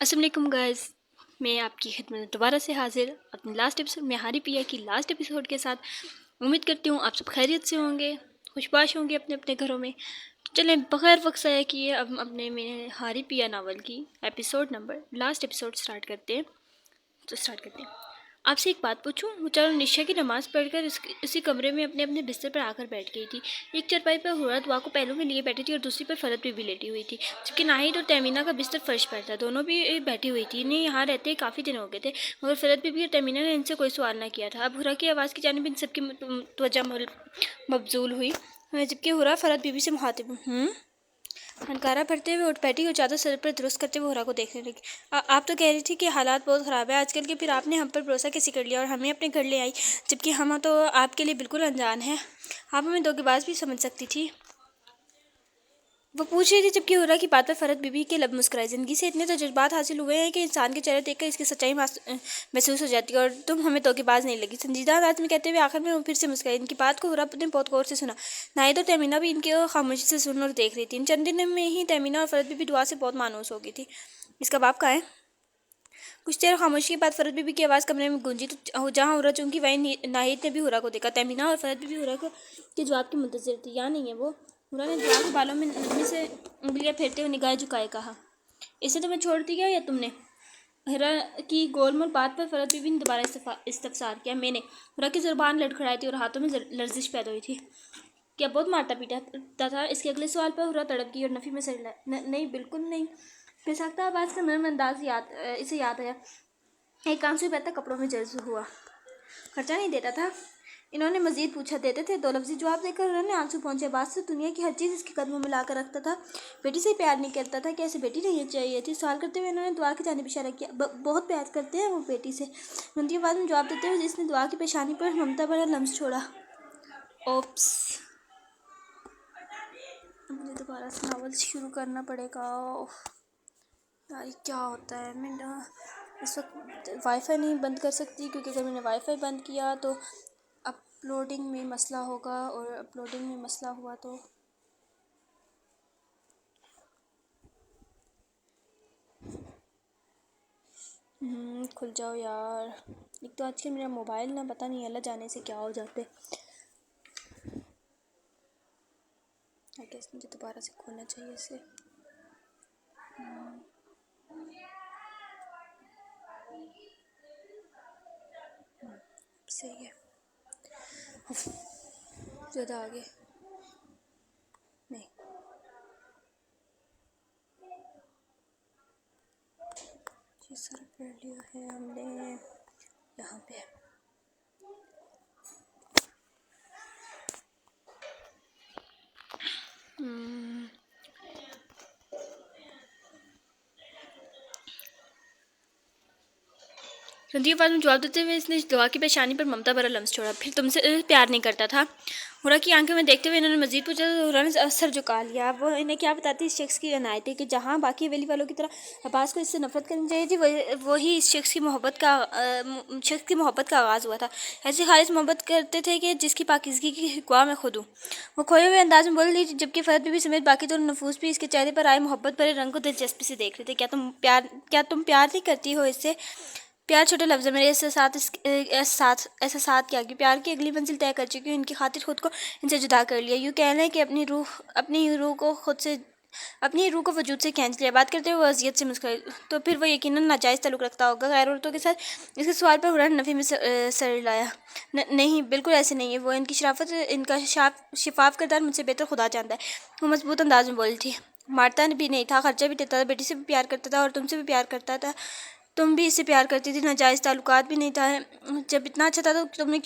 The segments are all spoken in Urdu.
السلام علیکم گائز، میں آپ کی خدمت میں دوبارہ سے حاضر اپنے لاسٹ ایپیسوڈ میں ہاری پیا کی لاسٹ ایپیسوڈ کے ساتھ۔ امید کرتی ہوں آپ سب خیریت سے ہوں گے، خوش باش ہوں گے اپنے اپنے گھروں میں۔ تو چلیں بغیر وقت ضائع کیے اب اپنے میں ہاری پیا ناول کی لاسٹ ایپیسوڈ سٹارٹ کرتے ہیں۔ آپ سے ایک بات پوچھوں، وہ چاروں نشا کی نماز پڑھ کر اسی کمرے میں اپنے اپنے بستر پر آ کر بیٹھ گئی تھی۔ ایک چرپائی پر ہورا دعا کو پہلو میں لیے بیٹھی تھی اور دوسری پر فرد بھی لیٹی ہوئی تھی، جبکہ ناہید اور تیمینہ کا بستر فرش پر تھا۔ دونوں بھی بیٹھی ہوئی تھی، انہیں یہاں رہتے کافی دن ہو گئے تھے، مگر فرد بھی اور تیمینہ نے ان سے کوئی سوال نہ کیا تھا۔ اب ہورا کی آواز کی جانب ان سب کی توجہ مبذول ہوئی، جبکہ ہورا فرد بی سے مخاطب ہنکارا بھرتے ہوئے اٹھ بیٹھی اور چادر سر پر درست کرتے ہوئے ہورا کو دیکھنے لگی۔ آپ تو کہہ رہی تھی کہ حالات بہت خراب ہیں آج کل کے، پھر آپ نے ہم پر بھروسہ کیسے کر لیا اور ہمیں اپنے گھر لے آئی، جبکہ ہم تو آپ کے لیے بالکل انجان ہیں؟ آپ ہمیں دھوکے باز بھی سمجھ سکتی تھی، وہ پوچھ رہی تھی، جبکہ ہورا کی بات پر فرد بی کے لب مسکرائے۔ زندگی سے اتنے تجربات حاصل ہوئے ہیں کہ انسان کے چہرے دیکھ کر اس کی سچائی محسوس ہو جاتی ہے، اور تم ہمیں دھوکے باز نہیں لگی، سنجیدہ انداز میں کہتے ہوئے آخر میں وہ پھر سے مسکرائی۔ ان کی بات کو ہورا نے بہت غور سے سنا۔ ناہید اور تیمینہ بھی ان کی خاموشی سے سن اور دیکھ رہی تھی۔ ان چند دن میں ہی تیمینہ اور فرد بی دعا سے بہت مانوس ہو گئی تھی۔ اس کا باپ کہاں ہے؟ کچھ دیر خاموشی کے بعد فرد بی کی آواز کمرے میں گونجی، تو جہاں ہورا چونکی وہیں ناہید نے بھی ہورا کو دیکھا۔ تیمینہ اور فرد بی ہورا کے جواب کی منتظر تھی۔ یہاں نہیں ہے وہ، ہورا نے دعا کے بالوں میں نرمی سے انگلیاں پھیرتے ہوئے نگاہیں جھکائے کہا۔ اس نے تمہیں چھوڑ دیا یا تم نے؟ ہورا کی گول مول بات پر فرد بی نے دوبارہ استفسار کیا۔ میں نے، ہورا کی زبان لڑکھڑائی تھی اور ہاتھوں میں لرزش پیدا ہوئی تھی۔ کیا بہت مارتا پیٹا تھا؟ اس کے اگلے سوال پر ہورا تڑپ گئی اور نفی میں سر ہلایا۔ نہیں، بالکل نہیں۔ پھسکتا آواز کا نرم انداز اسے یاد آیا۔ ایک کان سے بہتا کپڑوں میں جذب ہوا۔ خرچہ نہیں دیتا تھا؟ انہوں نے مزید پوچھا۔ دیتے تھے، دو لفظی جواب دے کر انہوں نے آنسو پہنچے۔ بات سے دنیا کی ہر چیز اس کے قدموں میں لا کر رکھتا تھا، بیٹی سے پیار نہیں کرتا تھا، کیا اسے بیٹی نہیں چاہیے تھی؟ سوال کرتے ہوئے انہوں نے دعا کی جانب اشارہ کیا۔ بہت پیار کرتے ہیں وہ بیٹی سے، منتی آواز میں جواب دیتے ہوئے جس نے دعا کی پیشانی پر ممتا بھرا لمس چھوڑا۔ اوپس، اب مجھے دوبارہ سے ناول شروع کرنا پڑے گا۔ یار کیا ہوتا ہے، میں اس وقت وائی فائی نہیں بند کر سکتی، کیونکہ اگر میں نے وائی فائی بند کیا تو اپلوڈنگ میں مسئلہ ہوگا، اور اپلوڈنگ میں مسئلہ ہوا تو کھل جاؤ یار۔ ایک تو آج کل میرا موبائل نہ پتہ نہیں اللہ جانے سے کیا ہو جاتے۔ مجھے دوبارہ سے کھولنا چاہیے اسے۔ صحیح ہے، زیادہ آگے نہیں، یہ سر کر لیا ہے ہم نے یہاں پہ۔ رنجی آواز میں جواب دیتے ہوئے اس نے دعا کی پیشانی پر ممتا بھرا لمس چھوڑا۔ پھر تم سے پیار نہیں کرتا تھا؟ ہورا کی آنکھوں میں دیکھتے ہوئے انہوں نے مزید پوچھا تو ہورا نے سر جھکا لیا۔ وہ انہیں کیا بتاتی اس شخص کی عنایت ہے کہ جہاں باقی حویلی والوں کی طرح عباس کو اس سے نفرت کرنی چاہیے تھی، وہی اس شخص کی محبت کا آغاز ہوا تھا۔ ایسی خالص محبت کرتے تھے کہ جس کی پاکیزگی کی گواہ میں خود ہوں۔ وہ کھوئے ہوئے انداز میں بول رہی تھی، جبکہ فرد بی سمیت باقی دونوں نفوس بھی اس کے چہرے پر آئے محبت بھرے رنگ کو دلچسپی سے دیکھ رہے تھے۔ کیا تم پیار نہیں کرتی ہو اس سے؟ پیار چھوٹے لفظ ہے، میرے احساسات کیا کہ پیار کی اگلی منزل طے کر چکی ہوں، ان کی خاطر خود کو ان سے جدا کر لیا، یوں کہہ لیں کہ اپنی ہی روح کو وجود سے کھینچ لیا۔ بات کرتے ہوئے وہ اذیت سے مسکرائی۔ تو پھر وہ یقیناً ناجائز تعلق رکھتا ہوگا غیر عورتوں کے ساتھ؟ اس کے سوال پر ہورا نے نفی میں سر ہلایا۔ نہیں، بالکل ایسے نہیں ہے وہ، ان کی شرافت، ان کا شفاف کردار مجھ سے بہتر خدا جانتا ہے، وہ مضبوط انداز میں بولی تھی۔ مارتا بھی نہیں تھا، خرچہ بھی دیتا تھا، بیٹی سے بھی پیار کرتا تھا اور تم سے بھی پیار کرتا تھا، تم بھی اس سے پیار کرتی تھی، ناجائز تعلقات بھی نہیں تھا۔ جب اتنا اچھا تھا تو تم نے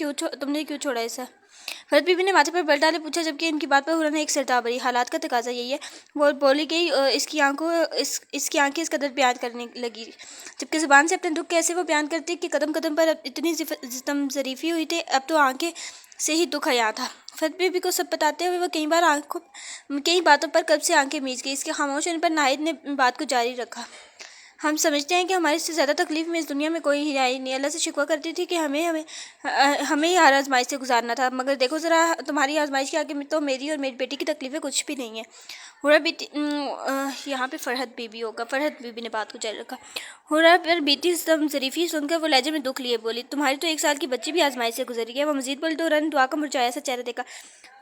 کیوں چھوڑا اسے؟ فرد بی نے ماتھے پر بل ڈالے پوچھا، جبکہ ان کی بات پر ہورا نے ایک سرداب بھری۔ حالات کا تقاضا یہی ہے، وہ بولی گئی۔ اس کی آنکھیں اس قدر بیان کرنے لگی، جبکہ زبان سے اپنے دکھ کیسے وہ بیان کرتی کہ قدم قدم پر اتنی ستم ظریفی ہوئی تھی، اب تو آنکھیں سے ہی دکھ عیاں تھا۔ فرد بی کو سب بتاتے ہوئے وہ کئی باتوں پر قلب سے آنکھیں میچ گئی۔ اس کے خاموش ہونے پر ناہید نے بات کو جاری رکھا۔ ہم سمجھتے ہیں کہ ہمارے سے زیادہ تکلیف میں اس دنیا میں کوئی ہی آئی نہیں. اللہ سے شکوہ کرتی تھی کہ ہمیں ہی ہر آزمائش سے گزارنا تھا، مگر دیکھو ذرا تمہاری آزمائش کے آگے تو میری اور میری بیٹی کی تکلیفیں کچھ بھی نہیں ہیں. ہورا بیٹی یہاں پہ فرحت بی بی ہوگا، فرحت بی بی نے بات کو جاری رکھا. ہورا پر بیٹی ظریفی سن کر وہ لہجے میں دکھ لیے بولی، تمہاری تو 1 سال کی بچی بھی آزمائش سے گزری ہے. وہ مزید بولتے ہورا نے دعا کا مرجھایا سا چہرہ دیکھا.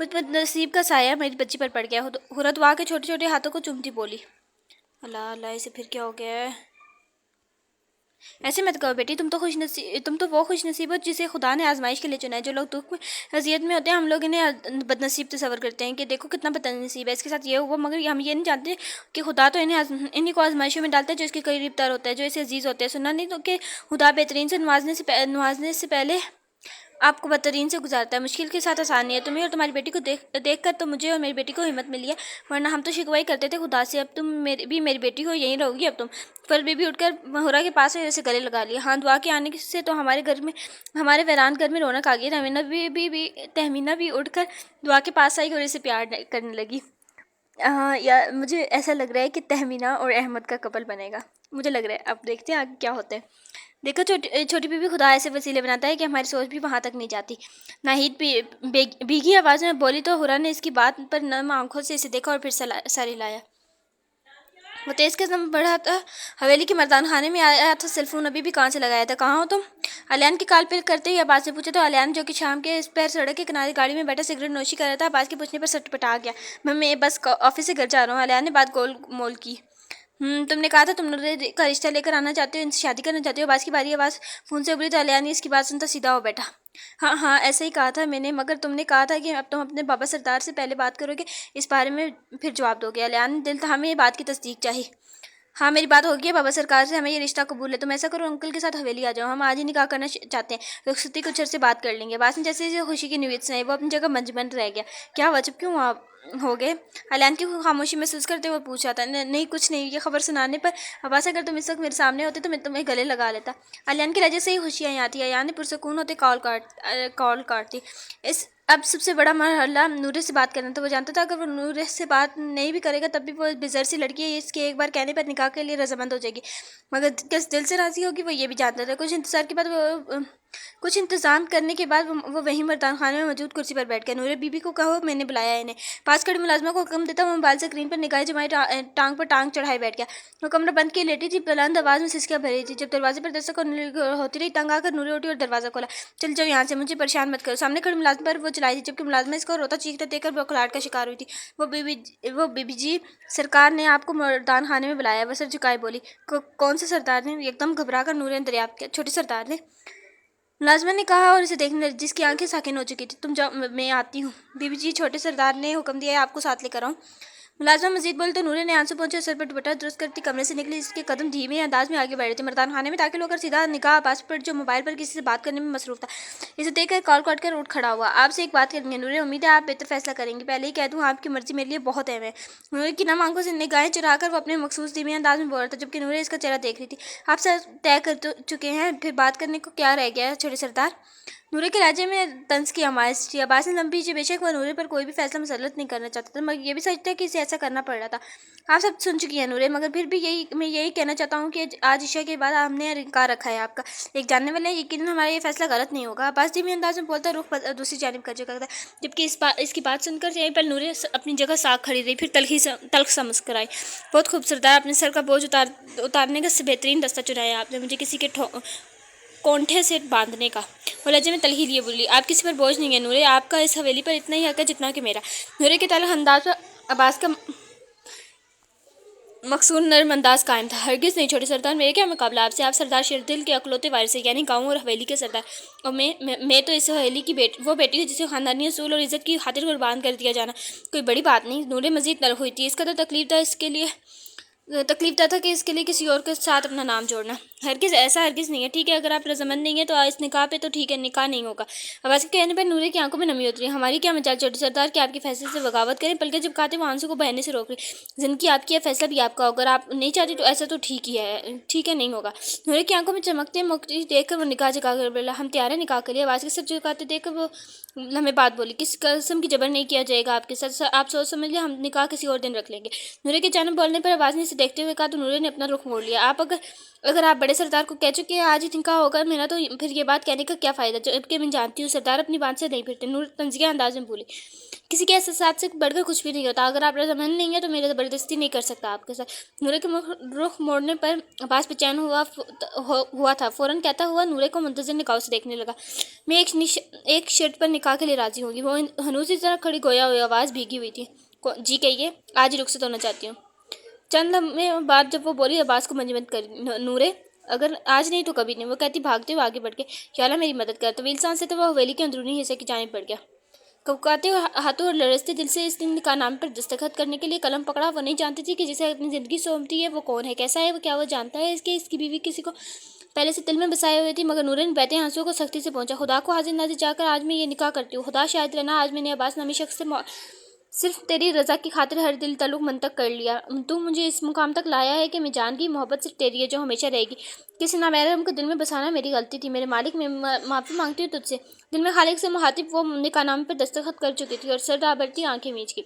مجھ پر نصیب کا سایہ میری بچی پر پڑ گیا. ہورا دعا کے چھوٹے چھوٹے ہاتھوں کو چومتی بولی، اللہ اللہ اسے پھر کیا ہو گیا ہے. ایسے مت کہو بیٹی، تم تو وہ خوش نصیب ہو جسے خدا نے آزمائش کے لیے چنا ہے. جو لوگ دکھ میں اذیت میں ہوتے ہیں ہم لوگ انہیں بد نصیب تصور کرتے ہیں کہ دیکھو کتنا بد نصیب ہے، اس کے ساتھ یہ ہوا، مگر ہم یہ نہیں جانتے کہ خدا تو انہیں کو آزمائشوں میں ڈالتا ہے جو اس کے قریب تر ہوتا ہے، جو اسے عزیز ہوتے ہیں. سننا نہیں تو کہ خدا بہترین سے نوازنے سے پہلے آپ کو بدترین سے گزارتا ہے. مشکل کے ساتھ آسانی ہے. تمہیں اور تمہاری بیٹی کو دیکھ کر تو مجھے اور میری بیٹی کو ہمت ملی ہے، ورنہ ہم تو شکوائی کرتے تھے خدا سے. اب تم بھی میری بیٹی ہو، یہیں رہو گی اب تم. فر بی بی اٹھ کر ہورا کے پاس سے گلے لگا لیا. ہاں دعا کے آنے سے تو ہمارے ویران گھر میں رونق آ گئی. تہمینہ بھی اٹھ کر دعا کے پاس آئی اور اسے پیار کرنے لگی. مجھے ایسا لگ رہا ہے کہ تہمینہ اور احمد کا کپل بنے گا، مجھے لگ رہا ہے. اب دیکھتے ہیں آگے کیا ہوتا ہے. دیکھو چھوٹی بی بی خدا ایسے وسیلے بناتا ہے کہ ہماری سوچ بھی وہاں تک نہیں جاتی. ناہید بھیگی آواز میں بولی تو ہورا نے اس کی بات پر نرم آنکھوں سے اسے دیکھا اور پھر سر ہلایا. وہ تیز قدم بڑھا تھا، حویلی کے مردان خانے میں آیا تھا. سیل فون ابھی بھی کہاں سے لگایا تھا. کہاں ہو تم؟ الیان کی کال پہ کرتے ہی عباس نے پوچھا تو الیان جو کہ شام کے اس پیر سڑک کے کنارے گاڑی میں بیٹھا سگریٹ نوشی کر رہا تھا، عباس کے پوچھنے پر سٹ پٹا گیا. میں بس آفس سے گھر جا رہا ہوں. الیان نے بات گول مول کی. تم نے کہا تھا تم نورے کا رشتہ لے کر آنا چاہتے ہو، ان سے شادی کرنا چاہتے ہو. عباس کی باری آواز فون سے ابھری تو الیان نے اس کی بات سنتا سیدھا ہو بیٹھا. ہاں ایسا ہی کہا تھا میں نے، مگر تم نے کہا تھا کہ اب تم اپنے بابا سردار سے پہلے بات کرو گے، اس بارے میں پھر جواب دو گے. الیان نے دل تھا ہمیں یہ بات کی تصدیق چاہیے. ہاں میری بات ہوگی ہے بابا سرکار سے، ہمیں یہ رشتہ قبول ہے. تم ایسا کرو انکل کے ساتھ حویلی آ جاؤ، ہم آج ہی نکاح کرنا چاہتے ہیں. رخصتی کچھ عرصے بات کر لیں گے. عباس نے جیسے خوشی کی نیوید سنائی. وہ اپنی جگہ منجمد رہ گیا. کیا ہوا، چپ کیوں ہو گئے؟ الیان کی خاموشی محسوس کرتے ہوئے پوچھا تھا. نہیں کچھ نہیں. یہ خبر سنانے پر عباس اگر تم اس وقت میرے سامنے ہوتے تو میں تمہیں گلے لگا لیتا. الیان کی لہجے سے ہی خوشیاں آتی. الیان نے پرسکون ہوتے کال کاٹ دی. اب سب سے بڑا مرحلہ نورے سے بات کرنا تھا. وہ جانتا تھا اگر وہ نورے سے بات نہیں بھی کرے گا تب بھی وہ بزر سی لڑکی ہے، اس کے ایک بار کہنے پر نکاح کے لیے رضامند ہو جائے گی، مگر کس دل سے راضی ہوگی وہ یہ بھی جانتا تھا. کچھ انتظام کرنے کے بعد وہ وہیں مردان خانے میں موجود کرسی پر بیٹھ گیا. نورے بی بی کو کہو میں نے بلایا انہیں. پاس کھڑی ملازمہ کو حکم دیتا وہ موبائل اسکرین پر نگاہیں جمائے ٹانگ پر ٹانگ چڑھائے بیٹھ گیا. وہ کمرہ بند کیے لیٹی تھی، بلند آواز میں سسکیاں بھر رہی تھی. جب دروازے پر دستک ہوتی رہی تنگ آ کر نورے اٹھی اور دروازہ کھولا. چل جاؤ یہاں سے، مجھے پریشان مت کرو. سامنے کھڑی ملازمہ پر وہ چلائی تھی، جبکہ ملازمہ اس کو روتا چیختا دیکھ کر بوکھلاہٹ کا شکار ہوئی تھی. وہ بی بی جی سرکار نے آپ کو مردان خانے میں بلایا. وہ سر جھکائے بولی. کون سے سردار نے؟ ایک دم گھبرا کر نورے نے دریافت کیا. چھوٹے سردار نے، ملازمہ نے کہا اور اسے دیکھنے لگی جس کی آنکھیں ساکن ہو چکی تھی. تم جاؤ میں آتی ہوں. بی بی جی چھوٹے سردار نے حکم دیا ہے آپ کو ساتھ لے کر آؤں. ملازمہ مزید بولے تو نورے نے آنسو پہنچے سر پر دوپٹہ درست کرتی کمرے سے نکلی. اس کے قدم دھیمے انداز میں آگے بڑھ رہے تھے. مردان خانے میں داخل ہو کر سیدھا نگاہ عباس پر جو موبائل پر کسی سے بات کرنے میں مصروف تھا. اسے دیکھ کر کال کاٹ کر اٹھ کھڑا ہوا. آپ سے ایک بات کرنی ہے نورے، امید ہے آپ بہتر فیصلہ کریں گے. پہلے ہی کہہ دوں آپ کی مرضی میرے لیے بہت اہم ہے. نورے کی نم آنکھوں سے نگاہیں چرا کر وہ اپنے مخصوص دھیمے انداز میں بول رہا تھا، جبکہ نورے اس کا چہرہ دیکھ رہی تھی. آپ سب طے کر چکے ہیں، پھر بات کرنے کو کیا رہ گیا ہے چھوٹے سردار؟ نورے کے لہجے میں طنز کی آمائش تھی. عباس نے لمبی بے شک وہ نورے پر کوئی بھی فیصلہ مسلط نہیں کرنا چاہتا تھا، مگر یہ بھی سچ تھا کہ اسے ایسا کرنا پڑ رہا تھا. آپ سب سن چکی ہیں نورے، مگر پھر بھی میں یہی کہنا چاہتا ہوں کہ آج عشاء کے بعد ہم نے نکاح رکھا ہے آپ کا. ایک جاننے والے یقیناً ہمارا یہ فیصلہ غلط نہیں ہوگا. عباس دھیمی انداز میں بولتا رخ دوسری جانب کر چکا تھا، جبکہ اس کی بات سن کر یہیں پر نورے اپنی جگہ ساکھ کھڑی رہی. پھر تلخ سا مسکرائی. بہت خوب سردار، اپنے سر کا بوجھ اتارنے کا بہترین رستہ چنایا آپ نے، مجھے کسی کے کونٹھے سے باندھنے کا. وہ لہجے میں تلخی لیے بولی. آپ کسی پر بوجھ نہیں ہے نورے، آپ کا اس حویلی پر اتنا ہی حق ہے جتنا کہ میرا. نورے کے تلخ انداز پر عباس کا مقصود نرم انداز قائم تھا. ہرگز نہیں چھوٹے سردار، میرے کیا مقابلہ آپ سے. آپ سردار شیردل کے اکلوتے وارث ہیں، یعنی گاؤں اور حویلی کے سردار. اور میں تو اس حویلی کی وہ بیٹی ہوں جسے خاندانی اصول اور عزت کی خاطر قربان کر دیا جانا کوئی بڑی بات نہیں. نورے مزید تلخ ہوئی تھی. اس قدر تکلیف دہ تھا کہ اس کے لیے کسی اور کے ساتھ اپنا نام جوڑنا. ایسا ہرگز نہیں ہے. ٹھیک ہے اگر آپ رضامند نہیں ہیں تو اس نکاح پہ تو ٹھیک ہے، نکاح نہیں ہوگا. عباس کے کہنے پر نورے کی آنکھوں میں نمی اتری. ہماری کیا مجال چھوٹے سردار کہ آپ کے فیصلے سے بغاوت کریں. بلکہ جب کہتے وہ آنسو کو بہنے سے روک رہی. زندگی آپ کی ہے، فیصلہ بھی آپ کا ہوگا. اگر آپ نہیں چاہتی تو ایسا تو ٹھیک ہے نہیں ہوگا. نورے کی آنکھوں میں چمکتے موتی دیکھ کر وہ نکاح جگا کر بولا. ہم تیار ہیں نکاح کے لیے. عباس کے سر جھکاتے دیکھ کر وہ ہمیں بات بولی، کسی قسم کی جبر نہیں کیا جائے گا آپ کے ساتھ، آپ سوچ سمجھ لیں، ہم نکاح کسی اور دن رکھ لیں گے۔ نورے کے اچانک بولنے پر عباس نے اسے دیکھتے ہوئے کہا تو نورے نے اپنا رخ موڑ لیا۔ آپ اگر آپ بڑے سردار کو کہہ چکے ہیں آج ہی نکاح ہوگا میرا، تو پھر یہ بات کہنے کا کیا فائدہ، جبکہ میں جانتی ہوں سردار اپنی بات سے نہیں پھرتے۔ نور طنزیہ انداز میں بولی، کسی کے احساسات سے بڑھ کر کچھ بھی نہیں ہوتا، اگر آپ رضامند نہیں ہیں تو میرے زبردستی نہیں کر سکتا آپ کے ساتھ۔ نورے کے رخ موڑنے پر عباس بے چین ہوا تھا، فوراً کہتا ہوا نورے کو منتظر نگاہوں سے دیکھنے لگا، میں ایک شرط پر نکاح کے لیے راضی ہوں گی۔ وہ ہنوز اس طرح کھڑی گویا ہوئی آواز بھیگی ہوئی تھی۔ جی کہیے، آج ہی رخصت ہونا چاہتی ہوں۔ چند لمحے بعد جب وہ بولی عباس کو منجمد کر، نورے اگر آج نہیں تو کبھی نہیں، وہ کہتی بھاگتے ہوئے آگے بڑھ کے، یا اللہ میری مدد کر۔ طویل سانس لیتے وہ حویلی کے اندرونی حصے کی جانب بڑھ گیا، کپکاتے ہاتھوں اور لرزتے دل سے اس دن نکاح نامے پر دستخط کرنے کے لیے قلم پکڑا۔ وہ نہیں جانتی تھی کہ جسے اپنی زندگی سونپتی ہے وہ کون ہے، کیسا ہے، کیا وہ جانتا ہے کہ اس کی بیوی کسی کو پہلے سے دل میں بسائے ہوئے تھی، مگر نورے نے بہتے آنسوؤں کو سختی سے پہنچا۔ خدا کو حاضر ناظر چاہ کر آج میں یہ نکاح کرتی ہوں، خدا شاہد رہنا، آج میں نے عباس نامی شخص سے صرف تیری رضا کی خاطر ہر دل تعلق منتخب کر لیا۔ تو مجھے اس مقام تک لایا ہے کہ میں جان گئی محبت صرف تیری ہے جو ہمیشہ رہے گی۔ کسی نامحرم کو دل میں بسانا میری غلطی تھی، میرے مالک، میں معافی مانگتی ہوں تجھ سے۔ دل میں خالق سے مخاطب وہ نکاح نامے پر دستخط کر چکی تھی اور سر رابرتی آنکھیں میچ کی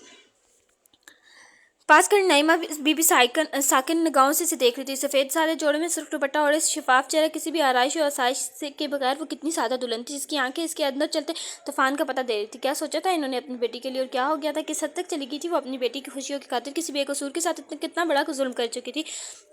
پاس کر نعیمہ بی بی ساکن نگاہوں سے اسے دیکھ رہی تھی۔ سفید سادے جوڑے میں سرخ دوپٹہ اور اس شفاف چہرہ، کسی بھی آرائش اور آسائش کے بغیر وہ کتنی سادہ دلہن تھی جس کی آنکھیں اس کے اندر چلتے طوفان کا پتہ دے رہی تھی۔ کیا سوچا تھا انہوں نے اپنی بیٹی کے لیے اور کیا ہو گیا تھا، کس حد تک چلی گئی تھی وہ اپنی بیٹی کی خوشیوں کی خاطر، کسی بے قصور کے ساتھ کتنا بڑا ظلم کر چکی تھی۔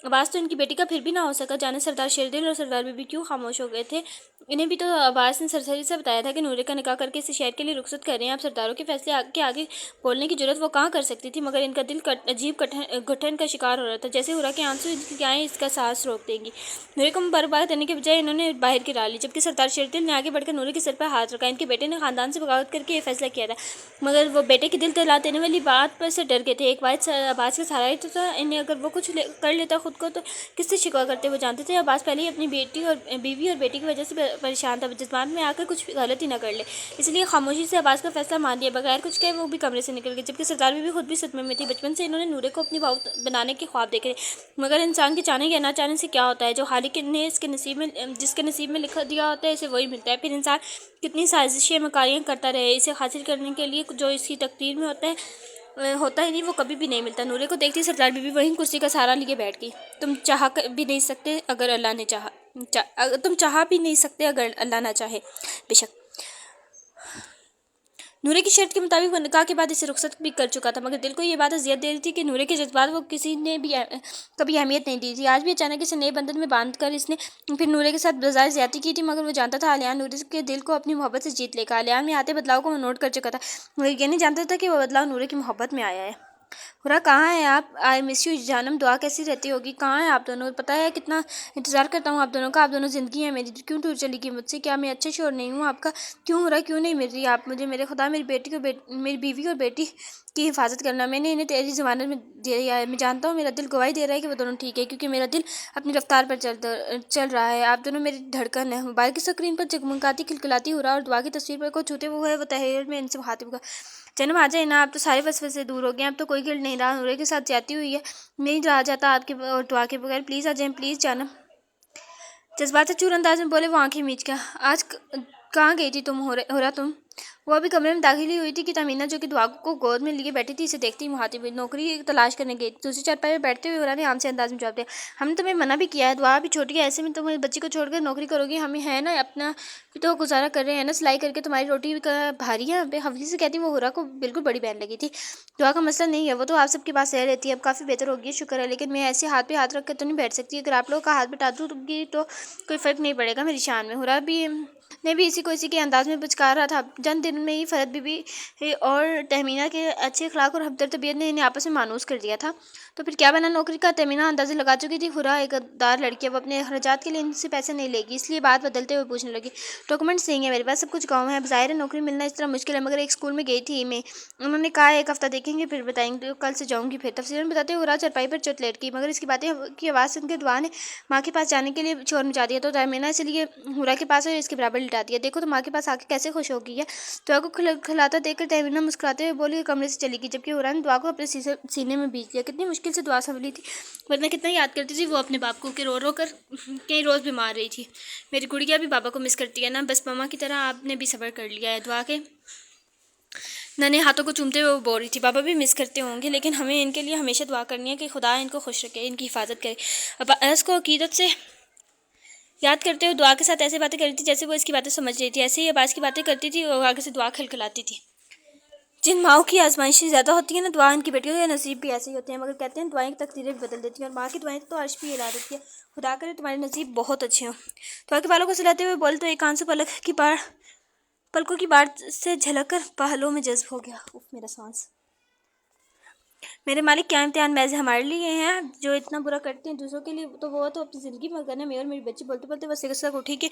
عباس تو ان کی بیٹی کا پھر بھی نہ ہو سکا، جانے سردار شیردل اور سردار بی بی کیوں خاموش ہو گئے تھے۔ انہیں بھی تو عباس نے سرسری سے بتایا تھا کہ نورے کا نکاح کر کے اسے شہر کے لیے رخصت کر رہے ہیں۔ اب سرداروں کے فیصلے کے آگے بولنے کی جرأت وہ کہاں کر سکتی تھی، مگر ان کا دل عجیب گھٹن کا شکار ہو رہا تھا، جیسے ہورا کے آنسو کی آہیں اس کا سانس روک دیں گی۔ نورے کو مبارکباد دینے کے بجائے انہوں نے باہر کی راہ لی، جبکہ سردار شیردل نے آگے بڑھ کر نورے کے سر پر ہاتھ رکھا۔ ان کے بیٹے نے خاندان سے بغاوت کر کے یہ فیصلہ کیا تھا، مگر وہ بیٹے کے دل دہلا دینے والی بات پر سے ڈر گئے تھے۔ ایک واحد عباس کا سہارا ہی تو تھا انہیں، اگر وہ کچھ کر لیتا خود کو تو کس سے شکوہ کرتے۔ وہ جانتے تھے عباس پہلے ہی اپنی بیوی اور بیٹی کی وجہ سے پریشان تھا، جذبات میں آ کر کچھ غلطی نہ کر لے، اس لیے خاموشی سے عباس کا فیصلہ مان لیا۔ بغیر کچھ کہے وہ بھی کمرے سے نکل گئی، جبکہ سردار بیوی خود بھی صدمے میں تھی۔ بچپن سے انہوں نے نورے کو اپنی بہو بنانے کے خواب دیکھے، مگر انسان کے چاہنے یا نہ چاہنے سے کیا ہوتا ہے، جو خالق نے جس کے نصیب میں لکھ دیا ہوتا ہے اسے وہی ملتا ہے۔ پھر انسان کتنی سازشیں مکاریاں کرتا رہے، اسے حاصل کرنے کے لیے جو اس کی تقدیر میں ہوتا ہی نہیں وہ کبھی بھی نہیں ملتا۔ نورے کو دیکھتی سردار بیوی وہیں کرسی کا سہارا لیے بیٹھ گئی۔ تم چاہ بھی نہیں سکتے اگر اللہ نہ چاہے، بے شک۔ نورے کی شرط کے مطابق وہ نکاح کے بعد اسے رخصت بھی کر چکا تھا، مگر دل کو یہ بات اذیت دے رہی تھی کہ نورے کے جذبات وہ کسی نے بھی کبھی اہمیت نہیں دی تھی۔ آج بھی اچانک اسے نئے بندھن میں باندھ کر اس نے پھر نورے کے ساتھ بظاہر زیادتی کی تھی، مگر وہ جانتا تھا علیان نورے کے دل کو اپنی محبت سے جیت لے گا۔ علیان میں آتے بدلاؤ کو وہ نوٹ کر چکا تھا، مگر یہ نہیں جانتا تھا کہ وہ بدلاؤ نورے کی محبت میں آیا ہے۔ ہورا کہاں ہیں آپ؟ آئی مس یو جانم، دعا کیسی رہتی ہوگی، کہاں ہیں آپ دونوں؟ پتہ ہے کتنا انتظار کرتا ہوں آپ دونوں کا، آپ دونوں زندگی ہیں میری، کیوں دور چلی گئی مجھ سے؟ کیا میں اچھا شوہر نہیں ہوں آپ کا؟ کیوں ہورا کیوں نہیں مل رہی آپ مجھے؟ میرے خدا، میری بیوی اور بیٹی کی حفاظت کرنا، میں نے انہیں تیری ضمانت میں دے دیا ہے۔ میں جانتا ہوں میرا دل گواہی دے رہا ہے کہ وہ دونوں ٹھیک ہے، کیونکہ میرا دل اپنی رفتار پر چل رہا ہے۔ آپ دونوں میری دھڑکن ہیں۔ موبائل کی اسکرین پر جگمگاتی کھلکھلاتی ہورا اور دعا کی تصویر پر کو چھوتے ہوئے وہ تحیر میں ان سے مخاطب ہوا، جنم آ جائے نا، اب تو سارے وسوسے سے دور ہو گئے، اب تو کوئی گلٹ نہیں رہا، نورے کے ساتھ زیادتی ہوئی ہے، نہیں رہا جاتا آپ کے اور دعا کے بغیر، پلیز آ جائیں، پلیز جانم، جذبات سے چور انداز میں بولے وہ آنکھیں میچ کر۔ آج کہاں گئی تھی تم ہورا تم؟ وہ ابھی کمرے میں داخل ہی ہوئی تھی کہ تمینہ جو کہ دعا کو گود میں لیے بیٹھی تھی اسے دیکھتی ہی مخاطب ہوئی، نوکری تلاش کرنے گئی تھی۔ دوسری چارپائی پر بیٹھتے ہوئے ہورا نے عام سے انداز میں جواب دیا، ہم نے تمہیں منع بھی کیا ہے، دعا بھی چھوٹی ہے، ایسے میں تم بچی کو چھوڑ کر نوکری کرو گی، ہمیں ہے نا اپنا بھی تو گزارا کر رہے ہیں نا، سلائی کر کے تمہاری روٹی بھاری ہے بے حوصلے سے کہتی وہ ہورا کو بالکل بڑی بہن لگی تھی۔ دعا کا مسئلہ نہیں ہے، وہ تو آپ سب کے پاس رہ لیتی ہے، اب کافی بہتر ہوگی شکر ہے، لیکن میں ایسے ہاتھ پہ ہاتھ رکھ کر تو نہیں بیٹھ سکتی، اگر آپ لوگوں کا ہاتھ بٹا دوں گی تو کوئی فرق نہیں پڑے گا میری شان میں۔ ہورا نے بھی اسی کے انداز میں پچکار رہا تھا۔ چند دن میں ہی فرحت بی بی اور تہمینہ کے اچھے اخلاق اور ہمدرد طبیعت نے انہیں آپس میں مانوس کر دیا تھا، تو پھر کیا بنا نوکری کا؟ تہمینہ اندازے لگا چکی تھی ہورا ایک دار لڑکی ہے، وہ اپنے اخراجات کے لیے ان سے پیسے نہیں لے گی، اس لیے بات بدلتے ہوئے پوچھنے لگی، ڈاکومنٹس نہیں ہیں میرے پاس، سب کچھ گاؤں ہے، ظاہر ہے نوکری ملنا اس طرح مشکل ہے، مگر ایک اسکول میں گئی تھی میں، انہوں نے کہا ایک ہفتہ دیکھیں گے پھر بتائیں گے، کل سے جاؤں گی پھر۔ تفصیلاً بتاتے ہوئے ہورا چارپائی پر چت لیٹ گئی، مگر اس کی باتیں کی آواز سن کے دعا نے ماں کے پاس جانے کے لیے شور مچا دیا، تو تہمینہ اس لیے ہورا کے پاس آئی اور اس کے برابر پر لٹا دیا. دیکھو تو ماں کے پاس آ کے کیسے خوش ہو گئی ہے. دعا کو کھلاتا دیکھ کر تہمینہ مسکراتے ہوئے بولی کمرے سے چلی گئی، جبکہ عورا نے دعا کو اپنے سینے میں بیچ لیا. کتنی مشکل سے دعا سنبھلی تھی، ورنہ کتنا یاد کرتی تھی وہ اپنے باپ کو کہ رو رو کر کئی روز بیمار رہی تھی. میری گڑیا بھی بابا کو مس کرتی ہے نا، بس ماما کی طرح آپ نے بھی صبر کر لیا ہے. دعا کے ننے ہاتھوں کو چومتے ہوئے وہ بول رہی تھی بابا بھی مس کرتے ہوں گے، لیکن ہمیں ان کے لیے ہمیشہ دعا کرنی ہے کہ خدا ان کو خوش رکھے، ان کی حفاظت کرے. عباس کو عقیدت سے یاد کرتے ہوئے دعا کے ساتھ ایسے باتیں کرتی تھی جیسے وہ اس کی باتیں سمجھ رہی تھی. ایسے ہی عباس کی باتیں کرتی تھی اور آگے سے دعا کھلکھلاتی تھی. جن ماؤں کی آزمائشیں زیادہ ہوتی ہیں نا، دعا ان کی بیٹیوں کے نصیب بھی ایسے ہی ہوتے ہیں. مگر کہتے ہیں دعائیں تقدیریں بھی بدل دیتی ہیں، اور ماں کی دعائیں تو عرش بھی ہلا دیتی ہے. خدا کرے تمہارے نصیب بہت اچھے ہوں. دعا کے بالوں کو سلاتے ہوئے بولے تو ایک کان سے پلکوں کی باڑ سے جھلک کر بالوں میں جذب ہو گیا. میرا سانس. میرے مالک کیا امتحان محض ہمارے لیے ہیں جو اتنا برا کرتے ہیں دوسروں کے لیے، تو وہ تو اپنی زندگی میں کرنا. میں اور میری بچی بولتے بولتے بس ایک اٹھی کہ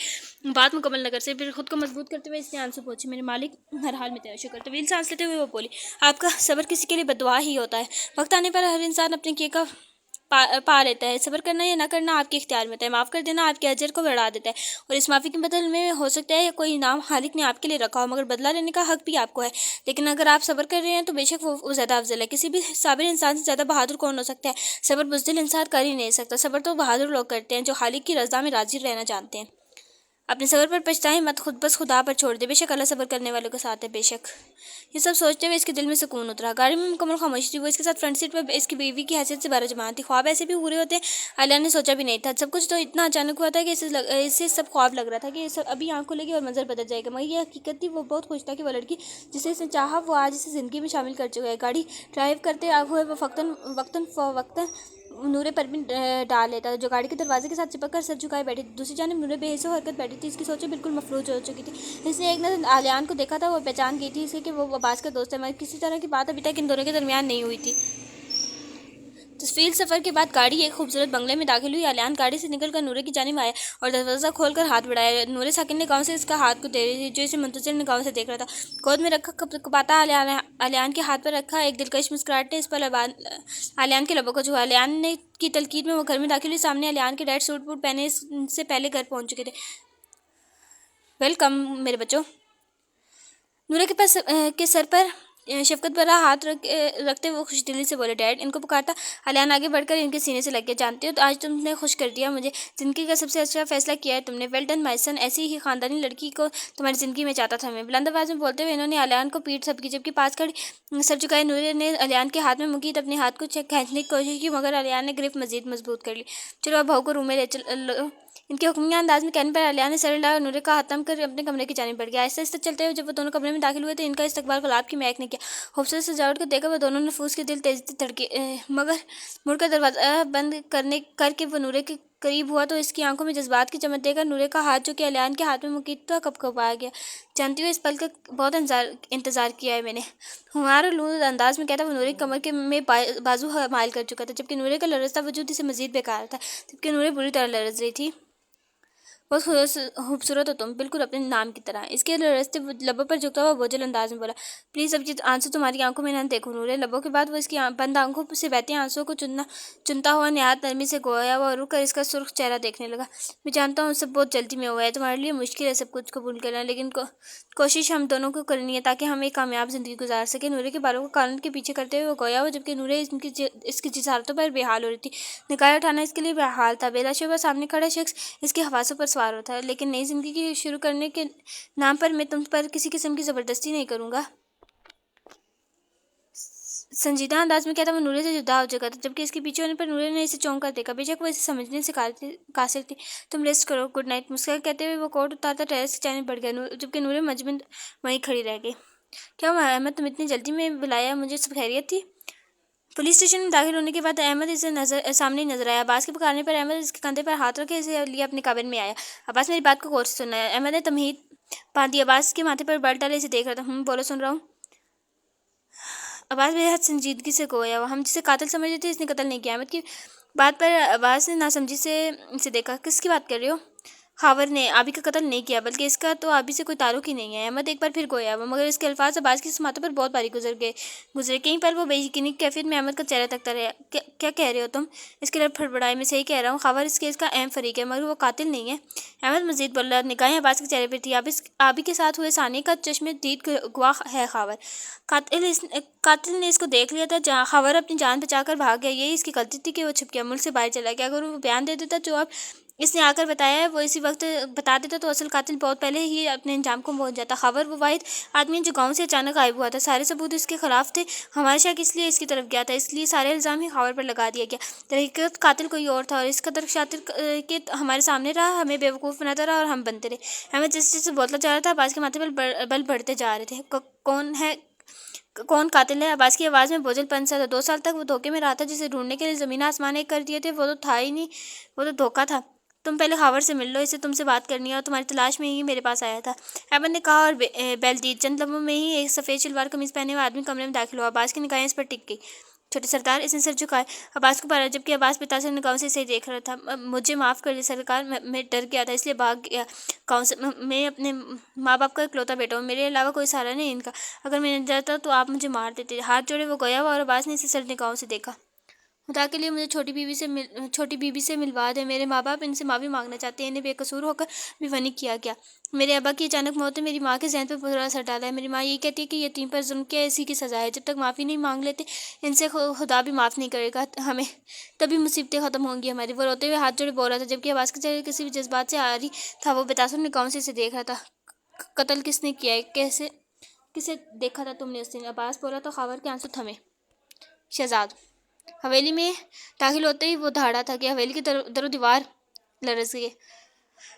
بات مکمل نہ کر سے، پھر خود کو مضبوط کرتے ہوئے اس نے آنسو پہنچے. میرے مالک ہر حال میں تیرا شکر. طویل سانس لیتے ہوئے وہ بولی آپ کا صبر کسی کے لیے بددعا ہی ہوتا ہے. وقت آنے پر ہر انسان اپنے کیے کا پا لیتا ہے. صبر کرنا یا نہ کرنا آپ کے اختیار میں ہوتا ہے. معاف کر دینا آپ کے اجر کو بڑھا دیتا ہے، اور اس معافی کے بدل میں ہو سکتا ہے کوئی انعام خالق نے آپ کے لیے رکھا ہو، مگر بدلہ لینے کا حق بھی آپ کو ہے. لیکن اگر آپ صبر کر رہے ہیں تو بے شک وہ زیادہ افضل ہے. کسی بھی صابر انسان سے زیادہ بہادر کون ہو سکتا ہے؟ صبر بزدل انسان کر ہی نہیں سکتا. صبر تو بہادر لوگ کرتے ہیں جو خالق کی رضا میں راضی رہنا جانتے ہیں. اپنے صبر پر پچھتائیں مت، بس خدا پر چھوڑ دے. بے شک اللہ صبر کرنے والوں کے ساتھ ہے. بے شک. یہ سب سوچتے ہوئے اس کے دل میں سکون اترا. گاڑی میں مکمل خاموشی تھی. وہ اس کے ساتھ فرنٹ سیٹ پر اس کی بیوی کی حیثیت سے براجمان تھی. خواب ایسے بھی پورے ہوتے ہیں عالیہ نے سوچا بھی نہیں تھا. سب کچھ تو اتنا اچانک ہوا تھا کہ اسے سب خواب لگ رہا تھا کہ ابھی آنکھ کھلے گی اور منظر بدل جائے گا. مگر یہ حقیقت تھی وہ بہت خوش تھا کہ وہ لڑکی جسے اس نے چاہا وہ آج اسے زندگی میں شامل کر چکا ہے. گاڑی ڈرائیو کرتے ہوئے وہ وقتاً فوقتاً نورے پر بھی ڈال لیتا تھا جو گاڑی کے دروازے کے ساتھ چپک کر سر جھکائے بیٹھی تھی. دوسری جانب نورے بے حس و حرکت بیٹھی تھی. اس کی سوچیں بالکل مفلوج ہو چکی تھی. اس نے ایک نظر عالیان کو دیکھا تھا. وہ پہچان گئی تھی اسے کہ وہ عباس کا دوست ہے، مگر کسی طرح کی بات ابھی تک ان دونوں کے درمیان نہیں ہوئی تھی. طویل سفر کے بعد گاڑی ایک خوبصورت بنگلے میں داخل ہوئی. عالیان گاڑی سے نکل کر نورے کی جانب آیا اور دروازہ کھول کر ہاتھ بڑھایا. نورے ساکن نگاہوں سے اس کا ہاتھ کو دے رہی تھی جو اسے منتظر نگاہوں سے دیکھ رہا تھا. گود میں رکھا کپاتا عالیان کے ہاتھ پر رکھا. ایک دلکش مسکراہٹ نے اس پر عالیان کے لبوں کو چھوا. عالیان کی تلقین میں وہ گھر میں داخل ہوئی. سامنے عالیان کے ڈیڈ سوٹ بوٹ پہنے سے پہلے گھر پہنچ چکے تھے. ویلکم میرے بچوں. نورے کے سر پر شفقت بھرا ہاتھ رکھتے وہ خوش دلی سے بولے ڈیڈ ان کو پکارتا. عالیان آگے بڑھ کر ان کے سینے سے لگ گیا. جانتے ہو آج تم نے خوش کر دیا مجھے. زندگی کا سب سے اچھا فیصلہ کیا ہے تم نے. ویل ڈن مائی سن. ایسی ہی خاندانی لڑکی کو تمہاری زندگی میں چاہتا تھا میں. بلند آواز میں بولتے ہوئے انہوں نے عالیان کو پیٹھ تھپکی، جبکہ پاس کھڑی سر جھکائے نورے نے عالیان کے ہاتھ میں مقید اپنے ہاتھ کو کھینچنے کی کوشش کی، مگر عالیان نے گرفت مزید مضبوط کر لی. چلو اب بہو کو روم میں لے چلو. ان کے حکمیہ انداز میں کہنے پر عالیان نے سر ہلایا اور نورے کا ہاتھ تھام کر اپنے کمرے کی جانب بڑھ گیا. آہستہ آہستہ چلتے ہوئے جب وہ دونوں کمرے میں داخل ہوئے تو ان کا استقبال گلاب کی مہک نے کیا. خوبصورت سجاوٹ کو دیکھ کر وہ دونوں نفوس کے دل تیزی سے دھڑکے، مگر مڑ کر دروازہ بند کر کے وہ نورے کے قریب ہوا تو اس کی آنکھوں میں جذبات کی چمک دیکھ کر نورے کا ہاتھ جو کہ عالیان کے ہاتھ میں مقید تھا کپکپا گیا. جانتی ہو اس پل کا بہت انتظار کیا ہے میں نے. ہمارا لون انداز میں کہتا وہ نورے کی کمر میں بازو مائل کر چکا تھا، جبکہ نورے کا لرزتا وجود اسے مزید بیکار تھا. جبکہ نورے بری طرح لرز رہی تھی. بہت خوبصورت ہو تم، بالکل اپنے نام کی طرح. اس کے لرزتے لبوں پر جھکتا ہوا بوجھل انداز میں بولا پلیز اب یہ آنسو تمہاری آنکھوں میں نہ دیکھو نورے. لبوں کے بعد وہ اس کی بند آنکھوں سے بہتے آنسوؤں کو چنتا ہوا نہایت نرمی سے گویا وہ رک کر اس کا سرخ چہرہ دیکھنے لگا. میں جانتا ہوں سب بہت جلدی میں ہوا ہے، تمہارے لیے مشکل ہے سب کچھ قبول کرنا، لیکن کوشش ہم دونوں کو کرنی ہے تاکہ ہم ایک کامیاب زندگی گزار سکیں. نورے کے بالوں کو کان کے پیچھے کرتے ہوئے وہ گویا وہ، جبکہ نورے اس کی جسارتوں پر بے حال ہو رہی تھی. نکاح اٹھانا اس کے لیے بے حال تھا. بلا شبہ سامنے کھڑا شخص اس کے حواسوں پر سوار ہوتا ہے، لیکن نئی زندگی شروع کرنے کے نام پر میں تم پر کسی قسم کی زبردستی نہیں کروں گا. سنجیدہ انداز میں کہتا وہ نورے سے جدا ہو چکا تھا، جبکہ اس کے پیچھے ہونے پر نورے نے اسے چونک کر دیکھا. بے شک وہ اسے سمجھنے سے قاصر تھی. تم ریسٹ کرو، گڈ نائٹ. مسکرا کہتے ہوئے وہ کوٹ اتارتا ٹیرس کی جانب بڑھ گیا، جبکہ نورے مجمد وہیں کھڑی رہ گئی. کیا ہوا احمد، تم اتنی جلدی میں بلایا مجھے؟ سب خیریت تھی؟ پولیس اسٹیشن میں داخل ہونے کے بعد احمد اسے سامنے نظر آیا. عباس کے پکارنے پر احمد اس کے کندھے پر ہاتھ رکھے اسے لیے اپنے کابن میں آیا. عباس میری بات کو غور سے سننا ہے. احمد نے تمہید باندھی. عباس کے ماتھے پر بل ڈالے اسے دیکھ رہا تھا. بولو سن رہا ہوں. عباس بے حد سنجیدگی سے گویا ہم جسے قاتل سمجھتے تھے اس نے قتل نہیں کیا. احمد کی بات پر عباس نے ناسمجھی سے اسے دیکھا. کس کی بات کر رہے ہو؟ خاور نے آبی کا قتل نہیں کیا، بلکہ اس کا تو آبی سے کوئی تعلق ہی نہیں ہے۔ احمد ایک بار پھر گویا ہوا، مگر اس کے الفاظ عباس کی سماعتوں پر بہت بھاری گزرے۔ کہیں پر وہ بے یقینی کی کیفیت میں احمد کا چہرہ تکتا رہا۔ کیا کہہ رہے ہو تم؟ اس کے لب پھڑپڑائے۔ میں صحیح کہہ رہا ہوں، خاور اس کیس کا اہم فریق ہے، مگر وہ قاتل نہیں ہے۔ احمد مزید بولا، نگاہیں عباس کے چہرے پر تھی۔ آبی کے ساتھ ہوئے ثانیے کا چشم دید گواہ ہے خاور۔ قاتل نے اس کو دیکھ لیا تھا۔ خاور اپنی جان بچا کر بھاگ گیا۔ یہی اس کی غلطی تھی کہ وہ چھپ گیا، ملک سے باہر چلا گیا۔ اگر وہ بیان دے دیتا جو اب اس نے آ کر بتایا ہے، وہ اسی وقت بتا دیتا تو اصل قاتل بہت پہلے ہی اپنے انجام کو پہنچ جاتا۔ خاور وہ واحد آدمی جو گاؤں سے اچانک غائب ہوا تھا، سارے ثبوت اس کے خلاف تھے۔ ہمارا شک اس لیے اس کی طرف گیا تھا، اس لیے سارے الزام ہی خاور پر لگا دیا گیا۔ درحقیقت قاتل کوئی اور تھا، اور اس قدر شاطر کہ ہمارے سامنے رہا، ہمیں بیوقوف بناتا رہا، اور ہم بنتے رہے۔ احمد جیسے جیسے بولتا جا رہا تھا، عباس کے ماتھے پر بل بڑھتے جا رہے تھے۔ کون قاتل ہے؟ عباس کی آواز میں بوجھل پن سا تھا۔ 2 سال تک وہ دھوکے میں رہا تھا، جسے ڈھونڈنے کے لیے زمین آسمان ایک کر دیے تھے۔ وہ تو تھا ہی نہیں، وہ تو دھوکہ تھا۔ تم پہلے خاور سے مل لو، اسے تم سے بات کرنی ہے، اور تمہاری تلاش میں ہی میرے پاس آیا تھا، احمد نے کہا، اور بیل دید۔ چند لمحوں میں ہی ایک سفید شلوار قمیض پہنے ہوئے آدمی کمرے میں داخل ہوا۔ عباس کی نگاہیں اس پر ٹک گئی۔ چھوٹے سردار، اس نے سر جھکائے عباس کو پارا، جبکہ عباس بتاثر نگاہوں سے اسے دیکھ رہا تھا۔ مجھے معاف کر دیں سرکار، میں ڈر گیا تھا، اس لیے بھاگ گیا گاؤں سے۔ میں اپنے ماں باپ کا اکلوتا بیٹا ہوں، میرے علاوہ کوئی سہارا نہیں ان کا۔ اگر میں نہ جاتا تو آپ مجھے مار دیتے۔ ہاتھ جوڑے وہ گویا ہوا، اور عباس نے اسے سرد نگاہوں سے دیکھا۔ خدا کے لیے مجھے چھوٹی بیوی سے ملوا دیں، میرے ماں باپ ان سے معافی مانگنا چاہتے ہیں، انہیں بے قصور ہو کر بھی فنی کیا گیا۔ میرے ابا کی اچانک موت نے میری ماں کے ذہن پر برا اثر ڈالا ہے۔ میری ماں یہی کہتی ہے کہ یتیم پر ظلم کیا اسی کی سزا ہے۔ جب تک معافی نہیں مانگ لیتے ان سے خدا بھی معاف نہیں کرے گا ہمیں، تبھی مصیبتیں ختم ہوں گی ہماری۔ وہ روتے ہوئے ہاتھ جوڑے بول رہا تھا، جبکہ عباس کے چہرے کسی بھی جذبات سے عاری تھا۔ وہ بتاثر نگاہوں سے اسے دیکھ رہا تھا۔ قتل کس نے کیا ہے؟ کسے دیکھا تھا تم نے اس دن؟ عباس بولا تو خاور کے آنسو تھمے۔ شہزاد حویلی میں داخل ہوتے ہی وہ دھاڑا تھا کہ حویلی کے در و دیوار لرز گئے۔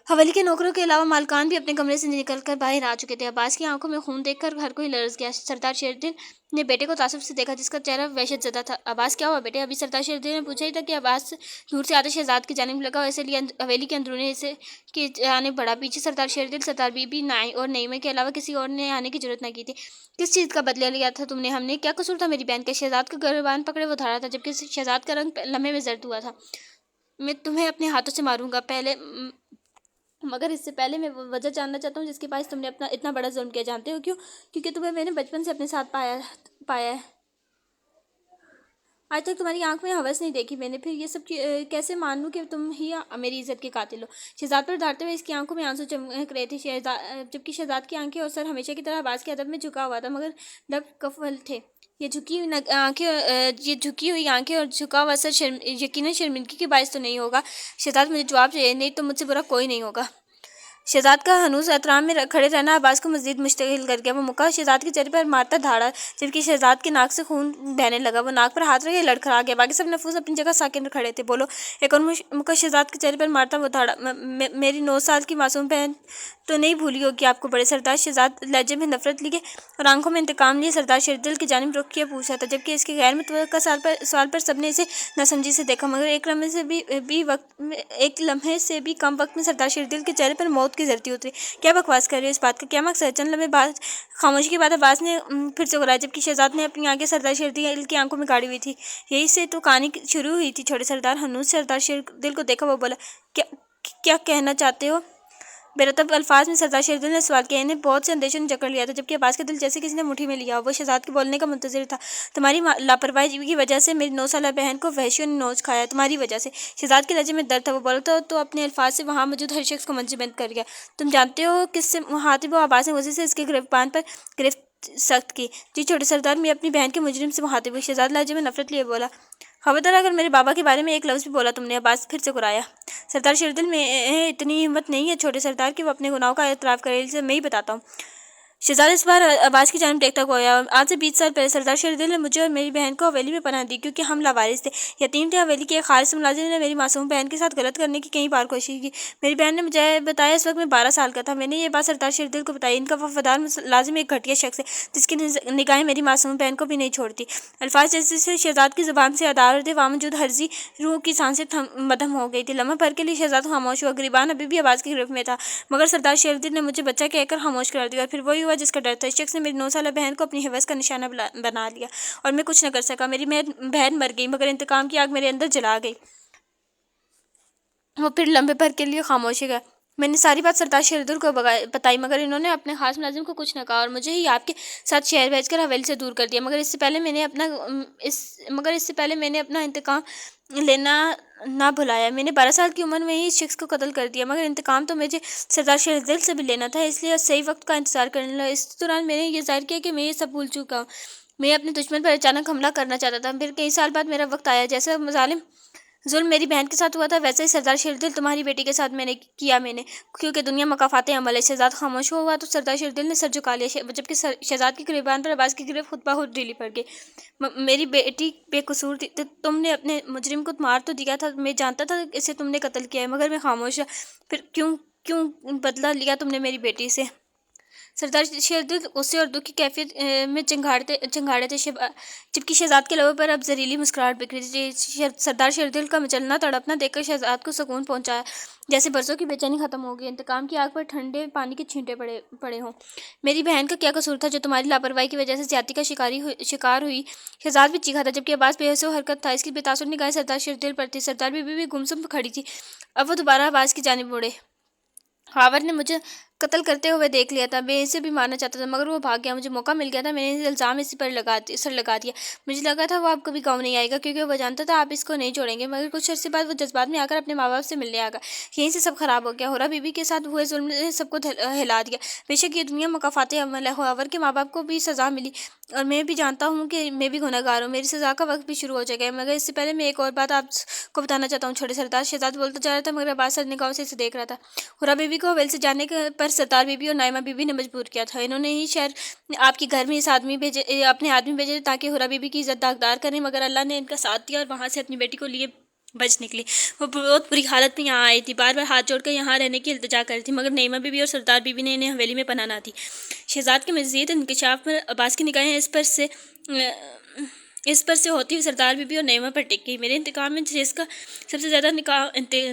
حویلی کے نوکروں کے علاوہ مالکان بھی اپنے کمرے سے نکل کر باہر آ چکے تھے۔ عباس کی آنکھوں میں خون دیکھ کر ہر کوئی لرز گیا۔ سردار شیردل نے بیٹے کو تعصب سے دیکھا، جس کا چہرہ وحشت زدہ تھا۔ عباس کیا ہوا بیٹے؟ ابھی سردار شیردل نے پوچھا ہی تھا کہ عباس دور سے آتے شہزاد کی جانب لگا، ویسے لیے حویلی کے اندرون حصے کی جانب بڑھا۔ پیچھے سردار شیردل، سردار بی بی اور نعیمہ کے علاوہ کسی اور نے آنے کی جرات نہ کی تھی۔ کس چیز کا بدلہ لیا تھا تم نے؟ ہم نے کیا قصور تھا میری بہن کا؟ شہزاد کا گریبان پکڑے وہ دھاڑا تھا، جبکہ شہزاد کا رنگ لمحے میں زرد ہوا تھا۔ میں تمہیں اپنے ہاتھوں سے ماروں گا مگر اس سے پہلے میں وہ وجہ جاننا چاہتا ہوں جس کے باعث تم نے اپنا اتنا بڑا ظلم کیا۔ جانتے ہو کیوں؟ کیونکہ تمہیں میں نے بچپن سے اپنے ساتھ پایا ہے۔ آج تک تمہاری آنکھ میں ہوس نہیں دیکھی میں نے، پھر یہ سب کیسے مان لوں کہ تم ہی میری عزت کے قاتل ہو؟ شہزاد پر دھاڑتے ہوئے اس کی آنکھوں میں آنسو چمک رہے تھے، جبکہ شہزاد کی آنکھیں اور سر ہمیشہ کی طرح عباس کے ادب میں جھکا ہوا تھا، مگر لب قفل تھے۔ یہ جھکی ہوئی آنکھیں اور جھکا ہوا سر یقیناً شرمندگی کے باعث تو نہیں ہوگا۔ شہزاد مجھے جواب چاہیے، نہیں تو مجھ سے برا کوئی نہیں ہوگا۔ شہزاد کا ہنوز احترام میں کھڑے رہنا عباس کو مزید مشتعل کر گیا۔ وہ مکہ شہزاد کے چہرے پر مارتا دھاڑا، جبکہ شہزاد کے ناک سے خون بہنے لگا۔ وہ ناک پر ہاتھ رکھے لڑکھڑا گیا۔ باقی سب نفوس اپنی جگہ ساکن کھڑے تھے۔ بولو، ایک اور مکہ شہزاد کے چہرے پر مارتا وہ دھاڑا۔ میری 9 سال کی معصوم بہن تو نہیں بھولی ہوگی آپ کو بڑے سردار؟ شہزاد لہجے میں نفرت لیے اور آنکھوں میں انتقام لیے سردار شیردل کی جانب رخ کیے پوچھ رہا تھا، جبکہ اس کے غیر متوقع سوال پر سب نے اسے ناسمجھی سے دیکھا۔ مگر ایک لمحے سے بھی کم وقت میں سردار شیردل کے چہرے پر موت کی زردی اتری۔ کیا بکواس کر رہے ہو؟ اس بات کا کیا مقصد ہے؟ چند لمحے بعد خاموشی کے بعد عباس نے پھر سے بولا، جبکہ شہزاد نے اپنی آنکھیں سردار شیردل کی آنکھوں میں گاڑی ہوئی تھی۔ یہی سے تو کہانی شروع ہوئی تھی۔ چھوٹے سردار ہنوز سردار شیردل کو دیکھا، وہ بولا، کیا کہنا چاہتے ہو؟ بے رتب الفاظ میں سردار شیردل نے سوال کیا۔ انہیں بہت سے اندیشوں نے جکڑ لیا تھا، جبکہ عباس کا دل جیسے کسی نے مٹھی میں لیا ہو۔ وہ شہزاد کے بولنے کا منتظر تھا۔ تمہاری لاپرواہی کی وجہ سے میری 9 سالہ بہن کو وحشیوں نے نوچ کھایا ہے، تمہاری وجہ سے۔ شہزاد کے لہجے میں درد تھا۔ وہ بولا تو اپنے الفاظ سے وہاں موجود ہر شخص کو منجمد کر گیا۔ تم جانتے ہو کس سے مخاطب ہو؟ عباس نے غصے سے اس کے گریبان پر گرفت سخت کی۔ جی چھوٹے سردار، میں اپنی بہن کے مجرم سے مخاطب ہوں۔ شہزاد لہجے میں نفرت لیے بولا، خبردار اگر میرے بابا کے بارے میں ایک لفظ بھی بولا تم نے۔ عباس پھر سے کرایا۔ سردار شیردل میں اتنی ہمت نہیں ہے چھوٹے سردار کہ وہ اپنے گناہوں کا اعتراف کرے، اسے میں ہی بتاتا ہوں۔ شہزاد اس بار عباس کی جانب دیکھتا گویا، آج سے 20 سال پہلے سردار شیردل نے مجھے اور میری بہن کو حویلی میں پناہ دی، کیونکہ ہم لاوارث تھے، یتیم تھے۔ حویلی کے ایک خالص ملازم نے میری معصوم بہن کے ساتھ غلط کرنے کی کئی بار کوشش کی۔ میری بہن نے مجھے بتایا اس وقت میں 12 سال کا تھا۔ میں نے یہ بات سردار شیردل کو بتائی۔ ان کا وفادار ملازم ایک گھٹیا شخص ہے، جس کی نگاہیں میری معصوم بہن کو بھی نہیں چھوڑتی۔ الفاظ جیسے جیسے شہزاد کی زبان سے ادا ہوتے، وہاں موجود ہرزی روح کی سانسیں مدھم ہو گئی تھی۔ لمحہ بھر کے لیے شہزاد خاموش ہوا۔ گریبان ابھی بھی عباس کی گرفت میں تھا، مگر سردار شیردل نے مجھے بچہ کہہ کر خاموش کرا دیا، اور پھر وہی ہوا جس کا ڈر تھا۔ اس شخص نے میری 9 سالہ بہن کو اپنی ہوس کا نشانہ بنا لیا، اور میں کچھ نہ کر سکا۔ میری بہن مر گئی، مگر انتقام کی آگ میرے اندر جلا گئی۔ وہ پھر لمحے بھر کے لیے خاموش ہو گیا۔ میں نے ساری بات سردار شیردل کو بتائی، مگر انہوں نے اپنے خاص ملازم کو کچھ نہ کہا اور مجھے ہی آپ کے ساتھ شہر بھیج کر حویلی سے دور کر دیا، مگر اس سے پہلے میں نے اپنا انتقام لینا نہ بھلایا۔ میں نے 12 سال کی عمر میں ہی اس شخص کو قتل کر دیا، مگر انتقام تو مجھے سردار شیردل سے بھی لینا تھا، اس لیے صحیح وقت کا انتظار کرنے لگا۔ اس دوران میں نے یہ ظاہر کیا کہ میں یہ سب بھول چکا ہوں۔ میں اپنے دشمن پر اچانک حملہ کرنا چاہتا تھا، پھر کئی سال بعد میرا وقت آیا۔ جیسا ظلم میری بہن کے ساتھ ہوا تھا، ویسے ہی سردار شیردل تمہاری بیٹی کے ساتھ میں نے کیا، کیونکہ دنیا مکافات عمل ہے۔ شہزاد خاموش ہوا تو سردار شیردل نے سر جھکا لیا، جبکہ شہزاد کی گریبان پر عباس کی گریف خود بخود ڈھیلی پڑ گئی۔ میری بیٹی بے قصور تھی، تم نے اپنے مجرم کو مار تو دیا تھا، میں جانتا تھا کہ اسے تم نے قتل کیا ہے، مگر میں خاموش رہا۔ پھر کیوں بدلہ لیا تم نے میری بیٹی سے؟ سردار شیردل غصے اور دکھ کی کیفیت میں چنگاڑے تھے، جبکہ شہزاد کے لبوں پر اب زہریلی مسکراہٹ بکھری تھی۔ سردار شیردل کا مچلنا تڑپنا دیکھ کر شہزاد کو سکون پہنچا، جیسے برسوں کی بے چینی ختم ہو گئی، انتقام کی آگ پر ٹھنڈے پانی کے چھینٹے پڑے ہوں۔ میری بہن کا کیا قصور تھا جو تمہاری لاپرواہی کی وجہ سے زیادتی کا شکار ہوئی؟ شہزاد بھی چیخا تھا، جبکہ عباس بے حس و حرکت تھا، اس کی بے تاثر نگاہیں سردار شیردل پر تھی۔ سردار بی بی بھی گمسم کھڑی تھی، اب وہ دوبارہ عباس کی جانب مڑے۔ خاور نے مجھے قتل کرتے ہوئے دیکھ لیا تھا، میں اسے بھی مارنا چاہتا تھا، مگر وہ بھاگ گیا، مجھے موقع مل گیا تھا، میں نے الزام اسی پر سر لگا دیا۔ مجھے لگا تھا وہ اب کبھی گاؤں نہیں آئے گا، کیونکہ وہ جانتا تھا آپ اس کو نہیں چھوڑیں گے، مگر کچھ عرصے بعد وہ جذبات میں آ کر اپنے ماں باپ سے ملنے آ گیا۔ یہیں سے سب خراب ہو گیا۔ ہورا بی بی کے ساتھ ہوئے ظلم نے سب کو ہلا دیا۔ بے شک یہ دنیا مکافات عمل ہے، خاور کے ماں باپ کو بھی سزا ملی اور میں بھی جانتا ہوں کہ میں بھی گنہگار ہوں، میری سزا کا وقت بھی شروع ہو جائے گا، مگر اس سے پہلے میں ایک اور بات آپ کو بتانا چاہتا ہوں۔ چھوٹے سردار شہزاد بولتا جا رہا تھا، مگر عباس نگاہوں سے اسے دیکھ رہا تھا۔ ہورا بی بی کو حویلی سے جانے پر سردار بی بی اور نائمہ بی بی نے مجبور کیا تھا، انہوں نے ہی شہر آپ کے گھر میں اپنے آدمی بھیجے تاکہ ہورا بی بی کی عزت داغدار کریں، مگر اللہ نے ان کا ساتھ دیا اور وہاں سے اپنی بیٹی کو لیے بچ نکلی۔ وہ بہت بری حالت میں یہاں آئی تھی، بار بار ہاتھ جوڑ کر یہاں رہنے کی التجا کر رہی تھی، مگر نعیمہ بی بی اور سردار بی بی نے انہیں حویلی میں پناہ نہ دی۔ شہزاد کے مزید انکشاف پر عباس کی نگاہیں اس پر سے ہوتی ہوئی سردار بی بی اور نعیمہ پر ٹک گئی۔ میرے انتقام میں جس کا سب سے زیادہ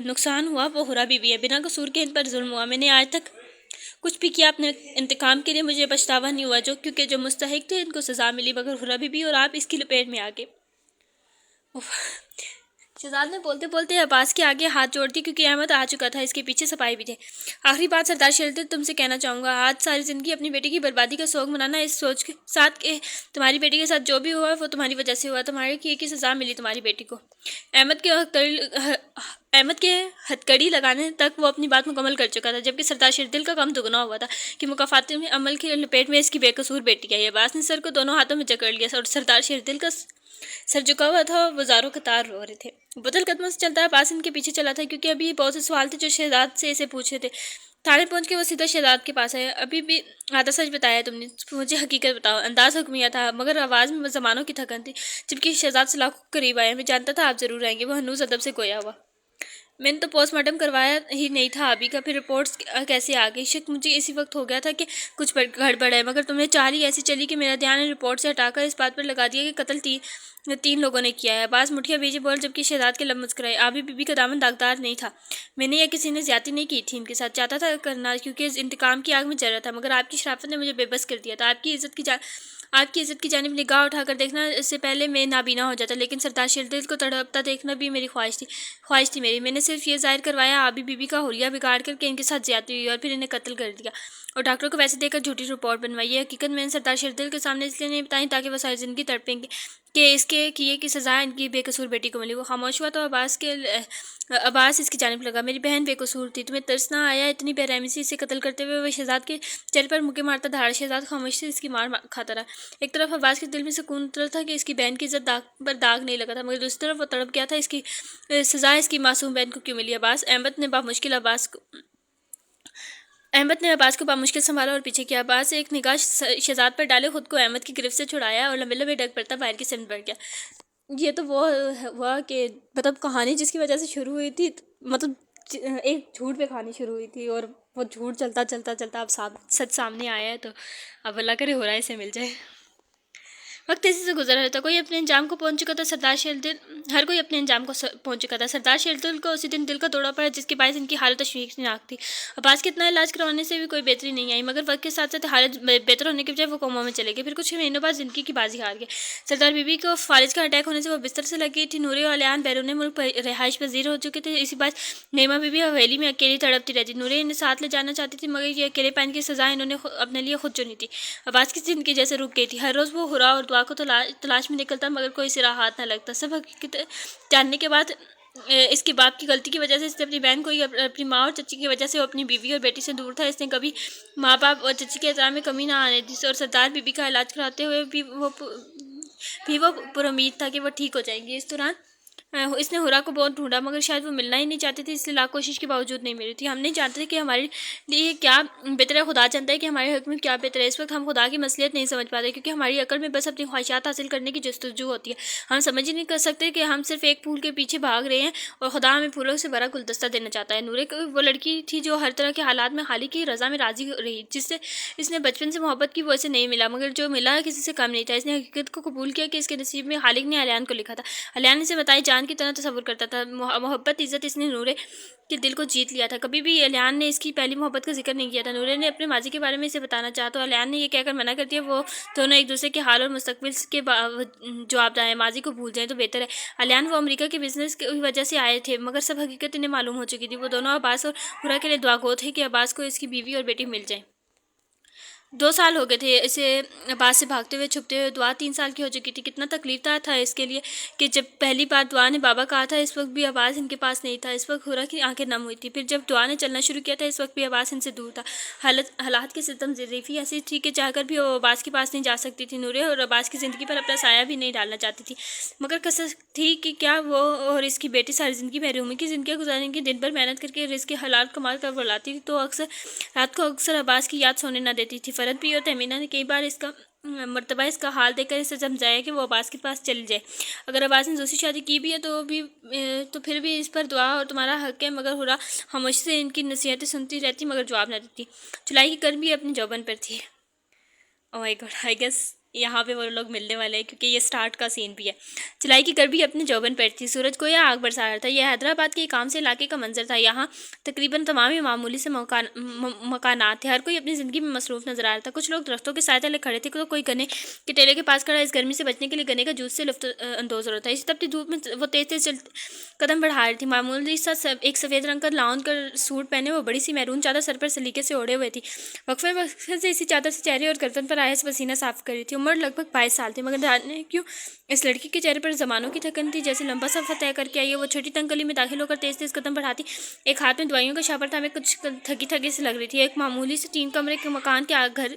نقصان ہوا وہ ہورا بی بی ہے، بنا قصور کے ان پر ظلم ہوا۔ میں نے آج تک کچھ بھی کیا اپنے انتقام کے لیے مجھے پچھتاوا نہیں ہوا، کیونکہ جو مستحق تھے ان کو سزا ملی، مگر ہورا بی بی اور آپ اس کی لپیٹ میں آ گئے۔ شہزاد نے بولتے بولتے عباس کے آگے ہاتھ جوڑ دی، کیونکہ احمد آ چکا تھا، اس کے پیچھے سپاہی بھی تھے۔ آخری بات سردار شیردل تم سے کہنا چاہوں گا، آج ساری زندگی اپنی بیٹی کی بربادی کا سوگ منانا، اس سوچ کے ساتھ کہ تمہاری بیٹی کے ساتھ جو بھی ہوا وہ تمہاری وجہ سے ہوا، تمہارے کیے کی سزا ملی تمہاری بیٹی کو۔ احمد کے ہتکڑی لگانے تک وہ اپنی بات مکمل کر چکا تھا، جبکہ سردار شیردل کا غم دگنا ہوا تھا کہ مکافات عمل کی لپیٹ میں اس کی بے قصور بیٹی آئی۔ عباس نے سر کو دونوں ہاتھوں میں جکڑ لیا اور سردار شیردل کا سر جھکا ہوا تھا، وہ زاروں قطار رو رہے تھے۔ بطل قدموں سے چلتا عباس ان کے پیچھے چلا تھا، کیونکہ ابھی بہت سے سوال تھے جو شہزاد سے اسے پوچھے تھے۔ تھانے پہنچ کے وہ سیدھا شہزاد کے پاس آیا۔ ابھی بھی آدھا سچ بتایا تم نے، مجھے حقیقت بتاؤ۔ انداز حکمیہ تھا، مگر آواز میں زمانوں کی تھکن تھی، جبکہ شہزاد سلاخوں کے قریب آیا۔ میں جانتا تھا آپ ضرور آئیں گے، وہ ہنوز ادب سے گویا ہوا۔ میں نے تو پوسٹ مارٹم کروایا ہی نہیں تھا ابھی کا، پھر رپورٹس کیسے آ گئی؟ شک مجھے اسی وقت ہو گیا تھا کہ کچھ گڑبڑ ہے، مگر تمہیں چال ہی ایسی چلی کہ میرا دھیان رپورٹ سے ہٹا کر اس بات پر لگا دیا کہ قتل 3 لوگوں نے کیا ہے۔ عباس مٹھیاں بھیجے بول، جبکہ شہزاد کے لب مسکرائے۔ آبی بی بی کا دامن داغدار نہیں تھا، میں نے یا کسی نے زیادتی نہیں کی تھی ان کے ساتھ، چاہتا تھا کرنا، کیونکہ انتقام کی آگ میں جل رہا تھا، مگر آپ کی شرافت نے مجھے بے بس کر دیا تھا۔ آپ کی عزت کی جانب نگاہ اٹھا کر دیکھنا سے پہلے میں نابینا ہو جاتا، لیکن سردار شیردل کو تڑپتا دیکھنا بھی میری خواہش تھی میری۔ میں نے صرف یہ ظاہر کروایا آبی بی بی کا حلیہ بگاڑ کر کہ ان کے ساتھ زیادتی ہوئی، اور پھر انہیں قتل کر دیا اور ڈاکٹروں کو ویسے دے کر جھوٹی رپورٹ بنوائی۔ یہ حقیقت میں نے سردار شیردل کے سامنے اس لیے نہیں بتائی تاکہ وہ ساری زندگی تڑپیں گے کہ اس کے کیے کی سزا ان کی بے قصور بیٹی کو ملی۔ وہ خاموش ہوا تو عباس اس کی جانب لگا۔ میری بہن بے قصور تھی، تمہیں ترس نہ آیا اتنی بے رحمی سے اسے قتل کرتے ہوئے؟ وہ شہزاد کے چہرے پر مکے مارتا دھاڑا۔ شہزاد خاموشی سے اس کی مار کھاتا رہا۔ ایک طرف عباس کے دل میں سکون اترا تھا کہ اس کی بہن کی عزت پر داغ نہیں لگا تھا، مگر دوسری طرف وہ تڑپ گیا تھا اس کی سزا اس کی معصوم بہن کو کیوں ملی؟ احمد نے عباس کو بامشکل سنبھالا اور پیچھے کیا۔ عباس ایک نگاہ شہزاد پر ڈالے خود کو احمد کی گرفت سے چھڑایا اور لمبے لمبے ڈگ پڑتا باہر کی سمت بڑھ گیا۔ یہ تو وہ ہوا کہ کہانی جس کی وجہ سے شروع ہوئی تھی، ایک جھوٹ پہ کہانی شروع ہوئی تھی، اور وہ جھوٹ چلتا اب سچ سامنے آیا ہے، تو اب اللہ کرے ہو رہا ہے اسے مل جائے۔ وقت تیزی سے گزر رہا تھا، کوئی اپنے انجام کو پہنچ چکا تھا، ہر کوئی اپنے انجام کو پہنچ چکا تھا۔ سردار شیردل کو اسی دن دل کا دورہ پڑا، جس کے باعث ان کی حالت تشویشناک تھی۔ عباس کے اتنا علاج کروانے سے بھی کوئی بہتری نہیں آئی، مگر وقت کے ساتھ ساتھ حالت بہتر ہونے کے بجائے وہ کوما میں چلے گئے۔ پھر کچھ مہینوں بعد زندگی کی بازی ہار گئے۔ سردار بی بی کو فالج کا اٹیک ہونے سے وہ بستر سے لگی تھی۔ نورے اور الیان بیرون ملک رہائش پذیر ہو چکے تھے، اسی باعث نعیمہ بی بی حویلی میں اکیلی تڑپتی رہتی۔ نورے انہیں ساتھ لے جانا چاہتی تھی، مگر یہ اکیلے پن کی سزا انہوں نے اپنے لیے خود چنی تھی۔ عباس کی زندگی جیسے رک گئی تھی، ہر روز وہ ہرا اور دعا کو تلاش میں نکلتا، مگر کوئی سرا ہاتھ نہ لگتا۔ سب حقیقت جاننے کے بعد اس کے باپ کی غلطی کی وجہ سے اس نے اپنی بہن کو، اپنی ماں اور چچی کی وجہ سے وہ اپنی بیوی اور بیٹی سے دور تھا۔ اس نے کبھی ماں باپ اور چچی کے احترام میں کمی نہ آنے دی، اور سردار بی بی کا علاج کراتے ہوئے بھی وہ پر امید تھا کہ وہ ٹھیک ہو جائیں گی۔ اس دوران اس نے ہرا کو بہت ڈھونڈا، مگر شاید وہ ملنا ہی نہیں چاہتی تھی، اس لیے لاکھ کوشش کے باوجود نہیں ملی تھی۔ ہم نہیں جانتے کہ ہمارے لیے کیا بہتر ہے، خدا جانتا ہے کہ ہمارے حق میں کیا بہتر ہے۔ اس وقت ہم خدا کی مصلحت نہیں سمجھ پاتے، کیونکہ ہماری عقل میں بس اپنی خواہشات حاصل کرنے کی جستجو ہوتی ہے۔ ہم سمجھ ہی نہیں کر سکتے کہ ہم صرف ایک پھول کے پیچھے بھاگ رہے ہیں اور خدا ہمیں پھولوں سے بھرا گلدستہ دینا چاہتا ہے۔ نورے وہ لڑکی تھی جو ہر طرح کے حالات میں خالق کی رضا میں راضی رہی، جس سے اس نے بچپن سے محبت کی، وہ اسے نہیں ملا، مگر جو ملا کسی سے کم نہیں تھا۔ اس نے حقیقت کو قبول کیا کہ اس کے نصیب میں خالق نے الیان کو لکھا تھا۔ الیان اسے بتائی جان کی طرح تصور کرتا تھا۔ محبت عزت اس نے نورے کے دل کو جیت لیا تھا۔ کبھی بھی الیان نے اس کی پہلی محبت کا ذکر نہیں کیا تھا۔ نورے نے اپنے ماضی کے بارے میں اسے بتانا چاہا تو الیان نے یہ کہہ کر منع کر دیا، وہ دونوں ایک دوسرے کے حال اور مستقبل کے جواب دیں، ماضی کو بھول جائیں تو بہتر ہے۔ الیان وہ امریکہ کے بزنس کی وجہ سے آئے تھے، مگر سب حقیقت انہیں معلوم ہو چکی تھی۔ وہ دونوں عباس اور ہرا کے لیے دعا گو تھے کہ عباس کو اس کی بیوی اور بیٹی مل جائیں۔ 2 سال ہو گئے تھے اسے عباس سے بھاگتے ہوئے چھپتے ہوئے۔ دعا 3 سال کی ہو چکی تھی۔ کتنا تکلیف دہ تھا اس کے لیے کہ جب پہلی بار دعا نے بابا کہا تھا، اس وقت بھی عباس ان کے پاس نہیں تھا۔ اس وقت ہرا کی آنکھیں نم ہوئی تھی۔ پھر جب دعا نے چلنا شروع کیا تھا، اس وقت بھی عباس ان سے دور تھا۔ حالات کی ستم ظریفی ایسی تھی کہ چاہ کر بھی وہ عباس کے پاس نہیں جا سکتی تھی۔ نورے اور عباس کی زندگی پر اپنا سایہ بھی نہیں ڈالنا چاہتی تھی، مگر کسر تھی کہ کیا وہ اور اس کی بیٹی ساری زندگی محرومی کی زندگی گزاریں گی۔ دن بھر محنت کر کے رزق کے حلال کمال کر لاتی تھی تو رات کو اکثر عباس کی یاد سونے نہ دیتی تھی۔ فرد بھی اور تہمینہ نے کئی بار مرتبہ اس کا حال دیکھ کر اسے سمجھایا کہ وہ عباس کے پاس چلی جائے۔ اگر عباس نے دوسری شادی کی بھی ہے تو پھر بھی اس پر دعا اور تمہارا حق ہے۔ مگر ہرا خاموشی سے ان کی نصیحتیں سنتی رہتی، مگر جواب نہ دیتی۔ جولائی کی گرمی اپنی جوبن پر تھی۔ اوہ مائی گاڈ، آئی گیس یہاں پہ وہ لوگ ملنے والے ہیں، کیونکہ یہ سٹارٹ کا سین بھی ہے۔ جولائی کی گرمی اپنے جوبن پر تھی، سورج کو یا آگ برسا رہا تھا۔ یہ حیدرآباد کے ایک عام سے علاقے کا منظر تھا۔ یہاں تقریباً تمام ہی معمولی سے مکانات تھے۔ ہر کوئی اپنی زندگی میں مصروف نظر آ رہا تھا۔ کچھ لوگ درختوں کے سائے تلے کھڑے تھے، تو کوئی گنے کے ٹیلے کے پاس کھڑا اس گرمی سے بچنے کے لیے گنے کا جوس سے لطف اندوز ہو رہا تھا۔ اسی تپتی دھوپ میں وہ تیز تیز قدم بڑھا رہی تھی۔ معمولی سا ایک سفید رنگ کا لاؤن کا سوٹ پہنے وہ بڑی سی میرون چادر سر پر سلیقے سے اوڑھے ہوئے تھی۔ وقفے سے اسی چادر سے چہرے اور گردن پر آیا پسینہ صاف کر رہی تھی۔ عمر لگ بھگ 22 سال تھی، مگر جانے کیوں اس لڑکی کے چہرے پر زمانوں کی تھکن تھی، جیسے لمبا سفر طے کر کے آئی ہے۔ وہ چھوٹی تنگ گلی میں داخل ہو کر تیز تیز قدم بڑھاتی ایک ہاتھ میں دوائیوں کا شاپر تھامے کچھ تھکی تھکی سے لگ رہی تھی۔ ایک معمولی سے 3 کمرے کے مکان کے گھر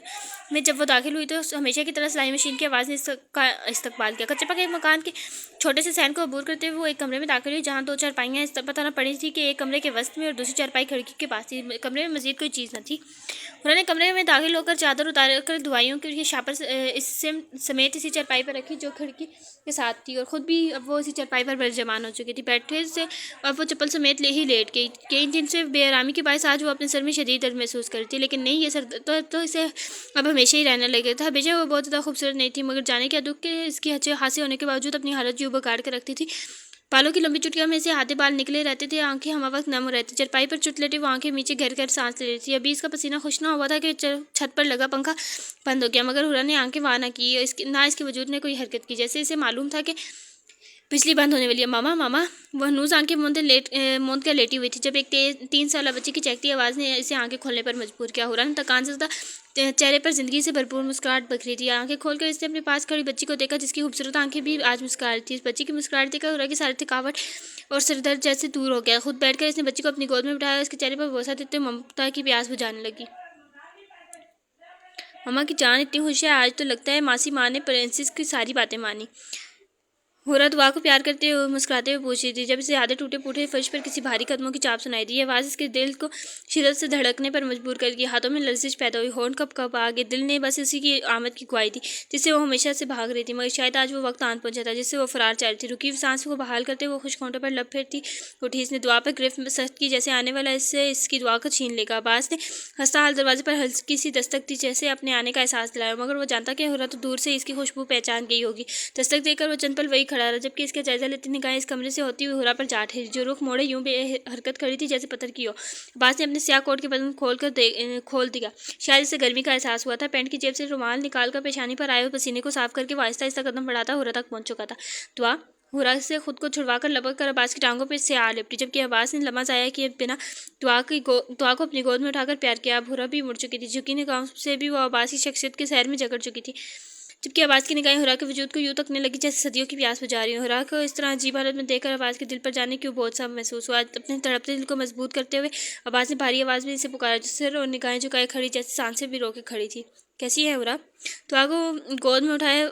میں جب وہ داخل ہوئی تو ہمیشہ کی طرح سلائی مشین کی آواز نے اس کا استقبال کیا۔ کچے پکے مکان کے چھوٹے سے صحن کو عبور کرتے ہوئے وہ ایک کمرے میں داخل ہوئی، جہاں 2 چارپائیاں اس پتہ نہ پڑی تھی کہ ایک کمرے کے وسط میں اور دوسری چارپائی کھڑکی کے پاس تھی۔ کمرے میں مزید کوئی چیز نہ تھی۔ انہوں نے کمرے میں داخل ہو کر چادر اتار کر دوائیوں کے شاپر سمیت اسی چارپائی پر رکھی جو کھڑکی کے ساتھ تھی، اور خود بھی اب وہ اسی چارپائی پر برجمان ہو چکی تھی۔ بیٹھے سے اب وہ چپل سمیت ہی لیٹ گئی۔ کئی دن سے بے آرامی کے باعث آج وہ اپنے سر میں شدید درد محسوس کرتی، لیکن نہیں، یہ سر تو اسے اب ہمیشہ ہی رہنے لگا تھا۔ ہمیشہ وہ بہت زیادہ خوبصورت نہیں تھی، مگر جانے کیا دکھ کہ اس کی اچھے خاصے ہونے کے باوجود اپنی حالت یوں بگاڑ کر رکھتی تھی۔ بالوں کی لمبی چٹکیوں میں سے آدھے بال نکلے رہتے تھے، آنکھیں ہمہ وقت نم رہتی۔ چارپائی پر چت لیٹے وہ آنکھیں نیچے گھر کر سانس لے رہی تھی۔ ابھی اس کا پسینہ خشک نہ ہوا تھا کہ چھت پر لگا پنکھا بند ہو گیا، مگر ہرا نے آنکھیں واہ نہ کی، نہ اس کے وجود نے کوئی حرکت کی، جیسے اسے معلوم تھا کہ بجلی بند ہونے والی ہے۔ ماما ماما، وہ ہنوز آنکھیں موند کر لیٹی ہوئی تھی جب ایک 3 سالہ بچی کی چہکتی آواز نے اسے آنکھیں کھولنے پر مجبور کیا۔ ہرا نے تکان زدہ چہرے پر زندگی سے بھرپور مسکراہٹ بکھری تھی۔ آنکھیں کھول کر اس نے اپنے پاس کھڑی بچی کو دیکھا، جس کی خوبصورت آنکھیں بھی آج مسکرا رہی تھیں۔ اس بچی کی مسکراہٹ دیکھ کر ہرا کی ساری تھکاوٹ اور سر درد جیسے دور ہو گیا۔ خود بیٹھ کر اس نے بچی کو اپنی گود میں بٹھایا اور اس کے چہرے پر بوسہ دیتے ہوئے ممتا کی پیاس بجھانے لگی۔ ماما کی جان اتنی خوش ہے آج، تو لگتا ہے ماسی ماں نے پرنسس کی ساری باتیں مانی۔ ہورا دعا کو پیار کرتے ہوئے مسکراتے ہوئے پوچھ رہی تھی جب اسے آدھے ٹوٹے پھوٹے فرش پر کسی بھاری قدموں کی چاپ سنائی دی. یہ آواز اس کے دل کو شدت سے دھڑکنے پر مجبور کر گئی. ہاتھوں میں لرزش پیدا ہوئی, ہونٹ کپ کپ آ گئے. دل نے بس اسی کی آمد کی گواہی دی جس سے وہ ہمیشہ سے بھاگ رہی تھی, مگر شاید آج وہ وقت آن پہنچا تھا جس سے وہ فرار چاہ رہی تھی. رکی ہوئی سانس کو بحال کرتے ہوئے خشک ہونٹوں پر لب پھیرتی اٹھی. اس نے دعا پر گرفت سخت کی جیسے آنے والا اس سے اس کی دعا کو چھین لے گا. عباس نے ہنستا حال دروازے پر ہلکی سی دستک دی جیسے اپنے آنے کا احساس دلایا, مگر وہ جانتا کہ ہورا تو دور سے اس کی خوشبو پہچان گئی ہوگی. دستک دے کر وہ چند پل وہی کھڑا رہا جبکہ اس کا جائزہ لیتی نگاہیں اس کمرے سے ہوتی ہوئی ہورا پر جا ٹھہری جو رخ موڑے یوں بے حرکت کھڑی تھی جیسے پتھر کی ہو. عباس نے اپنے سیاہ کوٹ کے بٹن کھول دیا. شاید اسے گرمی کا احساس ہوا تھا. پینٹ کی جیب سے رومال نکال کر پیشانی پر آئے ہوئے پسینے کو صاف کر کے وہ آہستہ آہستہ قدم بڑھاتا ہورا تک پہنچ چکا تھا. دعا ہورا سے خود کو چھڑوا کر لپک کر عباس کی ٹانگوں پہ سے آ لپٹی جبکہ عباس نے لمحہ ضائع کیے بنا دعا کو اپنی گود میں اٹھا کر پیار کیا. اب ہورا بھی مڑ چکی تھی. جھکی نگاہوں سے بھی وہ عباس کی شخصیت کے سیر میں جکڑ چکی تھی جبکہ عباس کی نگاہیں ہورا کے وجود کو یوں تکنے لگی جیسے صدیوں کی پیاس بجھا رہی ہوں. ہورا کو اس طرح عجیب حالت میں دیکھ کر عباس کے دل پر جانے کیوں بہت سا محسوس ہوا. اپنے تڑپتے دل کو مضبوط کرتے ہوئے عباس نے بھاری آواز میں اسے پکارا جو سر اور نگاہیں جھکائے کھڑی جیسے سانسیں بھی روکے کھڑی تھی. کیسی ہے ہورا؟ دعا کو گود میں اٹھائے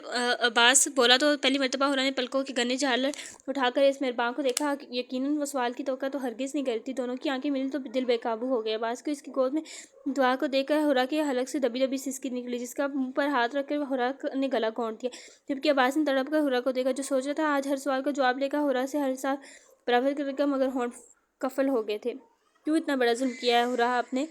عباس بولا تو پہلی مرتبہ ہورا نے پلکوں کے گنے جھالر اٹھا کر اس مہربان کو دیکھا. یقیناً وہ سوال کی توقع تو ہرگز نہیں کرتی. دونوں کی آنکھیں ملی تو دل بے قابو ہو گیا. عباس کو اس کی گود میں دعا کو دیکھ کر ہورا کے حلق سے دبی دبی سسکی نکلی جس کا منہ پر ہاتھ رکھ کر ہورا نے گلا گھونٹ دیا جبکہ عباس نے تڑپ کر ہورا کو دیکھا جو سوچ رہا تھا آج ہر سوال کا جواب لے کر ہورا سے ہر سال برابر کرے گا, مگر ہونٹ قفل ہو گئے تھے. کیوں اتنا بڑا ظلم کیا ہے ہورا آپ نے؟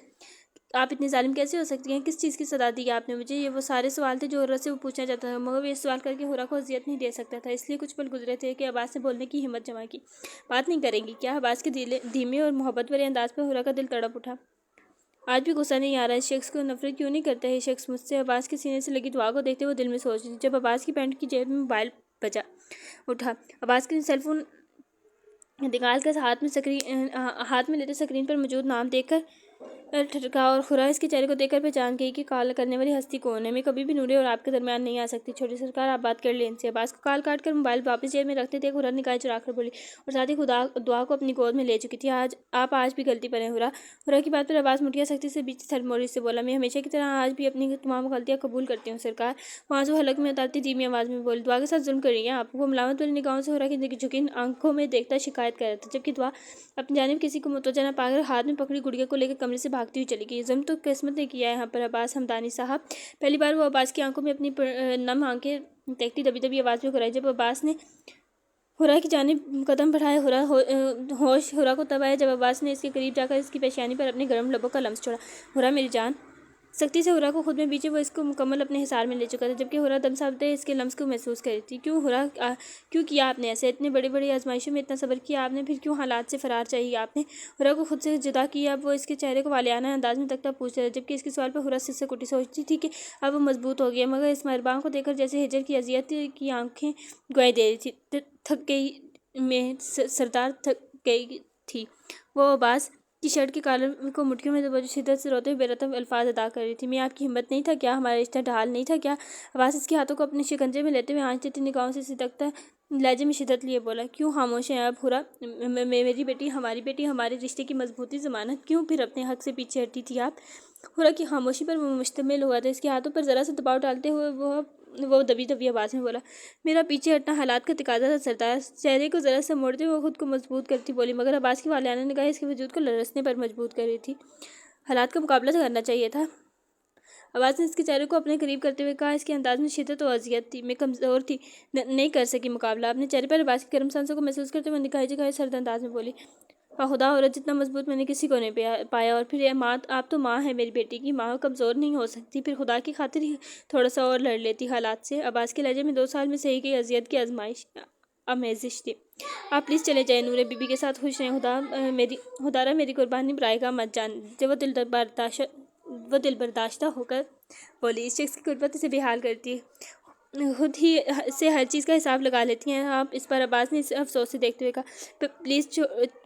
آپ اتنے ظالم کیسے ہو سکتی ہیں؟ کس چیز کی سزا دی ہے آپ نے مجھے؟ یہ وہ سارے سوال تھے جو ہورا سے وہ پوچھنا چاہتا تھا, مگر وہ اس سوال کر کے ہورا کو اذیت نہیں دے سکتا تھا. اس لیے کچھ پل گزرے تھے کہ عباس نے بولنے کی ہمت جمع کی. بات نہیں کریں گی کیا؟ عباس کے دھیمے اور محبت بھرے انداز پر ہورا کا دل تڑپ اٹھا. آج بھی غصہ نہیں آ رہا. اس شخص کو نفرت کیوں نہیں کرتا ہے یہ شخص مجھ سے؟ عباس کے سینے سے لگی دعا کو دیکھتے ہوئے دل میں سوچ رہی تھی جب عباس کی پینٹ کی جیب میں موبائل بجا اٹھا. عباس کے سیل فون نکال کر ہاتھ میں لیتے اسکرین پر موجود نام دیکھ کر ٹھٹکا اور ہورا اس کے چہرے کو دیکھ کر پہچان گئی کہ کال کرنے والی ہستی کون ہے. میں کبھی بھی نورے اور آپ کے درمیان نہیں آ سکتی. چھوٹی سرکار آپ بات کر لیں ان سے. عباس کو کال کاٹ کر موبائل واپس جیب میں رکھتے تھے ہورا نگاہیں چرا کر بولی اور ساتھ ہی دعا کو اپنی گود میں لے چکی تھی. آپ آج بھی غلطی پر ہیں ہورا کی بات پر عباس مٹھیاں سختی سے بیچ سر موڑی سے بولا. میں ہمیشہ کی طرح آج بھی اپنی تمام غلطیاں قبول کرتی ہوں سرکار. وہ آنسو حلق میں اتارتی دھیمی آواز میں بولی. دعا کے ساتھ ظلم کر رہی ہیں آپ؟ وہ ملامت والی نگاہوں سے ہورا کی جھکی آنکھوں میں دیکھتا شکایت کر رہا تھا جبکہ دعا اپنی جانب کسی کو متوجہ نہ پا کر ہاتھ میں پکڑی گڑیا کو لے کر کمرے سے بھاگتی ہوئی چلی گئی. ظلم تو قسمت نے کیا ہے یہاں پر عباس ہمدانی صاحب. پہلی بار وہ عباس کی آنکھوں میں اپنی نم آنکھیں دیکھتی دبی دبی آواز میں گھرائی. جب عباس نے ہورا کی جانب قدم بڑھائے ہوش ہورا کو تب آیا جب عباس نے اس کے قریب جا کر اس کی پیشانی پر اپنے گرم لبوں کا لمس چھوڑا. ہورا میری جان. سختی سے ہورا کو خود میں بیچے وہ اس کو مکمل اپنے حصار میں لے چکا تھا جبکہ ہورا دم سانتے اس کے لمس کو محسوس کر رہی تھی. کیوں کیا آپ نے ایسے؟ اتنے بڑی بڑی آزمائشوں میں اتنا صبر کیا آپ نے, پھر کیوں حالات سے فرار چاہیے آپ نے؟ ہورا کو خود سے جدا کیا. اب وہ اس کے چہرے کو والیانہ انداز میں تکتا پوچھ رہا جبکہ اس کے سوال پر ہورا سے کٹی. سوچتی تھی کہ اب وہ مضبوط ہو گیا مگر اس مہربان کو دیکھ کر جیسے ہجر کی اذیت کی آنکھیں گواہی دے رہی تھی. تھک گئی میں سردار تھک گئی تھی. وہ عباس کی شرٹ کے کالر کو مٹھیوں میں دبوچے شدت سے روتے ہوئے بے رتب الفاظ ادا کر رہی تھی. میں آپ کی ہمت نہیں تھا کیا؟ ہمارا رشتہ ڈھال نہیں تھا کیا؟ عباس اس کے ہاتھوں کو اپنے شکنجے میں لیتے ہوئے آنچ دیتی نگاہوں سے تکتا لہجے میں شدت لیے بولا. کیوں خاموش ہیں آپ ہورا؟ میری بیٹی ہمارے رشتے کی مضبوطی ضمانت کیوں پھر اپنے حق سے پیچھے ہٹی تھی آپ؟ ہورا کی خاموشی پر وہ مشتمل ہوا تھا. اس کے ہاتھوں پر ذرا سا دباؤ ڈالتے ہوئے وہ دبی دبی آواز میں بولا. میرا پیچھے ہٹنا حالات کا تقاضا تھا سردار. چہرے کو ذرا سا موڑتے ہوئے خود کو مضبوط کرتی بولی مگر عباس کی والیانہ نگاہیں اس کے وجود کو لرزنے پر مجبور کر رہی تھی. حالات کا مقابلہ کرنا چاہیے تھا. عباس نے اس کے چہرے کو اپنے قریب کرتے ہوئے کہا. اس کے انداز میں شدت و اذیت تھی. میں کمزور تھی, نہیں کر سکی مقابلہ. اپنے چہرے پر عباس کی گرم سانسوں کو محسوس کرتے ہوئے نگاہیں جھکائے سرد انداز میں بولی. خدا ہورا جتنا مضبوط میں نے کسی کو نہیں پایا. اور پھر آپ تو ماں ہے میری بیٹی کی. ماں کمزور نہیں ہو سکتی. پھر خدا کی خاطر ہی تھوڑا سا اور لڑ لیتی حالات سے. عباس کے لہجے میں 2 سال میں سہی گئی اذیت کی آمیزش تھی. آپ پلیز چلے جائیں. نورے بی بی کے ساتھ خوش رہیں. خدارا میری قربانی برائے گا مت جان. جب وہ دل برداشتہ ہو کر بولی. اس شخص کی قربت اسے بے حال کرتی ہے. خود ہی سے ہر چیز کا حساب لگا لیتی ہیں آپ. اس پر عباس نے اسے افسوس سے دیکھتے ہوئے کہا. پلیز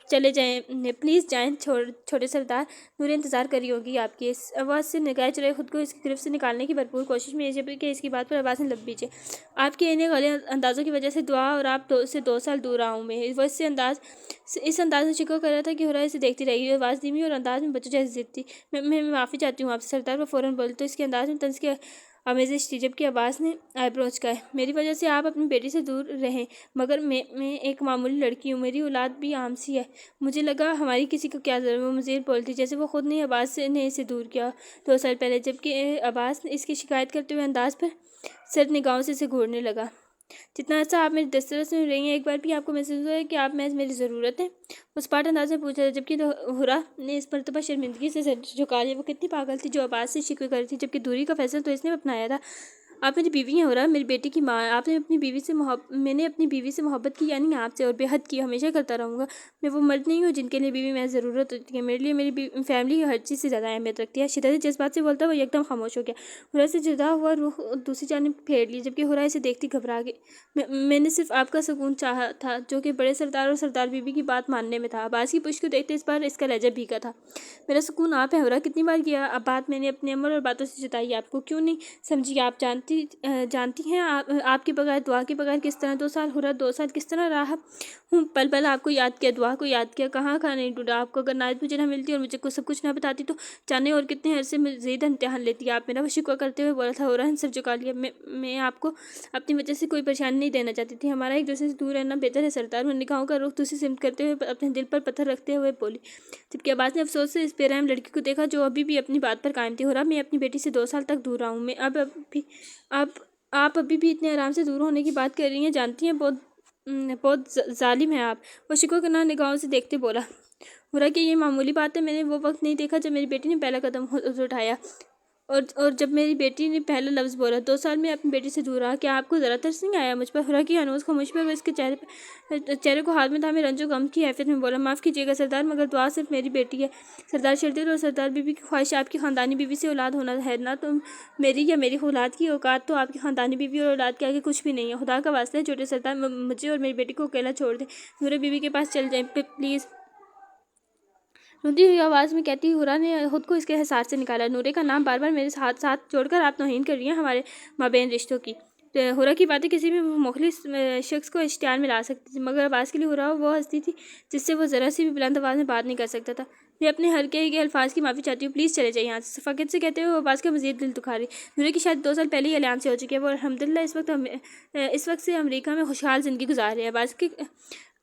چلے جائیں. پلیز جائیں چھوٹے سردار. نورے انتظار کر رہی ہوگی آپ کی. اس آواز سے نگاہیں چرائے خود کو اس کی گرفت سے نکالنے کی بھرپور کوشش میں یہ کہ اس کی بات پر عباس نے لب بیچے. آپ کے انہیں غلط اندازوں کی وجہ سے دعا اور آپ سے 2 سال دور رہا ہوں میں. وہ اس انداز میں شکوہ کر رہا تھا کہ ہورا اسے دیکھتی رہی. آواز دھیمی اور انداز میں بچوں جیسی ضد تھی. میں معافی چاہتی ہوں آپ سے سردار. وہ فوراً بولے تو اس کے انداز میں طنز کے آمیزش تھی، جبکہ عباس نے آئیبرو اچکائے۔ میری وجہ سے آپ اپنی بیٹی سے دور رہیں، مگر میں ایک معمولی لڑکی ہوں، میری اولاد بھی عام سی ہے۔ مجھے لگا ہماری کسی کو کیا ضرورت۔ وہ مزید بولتی جیسے وہ خود نے عباس نے اسے دور کیا 2 سال پہلے، جبکہ عباس اس کی شکایت کرتے ہوئے انداز پر سرد نگاہوں سے اسے گھورنے لگا۔ جتنا عرصہ آپ میری دسترس میں رہی ہیں، ایک بار بھی آپ کو محسوس ہوا ہے کہ آپ محض میری ضرورت ہیں؟ اس پاٹ انداز میں پوچھا، جبکہ حرا نے اس مرتبہ شرمندگی سے سر جھکا لیا۔ وہ کتنی پاگل تھی جو عباس سے شکوے کر رہی تھی، جبکہ دوری کا فیصلہ تو اس نے اپنایا تھا۔ آپ میری بیوی ہیں حرا، میری بیٹی کی ماں۔ آپ نے میں نے اپنی بیوی سے محبت کی، یعنی آپ سے، اور بے حد کی، ہمیشہ کرتا رہوں گا۔ میں وہ مرد نہیں ہوں جن کے لیے بیوی محض ضرورت ہوتی ہے۔ میرے لیے میری فیملی ہر چیز سے زیادہ اہمیت رکھتی ہے۔ شدت جذبات سے بولتا وہ یکدم خاموش ہو گیا۔ حرا سے جدا ہوا رخ دوسری جانب پھیر لی، جبکہ حرا اسے دیکھتی گھبرا گئی۔ میں نے صرف آپ کا سکون چاہا تھا، جو کہ بڑے سردار اور سردار بیوی کی بات ماننے میں تھا۔ عباس کی پشت کو دیکھتے اس بار اس کا لہجہ بھیگا تھا۔ میرا سکون آپ ہے حرا، کتنی بار کیا اب بات میں نے اپنے عمل اور باتوں سے جتائی آپ کو کیوں نہیں سمجھی؟ آپ جانتی ہیں آپ کے بغیر، دعا کے بغیر کس طرح 2 سال حرا 2 سال کس طرح رہا ہوں؟ پل پل آپ کو یاد کیا، دعا کو یاد کیا، کہاں نہیں ٹوٹا آپ کو۔ اگر نائت مجھے نہ ملتی اور مجھے سب کچھ نہ بتاتی تو جانے اور کتنے عرصے مزید امتحان لیتی آپ میرا۔ وہ شکوہ کرتے ہوئے بولا تھا۔ حرا نے سر جھکا لیا۔ میں آپ کو اپنی وجہ سے کوئی پریشانی نہیں دینا چاہتی تھی، ہمارا ایک دوسرے سے دور رہنا بہتر ہے سردار۔ وہ نگاہوں کا رخ دوسری سمت کرتے ہوئے اپنے دل پر پتھر رکھتے ہوئے بولی، جبکہ عباس نے افسوس سے اس بے رحم لڑکی کو دیکھا جو ابھی بھی اپنی بات پر قائم تھی۔ حرا، میں اپنی بیٹی سے 2 سال تک دور رہا ہوں۔ میں آپ ابھی بھی اتنے آرام سے دور ہونے کی بات کر رہی ہیں؟ جانتی ہیں بہت ظالم ہیں آپ۔ وہ شکوہ کرنا نگاہوں سے دیکھتے بولا۔ حرا کہ یہ معمولی بات ہے، میں نے وہ وقت نہیں دیکھا جب میری بیٹی نے پہلا قدم اٹھایا اور جب میری بیٹی نے پہلا لفظ بولا۔ 2 سال میں اپنی بیٹی سے دور رہا، کیا آپ کو ذرا ترس نہیں آیا مجھ پر؟ حرا کی ہنوز خاموشی پر وہ اس کے چہرے کو ہاتھ میں تھامے رنج و غم کی حیثیت میں بولا، معاف کیجیے گا سردار، مگر دعا صرف میری بیٹی ہے۔ سردار شردت اور سردار بیوی کی خواہش آپ کی خاندانی بیوی سے اولاد ہونا ہے، نہ تو میری یا میری اولاد کی اوقات تو آپ کی خاندانی بیوی اور اولاد کے آگے کچھ بھی نہیں ہے۔ خدا کا واسطہ ہے چھوٹے سردار، مجھے اور میری بیٹی کو اکیلا چھوڑ دیں، نورے بیوی کے پاس چل جائیں پلیز۔ روندی ہوئی آواز میں کہتی حرا نے خود کو اس کے حصار سے نکالا۔ نورے کا نام بار بار میرے ساتھ جوڑ کر آپ توہین کر رہی ہیں ہمارے مابین رشتوں کی۔ حرا کی باتیں کسی بھی مخلص شخص کو اشتعال میں لا سکتی تھی، مگر عباس کے لیے حرا وہ ہستی تھی جس سے وہ ذرا سی بھی بلند آواز میں بات نہیں کر سکتا تھا۔ میں اپنے ہر کہے گئے الفاظ کی معافی چاہتی ہوں، پلیز چلے جائیں یہاں سے، شفقت سے کہتے ہوئے عباس کا مزید دل دکھا رہی۔ نورے کی شاید 2 سال پہلے ہی اعلان سے ہو چکی ہے، وہ الحمدللہ اس وقت سے امریکہ میں خوشحال زندگی گزار رہے ہیں۔ عباس کے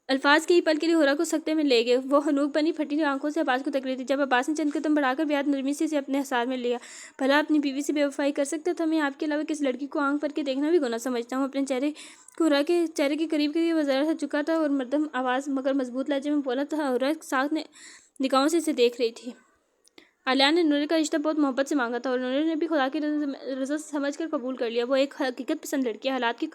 الفاظ کے ہی پل کے لیے حرا کو سکتے میں لے گئے۔ وہ حنوق بنی پھٹی آنکھوں سے عباس کو تک رہی تھی، جب عباس نے چند قدم بڑھا کر بےحد نرمی سے اسے اپنے حصار میں لیا۔ بھلا اپنی بیوی سے بے وفائی کر سکتا تھا؟ میں آپ کے علاوہ کس لڑکی کو آنکھ پر کے دیکھنا بھی گناہ سمجھتا ہوں۔ اپنے چہرے کو حرا کے چہرے کے قریب کر وہ ذرا سا جھکا تھا اور مردم آواز مگر مضبوط لہجے میں بولا تھا۔ حرا ساکھ نگاہوں سے اسے دیکھ رہی تھی۔ عالیہ نے نورے کا رشتہ بہت محبت سے مانگا تھا اور نورے نے بھی خدا کی رضا سمجھ کر قبول کر لیا۔ وہ ایک حقیقت پسند لڑکی ہے، حالات کے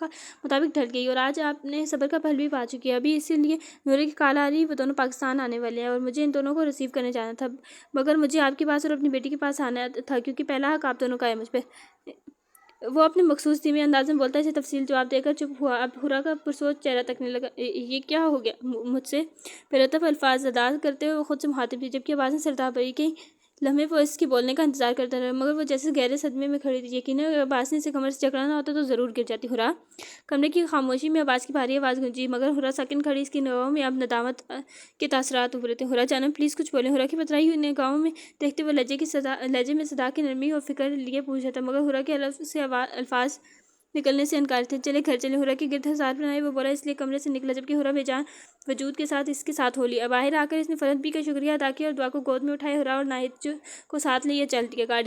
مطابق ڈھل گئی اور آج آپ نے صبر کا پھل بھی پا چکی ہے۔ ابھی اسی لیے نورے کی کال آ رہی، وہ دونوں پاکستان آنے والے ہیں اور مجھے ان دونوں کو ریسیو کرنے جانا تھا، مگر مجھے آپ کے پاس اور اپنی بیٹی کے پاس آنا تھا کیونکہ پہلا حق آپ دونوں کا ہے مجھ پہ۔ وہ اپنے مخصوص دھیمے انداز میں بولتا اسے تفصیل جواب دے کر چپ ہوا۔ اب حرا کا پرسوچ چہرہ تکنے لگا۔ یہ کیا ہو گیا مجھ سے؟ بے الفاظ ادا کرتے ہوئے وہ خود سے مخاطب تھی، جبکہ آواز نے سردار بری کئی لمحے وہ اس کی بولنے کا انتظار کرتا رہا، مگر وہ جیسے گہرے صدمے میں کھڑی تھی۔ یقیناً اگر عباس نے اسے کمر سے جکڑا نہ ہوتا تو ضرور گر جاتی۔ حرا! کمرے کی خاموشی میں عباس کی بھاری آواز گونجی، مگر حرا ساکن کھڑی، اس کی نگاہوں میں اب ندامت کے تاثرات ابھرے تھے۔ حرا جانم پلیز کچھ بولیں۔ حرا کی پترائی ہوئی نگاہوں میں دیکھتے ہوئے لہجے میں صدا کی نرمی اور فکر لیے پوچھا تھا، مگر حرا کے حلف سے الفاظ نکلنے سے انکار تھے۔ چلے گھر چلیں۔ حرا کے گرد حصار بنائے وہ بولا، اس لیے کمرے سے نکلا، جبکہ حرا بے جان وجود کے ساتھ اس کے ساتھ ہو لی۔ باہر آ کر اس نے فرحت بی کا شکریہ ادا کیا اور دعا کو گود میں اٹھائے حرا اور ناہید کو ساتھ لیے چل دیا۔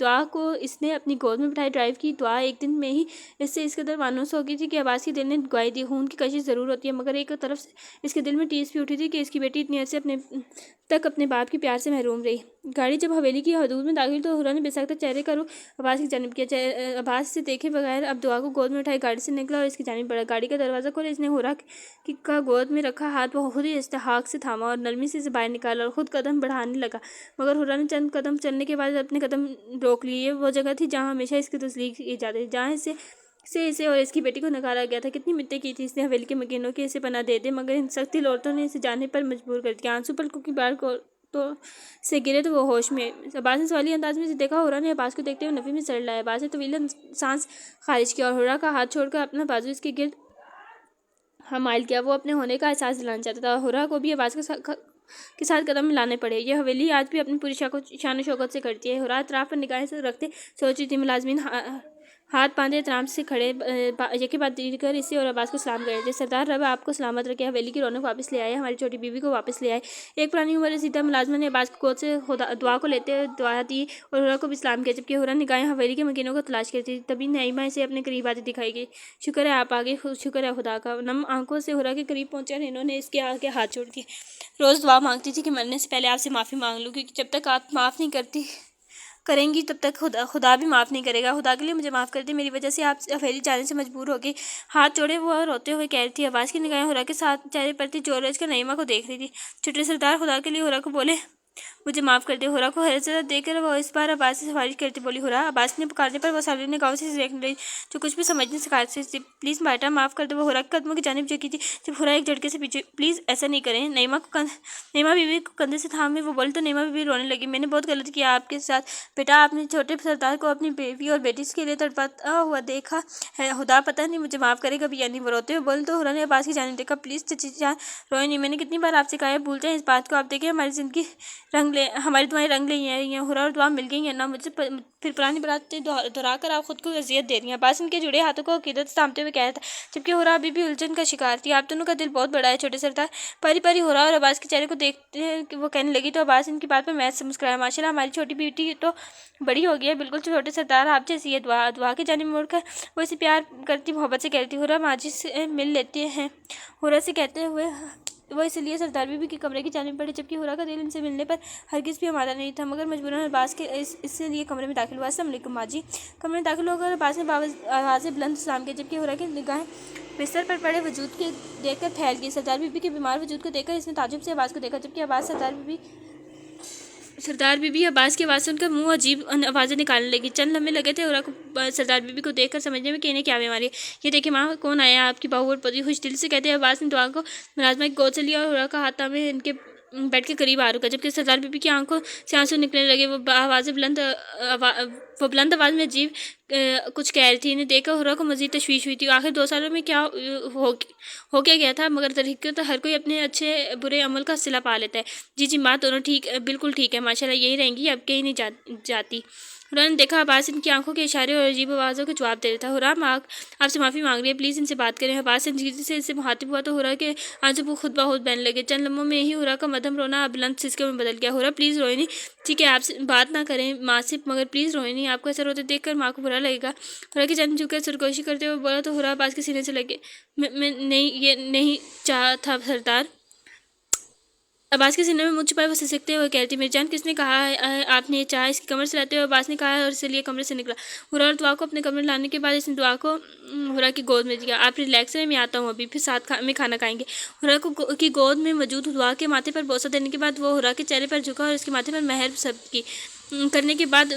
دعا کو اس نے اپنی گود میں بٹھائے ڈرائیو کی۔ دعا ایک دن میں ہی اس سے اس قدر مانوس ہو گئی تھی کہ عباس کے دل نے گواہی دی، خون کی کشش ضرور ہوتی ہے، مگر ایک طرف سے اس کے دل میں ٹیس بھی اٹھی تھی کہ اس کی بیٹی اتنے عرصے تک اپنے باپ کے پیار سے محروم رہی۔ گاڑی جب حویلی کی حدود میں داخل تو حرا نے بے ساختہ چہرے کا رخ عباس کی جانب کیا۔ عباس سے دیکھے بغیر اب دعا کو گود میں اٹھائے گاڑی سے نکلا اور اس کی جانب بڑھا۔ گاڑی کا دروازہ کھولا، اس نے حرا کا گود میں رکھا ہاتھ وہ خود ہی استحقاق سے تھاما اور نرمی سے اسے باہر نکالا اور خود قدم بڑھانے لگا، مگر حرا نے چند قدم چلنے کے بعد اپنے قدم روک لیے۔ یہ وہ جگہ تھی جہاں ہمیشہ اس کی تسلیق کی جاتی تھی، جہاں اسے اور اس کی بیٹی کو نکالا گیا تھا۔ کتنی منتیں کی تھی اس نے حویلی کے مکینوں کہ اسے پناہ دے دے، مگر ان سخت دل عورتوں نے اسے جانے پر مجبور کر دیا۔ آنسو پلکوں کی بار تو سے گرے تو وہ ہوش میں۔ عباس نے سوالی انداز میں اسے دیکھا۔ حرا نے عباس کو دیکھتے ہوئے نفی میں سر لایا۔ عباس نے طویل سانس خارج کیا اور حرا کا ہاتھ چھوڑ کر اپنا بازو اس کے گرد مائل کیا۔ وہ اپنے ہونے کا احساس دلانا چاہتا تھا۔ حرا کو بھی عباس کا کے ساتھ قدم ملانے پڑے۔ یہ حویلی آج بھی اپنی پوری شان و شوکت سے کرتی ہے۔ ہورا اطراف پر نگاہیں سے رکھتے سوچ رہی تھی۔ ملازمین ہاتھ باندھے احترام سے کھڑے یکی بعد دیگر اسے اور عباس کو سلام کر رہے تھے۔ سردار رب آپ کو سلامت رکھے، حویلی کی رونق واپس لے آئے، ہماری چھوٹی بیوی کو واپس لے آئے۔ ایک پرانی عمر رسیدہ ملازمہ نے عباس کو گود سے دعا کو لیتے ہوئے دعا دی اور ہورا کو بھی سلام کیا، جبکہ ہورا نگاہیں حویلی کے مکینوں کو تلاش کرتی تھی۔ تبھی نعیمہ اسے اپنے قریب آتی دکھائی گئی۔ شکر ہے آپ آ گئے، شکر ہے خدا کا۔ نم آنکھوں سے ہورا کے قریب پہنچے اور انہوں نے اس کے آگے ہاتھ جوڑ دیے۔ روز دعا مانگتی تھی کہ مرنے سے پہلے آپ سے معافی مانگ لوں، کیونکہ جب تک آپ معاف نہیں کریں گی تب تک خدا بھی معاف نہیں کرے گا۔ خدا کے لیے مجھے معاف کر دیں، میری وجہ سے آپ حویلی جانے سے مجبور ہو گئی۔ ہاتھ جوڑے وہ روتے ہوئے کہہ رہی تھی۔ عباس کی نگاہیں ہورا کے ساتھ چہرے پر تھی جو روز کا نعیمہ کو دیکھ رہی تھی۔ چھوٹے سردار خدا کے لیے ہورا کو بولے مجھے معاف کر دے۔ ہورا کو حیرت زدہ دیکھ کر وہ اس بار عباس سے سفارش کرتی بولی ہورا۔ عباس نے پکارنے پر وہ سالوں نگاہوں سے دیکھنے لگی جو کچھ بھی سمجھ نہیں سکتی تھی۔ پلیز بیٹا معاف کر دو، وہ ہورا کے قدموں کی جانب جھکی تھی جب ہورا ایک جھٹکے سے پیچھے۔ پلیز ایسا نہیں کریں۔ نعیمہ بیوی کو کندھے سے تھامے وہ بولی تو نعیمہ بیوی رونے لگی۔ میں نے بہت غلط کیا آپ کے ساتھ بیٹا، آپ نے چھوٹے سردار کو اپنی بیوی اور بیٹی کے لیے تڑپتا ہوا دیکھا ہے، خدا پتہ نہیں مجھے معاف کرے گا بھی یا نہیں۔ وہ روتے ہوئے بولی تو ہورا نے عباس کی جانب دیکھا۔ پلیز چچی جان روئے نہیں، میں نے کتنی بار آپ سے کہا ہے بھول جائیں اس بات کو، آپ دیکھیں ہماری دعائیں رنگ لے آئی ہیں، ہورا اور دعا مل گئی ہیں نا۔ مجھے پھر پرانی باتیں دہرا کر آپ خود کو اذیت دے رہی ہیں۔ عباس ان کے جڑے ہاتھوں کو عقیدت سے تھامتے ہوئے کہہ رہا تھا، جبکہ ہورا ابھی بھی الجھن کا شکار تھی۔ آپ دونوں کا دل بہت بڑا ہے چھوٹے سردار۔ پاری پاری ہورا اور عباس کے چہرے کو دیکھتے وہ کہنے لگی تو عباس ان کی بات پر محض سے مسکرایا۔ ماشاءاللہ ہماری چھوٹی بیٹی تو بڑی ہو گئی ہے، بالکل چھوٹے سردار آپ جیسی ہے۔ دعا کی جانب مڑ کر وہ اسے پیار کرتی محبت سے کہہ رہی تھی ہورا ماجی سے مل لیتے ہیں۔ ہورا سے کہتے ہوئے وہ اس لیے سردار بیوی کے کمرے کی جانب بڑھے، جبکہ ہورا کا دل ان سے ملنے پر ہرگز بھی آمادہ نہیں تھا، مگر مجبوراً عباس کے اس لیے کمرے میں داخل ہوا۔ السلام علیکم ماجی۔ کمرے میں داخل ہو کر عباس نے آواز بلند سلام کیا، جبکہ ہورا کی نگاہیں بستر پر پڑے وجود کے دیکھ کر پھیل گئی۔ سردار بیوی کے بیمار وجود کو دیکھ کر اس نے تعجب سے عباس کو دیکھا، جبکہ عباس سردار بیوی عباس کی آواز سن کر منہ عجیب آوازیں نکالنے لگی۔ چند لمحے لگے تھے ہورا کو سردار بیوی کو دیکھ کر سمجھنے میں کہ انہیں کیا بیماری ہے۔ یہ دیکھیں ماں کون آیا ہے، آپ کی بہو اور پوتی۔ خوش دل سے کہتے ہوئے عباس نے دعا کو ملازمہ کی گود سے لیا اور ہورا کا ہاتھ تھامے ان کے بیڈ کے قریب آ رکا، جبکہ سردار بیوی کی آنکھوں سے آنسو نکلنے لگے۔ وہ بلند آواز میں عجیب کچھ کہہ رہی تھی۔ انہیں دیکھ کر ہورا کو مزید تشویش ہوئی تھی۔ آخر 2 سالوں میں کیا ہو کیا گیا تھا، مگر درحقیقت ہر کوئی اپنے اچھے برے عمل کا صلہ پا لیتا ہے۔ جی ماں دونوں بالکل ٹھیک ہے ماشاءاللہ، یہی رہیں گی، اب کہیں نہیں جاتی۔ ہورا نے دیکھا عباس ان کی آنکھوں کے اشارے اور عجیب آوازوں کے جواب دے رہا تھا۔ ہورا آپ سے معافی مانگ رہی ہے، پلیز ان سے بات کریں۔ عباس سنجیدگی سے اس سے مخاطب ہوا تو ہورا کے آنسو خود بخود بہنے لگے۔ چند لمحوں میں ہی ہورا کا مدھم رونا بلند سسکیوں میں بدل گیا۔ ہورا پلیز روئے نہیں، ٹھیک ہے آپ بات نہ کریں ماں سے، مگر پلیز روئے نہیں، آپ کو ایسا روتے دیکھ کر ماں کو برا لگے گا۔ ہورا کی جانب جھک کر سرگوشی کرتے ہوئے بولا تو ہورا عباس کے سینے سے لگے۔ میں یہ نہیں چاہا تھا سردار۔ عباس کے سینے میں منہ چھپائے وہ سسکتے ہوئے کہتی میری جان کس نے کہا ہے آپ نے یہ چاہا، اس کی کمر سے لاتے ہوئے عباس نے کہا اور اسے لیے کمرے سے نکلا۔ ہورا اور دعا کو اپنے کمرے لانے کے بعد اس نے دعا کو ہورا کی گود میں دیا۔ آپ ریلیکس رہیں، میں آتا ہوں ابھی، پھر ساتھ میں کھانا کھائیں گے۔ ہورا کی گود میں موجود دعا کے ماتھے پر بوسہ دینے کے بعد وہ ہورا کے چہرے پر جھکا اور اس کے ماتھے پر مہر سبکی کرنے کے بعد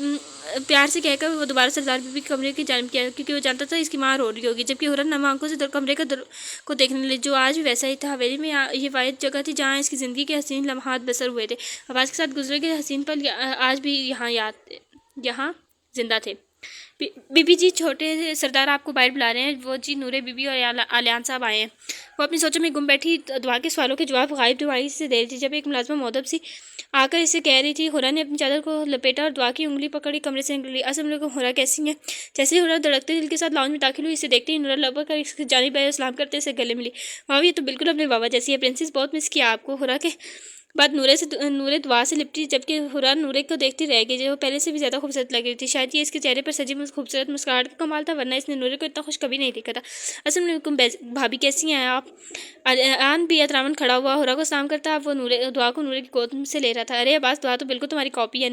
پیار سے کہہ کر وہ دوبارہ سردار بیوی کے کمرے کی جانب کیا، کیونکہ وہ جانتا تھا اس کی ماں رو رہی ہوگی، جبکہ ہورا نم آنکھوں سے کمرے کو دیکھنے لگی جو آج بھی ویسا ہی تھا۔ حویلی میں یہ واحد جگہ تھی جہاں اس کی زندگی کے حسین لمحات بسر ہوئے تھے۔ عباس کے ساتھ گزرے گئے حسین پل آج بھی یہاں زندہ تھے۔ بی بی جی چھوٹے سردار آپ کو باہر بلا رہے ہیں۔ وہ جی نورے بی بی اور آلیان صاحب آئے ہیں۔ وہ اپنی سوچوں میں گم بیٹھی دعا کے سوالوں کے جواب غائب دماغی سے دے رہی تھی جب ایک ملازمہ مودب سی آ کر اسے کہہ رہی تھی۔ ہورا نے اپنی چادر کو لپیٹا اور دعا کی انگلی پکڑی کمرے سے نکلی۔ السلام علیکم ہورا کیسی ہیں؟ جیسے ہی ہورا دھڑکتے دل کے ساتھ لاؤنج میں داخل ہوئی، اسے دیکھتے ہی نورا لبک کر اس کی جانب آئی اور سلام کرتے اسے گلے ملی۔ واہ یہ تو بالکل اپنے بابا جیسی ہے پرنسس، بہت مس کیا آپ کو۔ ہورا کے بعد نورے دعا سے لپٹی، جبکہ ہورا نورے کو دیکھتی رہ گئی جو پہلے سے بھی زیادہ خوبصورت لگ رہی تھی۔ شاید یہ اس کے چہرے پر سجی خوبصورت مسکراہٹ کا کمال تھا، ورنہ اس نے نورے کو اتنا خوش کبھی نہیں دیکھا تھا۔ السلام علیکم بھابی کیسی ہیں آپ؟ آن بھی احتراماً کھڑا ہوا ہورا کو سلام کرتا وہ دعا کو نورے کی گود سے لے رہا تھا۔ ارے عباس دعا تو بالکل تمہاری کاپی ہے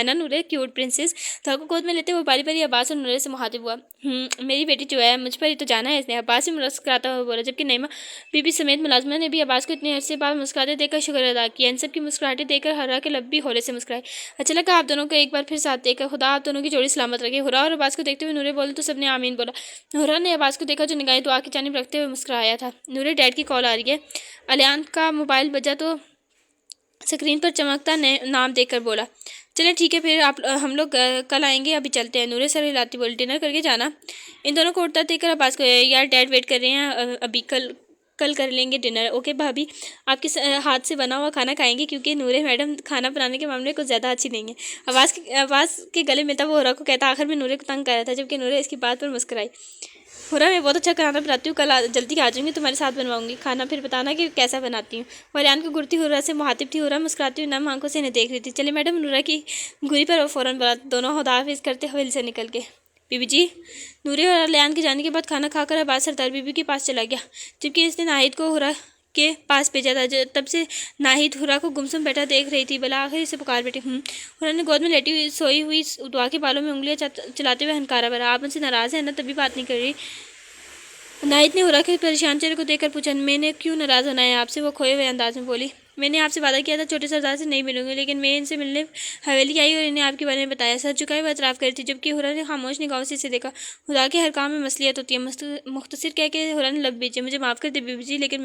نا نورے، کیوٹ پرنسس۔ دعا کو گود میں لیتے وہ باری باری عباس اور نورے سے مخاطب ہوا۔ میری بیٹی جو ہے مجھ پر ہی تو جانا ہے اس نے، عباس سے مسکراتا ہوا بولا، جبکہ نعیمہ بی بی سمیت ملازمہ نے بھی عباس کو اتنے عرصے بعد مسکراتے دیکھ کر شکر ادا کیا۔ ان سب کی مسکراہٹیں دیکھ کر ہورا کے لب بھی ہولے سے مسکرائے۔ اچھا لگا آپ دونوں کو ایک بار پھر ساتھ دیکھ کر، خدا آپ دونوں کی جوڑی سلامت رکھے۔ ہورا اور عباس کو دیکھتے ہوئے نورے بولے تو سب نے آمین بولا۔ ہورا نے عباس کو دیکھا جو نگاہیں دعا کی جانب رکھتے ہوئے مسکرایا تھا۔ نورے ڈیڈ کی کال آ رہی ہے۔ آلیان کا موبائل بجا تو اسکرین پر چمکتا نام دیکھ کر بولا چلیں ٹھیک ہے پھر ہم لوگ کل آئیں گے، ابھی چلتے ہیں۔ نورے سر ہلاتی بولی ڈنر کر کے جانا۔ ان دونوں کو اٹھتا دیکھ کر عباس کو یار ڈیڈ ویٹ کر رہے ہیں، ابھی کل کل کر لیں گے ڈنر. اوکے بھابھی, آپ کے ہاتھ سے بنا ہوا کھانا کھائیں گے, کیونکہ نورے میڈم کھانا بنانے کے معاملے کو زیادہ اچھی نہیں ہے. آواز کے گلے میں تھا وہ ہورا کو کہتا, آخر میں نورے کو تنگ کر رہا تھا, جبکہ نورے اس کی بات پر مسکرائی. ہورا, میں بہت اچھا کھانا بناتی ہوں, کل جلدی آ جاؤں گی, تمہارے ساتھ بنواؤں گی کھانا, پھر بتانا کہ کیسا بناتی ہوں. الیان کو گرتی ہورا سے مخاطب تھی. ہورا مسکراتی ہوئی نم آنکھوں سے انہیں دیکھ رہی تھی. چلے میڈم, نورا کی گھوری پر وہ فوراً بولا. دونوں خداحافظ کرتے حویلی سے نکل گئے. Be B G. نوری اور الیان کے جانے کے بعد کھانا کھا کر عباس سردار بی بی کے پاس چلا گیا, جبکہ اس نے ناہید کو ہورا کے پاس بھیجا تھا. تب سے ناہید ہورا کو گمسم بیٹھا دیکھ رہی تھی. بلا آخر اسے پکار بیٹھی. ہورا نے گود میں لیٹی ہوئی سوئی ہوئی دعا کے بالوں میں انگلیاں چلاتے ہوئے ہنکارا بھرا. آپ ان سے ناراض ہیں نا, تبھی بات نہیں کر رہی. ناہید نے ہورا کے پریشان چہرے کو دیکھ کر پوچھا. میں نے کیوں ناراض ہونا ہے آپ سے, وہ کھوئے ہوئے انداز میں بولی. میں نے آپ سے وعدہ کیا تھا چھوٹے سردار سے نہیں ملوں گی, لیکن میں ان سے ملنے حویلی آئی اور انہیں آپ کے بارے میں بتایا. سر جھکائے وہ اعتراف کر رہی تھی, جبکہ ہورا نے خاموش نگاہوں سے اسے دیکھا. خدا کے ہر کام میں مصلحت ہوتی ہے, مختصر کہہ کے ہورا نے لب بیچے. مجھے معاف کر دے بی بی جی, لیکن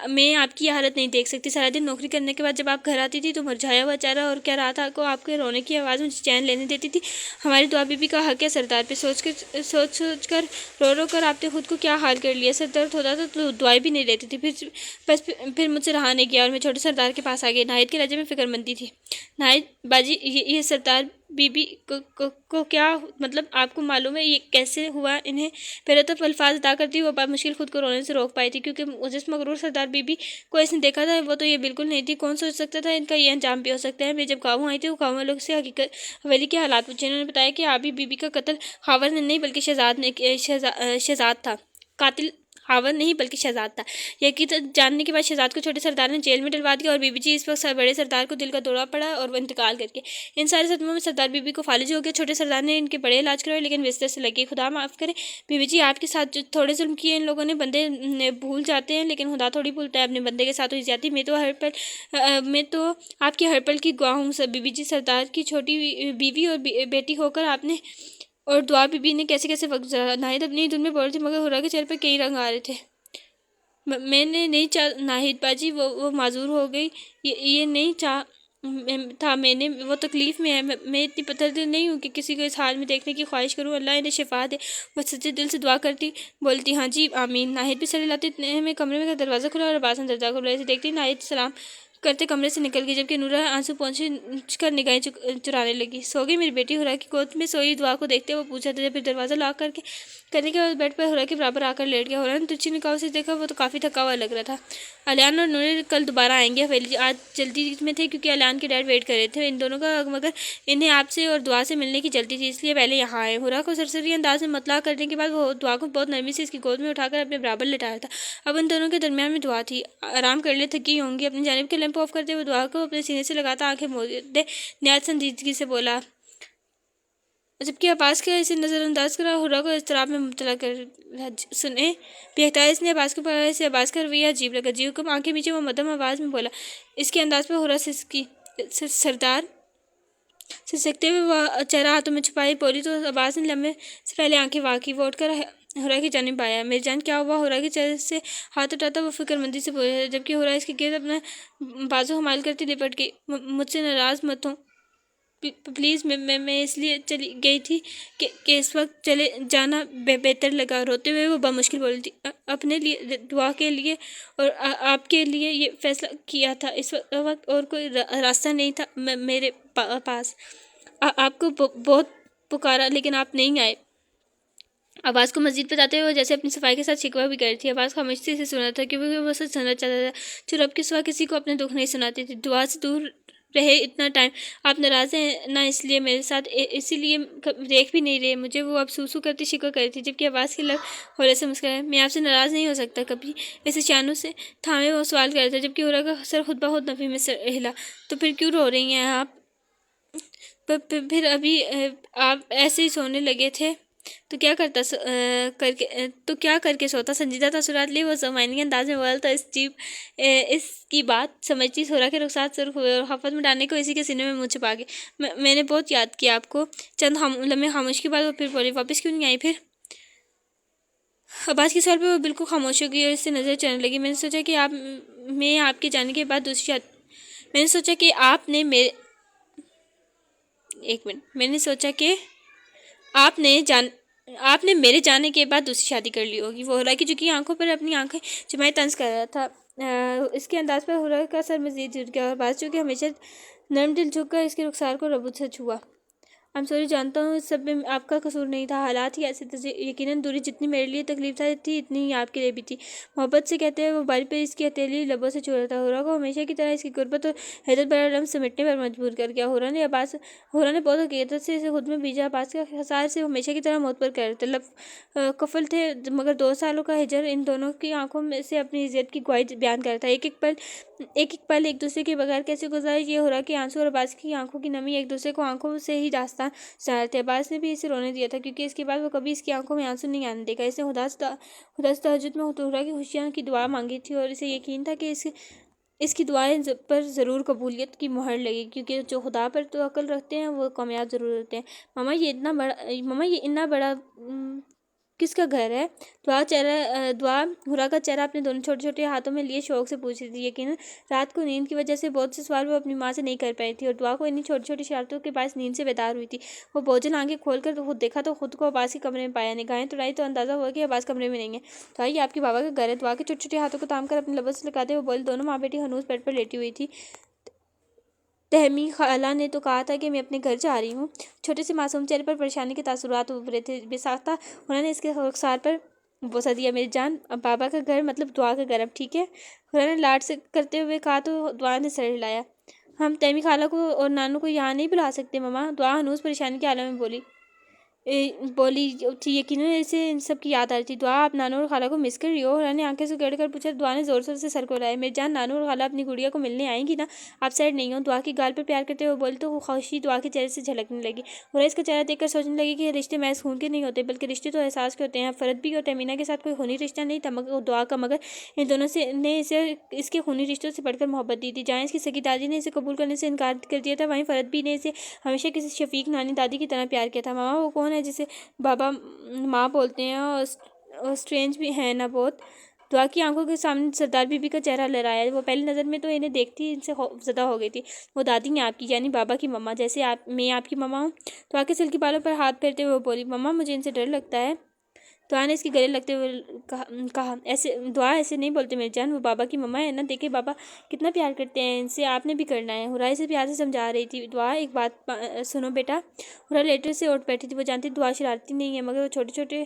میں آپ کی یہ حالت نہیں دیکھ سکتی. سارا دن نوکری کرنے کے بعد جب آپ گھر آتی تھی تو مرجھایا ہوا چہرہ اور کیا رات کو آپ کے رونے کی آواز مجھے چین لینے دیتی تھی. ہماری دعا بی بی کا حق ہے سردار پہ. سوچ کر رو کر آپ نے خود کو کیا حال کر لیا. سر درد ہوتا تھا تو دعائیں بھی نہیں لیتی تھی. پھر مجھ سے رہا نہیں گیا اور میں چھوٹے سردار کے پاس آ گئی. ناہید کے لہجے میں فکر مندی تھی. ناہید باجی, یہ سردار بی بی کو کیا مطلب, آپ کو معلوم ہے یہ کیسے ہوا انہیں؟ پہلے تو الفاظ ادا کرتی وہ بات مشکل خود کو رونے سے روک پائی تھی, کیونکہ جس مغرور سردار بی بی کو اس نے دیکھا تھا وہ تو یہ بالکل نہیں تھی. کون سوچ سکتا تھا ان کا یہ انجام بھی ہو سکتا ہے. میں جب گاؤں آئی تھی وہ گاؤں والوں سے حویلی کے حالات پوچھے. انہوں نے بتایا کہ آبی بی بی کا قتل خاور نے نہیں بلکہ شہزاد تھا. قاتل خاور نہیں بلکہ شہزاد تھا. یقین جاننے کے بعد شہزاد کو چھوٹے سردار نے جیل میں ڈلوا دیا, اور بی بی جی اس وقت بڑے سردار کو دل کا دورہ پڑا اور وہ انتقال کر کے. ان سارے صدموں میں سردار بی بی کو فالج ہو گیا. چھوٹے سردار نے ان کے بڑے علاج کروائے, لیکن بستر سے لگے. خدا معاف کرے بی بی جی, آپ کے ساتھ جو تھوڑے ظلم کیے ان لوگوں نے, بندے بھول جاتے ہیں لیکن خدا تھوڑی بھولتا ہے اپنے بندے کے ساتھ ہوئی زیادتی. میں تو آپ کی ہر پل کی گواہ ہوں. بی بی جی, سردار کی چھوٹی بیوی اور بیٹی ہو کر آپ نے اور دعا بی بی نے کیسے وقت گزارا. ناہید اپنی دن میں بول رہی تھی, مگر ہورا کے چہرے پر کئی رنگ آ رہے تھے. میں نے نہیں چاہا ناہید باجی, وہ معذور ہو گئی. یہ نہیں چاہا تھا میں نے, وہ تکلیف میں ہے. میں اتنی پتھر دل نہیں ہوں کہ کسی کو اس حال میں دیکھنے کی خواہش کروں. اللہ انہیں شفا دے. وہ سچے دل سے دعا کرتی بولتی, ہاں جی آمین. ناہید بھی سر ہلاتے میں کمرے میں دروازہ کھلا اور عباس اندر داخل ہوئے. اسے دیکھتی ناہید سلام کرتے کمرے سے نکل گئی, جبکہ نورا آنسو پہنچ کر نگاہیں چرانے لگی. سو گئی میری بیٹی. ہورا کی گود میں سوئی دعا کو دیکھتے وہ پوچھا تھا. پھر دروازہ لاک کرنے کے بعد بیڈ پر ہورا کے برابر آ کر لیٹ گیا. ہورا نے ترچھی نگاہوں سے دیکھا, وہ تو کافی تھکا ہوا لگ رہا تھا. الیان اور نورے کل دوبارہ آئیں گے حویلی. آج جلدی میں تھے کیونکہ الیان کے ڈیڈ ویٹ کر رہے تھے ان دونوں کا, مگر انہیں آپ سے اور دعا سے ملنے کی جلدی تھی, اس لیے پہلے یہاں آئے. ہورا کو سرسری انداز میں مطلع کرنے کے بعد وہ دعا کو بہت نرمی سے اس کی گود میں اٹھا کر اپنے برابر لٹایا تھا. اب ان دونوں کے درمیان میں دعا تھی. آرام کر لے, تھکی ہوں گی. اپنی جانب کے لیمپ آف کرتے ہوئے دعا کو اپنے سینے سے لگاتا آنکھیں موندے نہایت سنجیدگی سے بولا, جبکہ عباس کا اسے نظر انداز کرا. ہورا کو اضطراب میں مبتلا کر سنے بھی احتیاط نے عباس کو پڑھا. اسے عباس کا رویہ عجیب لگا. جی حکم. آنکھیں میچے وہ مدھم آواز میں بولا. اس کے انداز پر ہورا سردار سے سکتے ہوئے وہ چہرہ ہاتھوں میں چھپائی بولی تو عباس نے لمحے سے پہلے آنکھیں واہ کی. وہ اٹھ کر ہورا کی جانب آیا. میری جان کیا ہوا؟ ہورا کے چہرے سے ہاتھ اٹھاتا وہ فکر مندی سے بولا, جبکہ ہورا اس کے گرد اپنا بازو حمال کرتی لپٹ گئی. مجھ سے ناراض مت ہو پلیز. میں اس لیے چلی گئی تھی کہ اس وقت چلے جانا بہتر لگا. روتے ہوئے وہ بمشکل بولی تھی, اپنے لیے دعا کے لیے اور آپ کے لیے یہ فیصلہ کیا تھا. اس وقت اور کوئی راستہ نہیں تھا میرے پاس. آپ کو بہت پکارا لیکن آپ نہیں آئے. عباس کو مزید بتاتے ہوئے جیسے اپنی صفائی کے ساتھ شکوہ بھی کر تھی. عباس خاموشی سے سنا تھا کیونکہ وہ سچ سننا چاہتا تھا, جو رب کے سوا کسی کو اپنے دکھ نہیں سناتی تھی. دعا سے دور رہے اتنا ٹائم. آپ ناراض ہیں نہ اس لیے میرے ساتھ, اسی لیے دیکھ بھی نہیں رہے مجھے. وہ اب سوسو کرتی شکوہ کر رہی تھی, جبکہ عباس کے لب ہورا سے مسکرایا. میں آپ سے ناراض نہیں ہو سکتا کبھی. اسے شانوں سے تھامے وہ سوال کر رہا تھا, جبکہ ہورا کا سر خود بخود نفی میں ہلا. تو پھر کیوں رو رہی ہیں آپ؟ پھر ابھی آپ ایسے ہی سونے لگے تھے تو کیا کر کے سوتا؟ سنجیدہ تاثرات لی وہ زمینی انداز میں بولا تھا. اس کی بات سمجھتی ہورا کے رخسار سرخ ہوئے اور خفت میں ڈالنے کو اسی کے سینے میں منہ چھپا کے. میں نے بہت یاد کیا آپ کو. چند لمحے خاموش کے بعد وہ پھر بولی, واپس کیوں نہیں آئی پھر؟ عباس کے سوال پہ وہ بالکل خاموش ہو گئی اور اس سے نظر چلنے لگی. میں نے سوچا کہ آپ نے آپ نے میرے جانے کے بعد دوسری شادی کر لی ہوگی۔ وہ ہورا کی جھکی آنکھوں پر اپنی آنکھیں جمائے طنز کر رہا تھا۔ اس کے انداز پر ہورا کا سر مزید جھک گیا اور بات چونکہ ہمیشہ نرم دل جھک کر اس کے رخسار کو ربوت سے چھوا۔ سوری، جانتا ہوں اس سب میں آپ کا قصور نہیں تھا، حالات ہی ایسے تھے۔ یقیناً دوری جتنی میرے لیے تکلیف تھی اتنی ہی آپ کے لیے بھی تھی۔ محبت سے کہتے ہوئے وہ باری پر اس کی ہتھیلی لبوں سے چھو رہا تھا۔ ہورا کو ہمیشہ کی طرح اس کی غربت اور حیرت بھرا لمس سمیٹنے پر مجبور کر گیا۔ ہورا نے بہت حقیقت سے اسے خود میں بیجا۔ عباس کا خسار سے ہمیشہ کی طرح موت پر قہر تھا۔ کفل تھے مگر 2 سالوں کا ہجر ان دونوں کی آنکھوں میں سے اپنی عزت کی گواہی بیان کر رہا تھا۔ ایک ایک پل ایک دوسرے کے بغیر کیسے گزارے، یہ ہورا کے آنسو اور عباس کی آنکھوں کی نمی ایک دوسرے کو آنکھوں سے ہی داستان سنا رہے تھے۔ عباس نے بھی اسے رونے دیا تھا کیونکہ اس کے بعد وہ کبھی اس کی آنکھوں میں آنسو نہیں آنے دے گا۔ اس نے خدا سے تہجد میں ہورا کی خوشیاں کی دعا مانگی تھی اور اسے یقین تھا کہ اس کی دعائیں پر ضرور قبولیت کی مہر لگے گی، کیونکہ جو خدا پر توکل رکھتے ہیں وہ کامیاب ضرور ہوتے ہیں۔ ماما یہ اتنا بڑا کس کا گھر ہے؟ دعا ہورا کا چہرہ اپنے دونوں چھوٹے چھوٹے ہاتھوں میں لیے شوق سے پوچھ رہی تھی۔ یقیناً رات کو نیند کی وجہ سے بہت سے سوال وہ اپنی ماں سے نہیں کر پائی تھی اور دعا کو انہی چھوٹی چھوٹی شرارتوں کے باعث نیند سے بیدار ہوئی تھی۔ وہ بوجھل آنکھیں کھول کر خود دیکھا تو خود کو عباس کے کمرے میں پایا۔ نگاہیں دوڑائیں تو اندازہ ہوا کہ عباس کمرے میں نہیں ہے۔ دعا، یہ آپ کے بابا کا گھر ہے؟ دعا کے چھوٹے چھوٹے ہاتھوں کو تھام کر اپنے لبوں سے لگاتے ہوئے بولی۔ دونوں ماں بیٹی ہنوز بیڈ پر لیٹی ہوئی تھی۔ تہمی خالہ نے تو کہا تھا کہ میں اپنے گھر جا رہی ہوں۔ چھوٹے سے معصوم چہرے پر پریشانی کے تاثرات ابھرے تھے۔ بے ساختہ ہورا نے اس کے رخسار پر بوسہ دیا۔ میری جان، بابا کا گھر مطلب دعا کا گھر، اب ٹھیک ہے؟ ہورا نے لاڈ سے کرتے ہوئے کہا تو دعا نے سر ہلایا۔ ہم تہمی خالہ کو اور نانو کو یہاں نہیں بلا سکتے ماما؟ دعا ہنوز پریشانی کے عالم میں بولی تھی۔ یقیناً اسے ان سب کی یاد آ رہی تھی۔ دعا، آپ نانو اور خالہ کو مس کر رہی ہو؟ ہورا نے آنکھیں سے گڑ کر پوچھا۔ دعا نے زور سے سر کو ہلایا۔ میری جان، نانو اور خالہ اپنی گڑیا کو ملنے آئیں گی نا؟ آپ سیڈ نہیں ہو؟ دعا کی گال پر پیار کرتے ہوئے بولی تو خوشی دعا کے چہرے سے جھلکنے لگی۔ ہورا اس کا چہرہ دیکھ کر سوچنے لگی کہ رشتے محض خون کے نہیں ہوتے بلکہ رشتے تو احساس کے ہوتے ہیں۔ فرد بھی اور تہمینہ کے ساتھ کوئی خونی رشتہ نہیں تھا دعا کا، مگر ان دونوں نے اسے اس کے خونی رشتوں سے بڑھ کر محبت دی تھی۔ جہاں اس کی سگی دادی نے اسے قبول کرنے سے انکار کر دیا تھا، وہیں فرد بھی نے اسے ہمیشہ کسی شفیق نانی دادی کی طرح پیار کیا تھا۔ ماما، وہ کون ہے جسے بابا ماں بولتے ہیں اور اسٹرینج بھی ہے نا بہت؟ دعا کی آنکھوں کے سامنے سردار بی بی کا چہرہ لہرایا۔ وہ پہلی نظر میں تو انہیں دیکھتی ہی ان سے زدہ ہو گئی تھی۔ وہ دادی ہیں آپ کی، یعنی بابا کی مما، جیسے میں آپ کی مما ہوں؟ دعا کے سلکی بالوں پر ہاتھ پھیرتے ہوئے بولی۔ مما، مجھے ان سے ڈر لگتا ہے۔ دعا نے اس کے گلے لگتے ہوئے کہا۔ دعا، ایسے نہیں بولتے میری جان، وہ بابا کی مما ہے نا، دیکھیں بابا کتنا پیار کرتے ہیں ان سے، آپ نے بھی کرنا ہے۔ ہورا اسے پیار سے سمجھا رہی تھی۔ دعا، ایک بات سنو بیٹا۔ ہورا لیٹر سے اٹھ بیٹھی تھی۔ وہ جانتی دعا شرارتی نہیں ہے، مگر وہ چھوٹے چھوٹے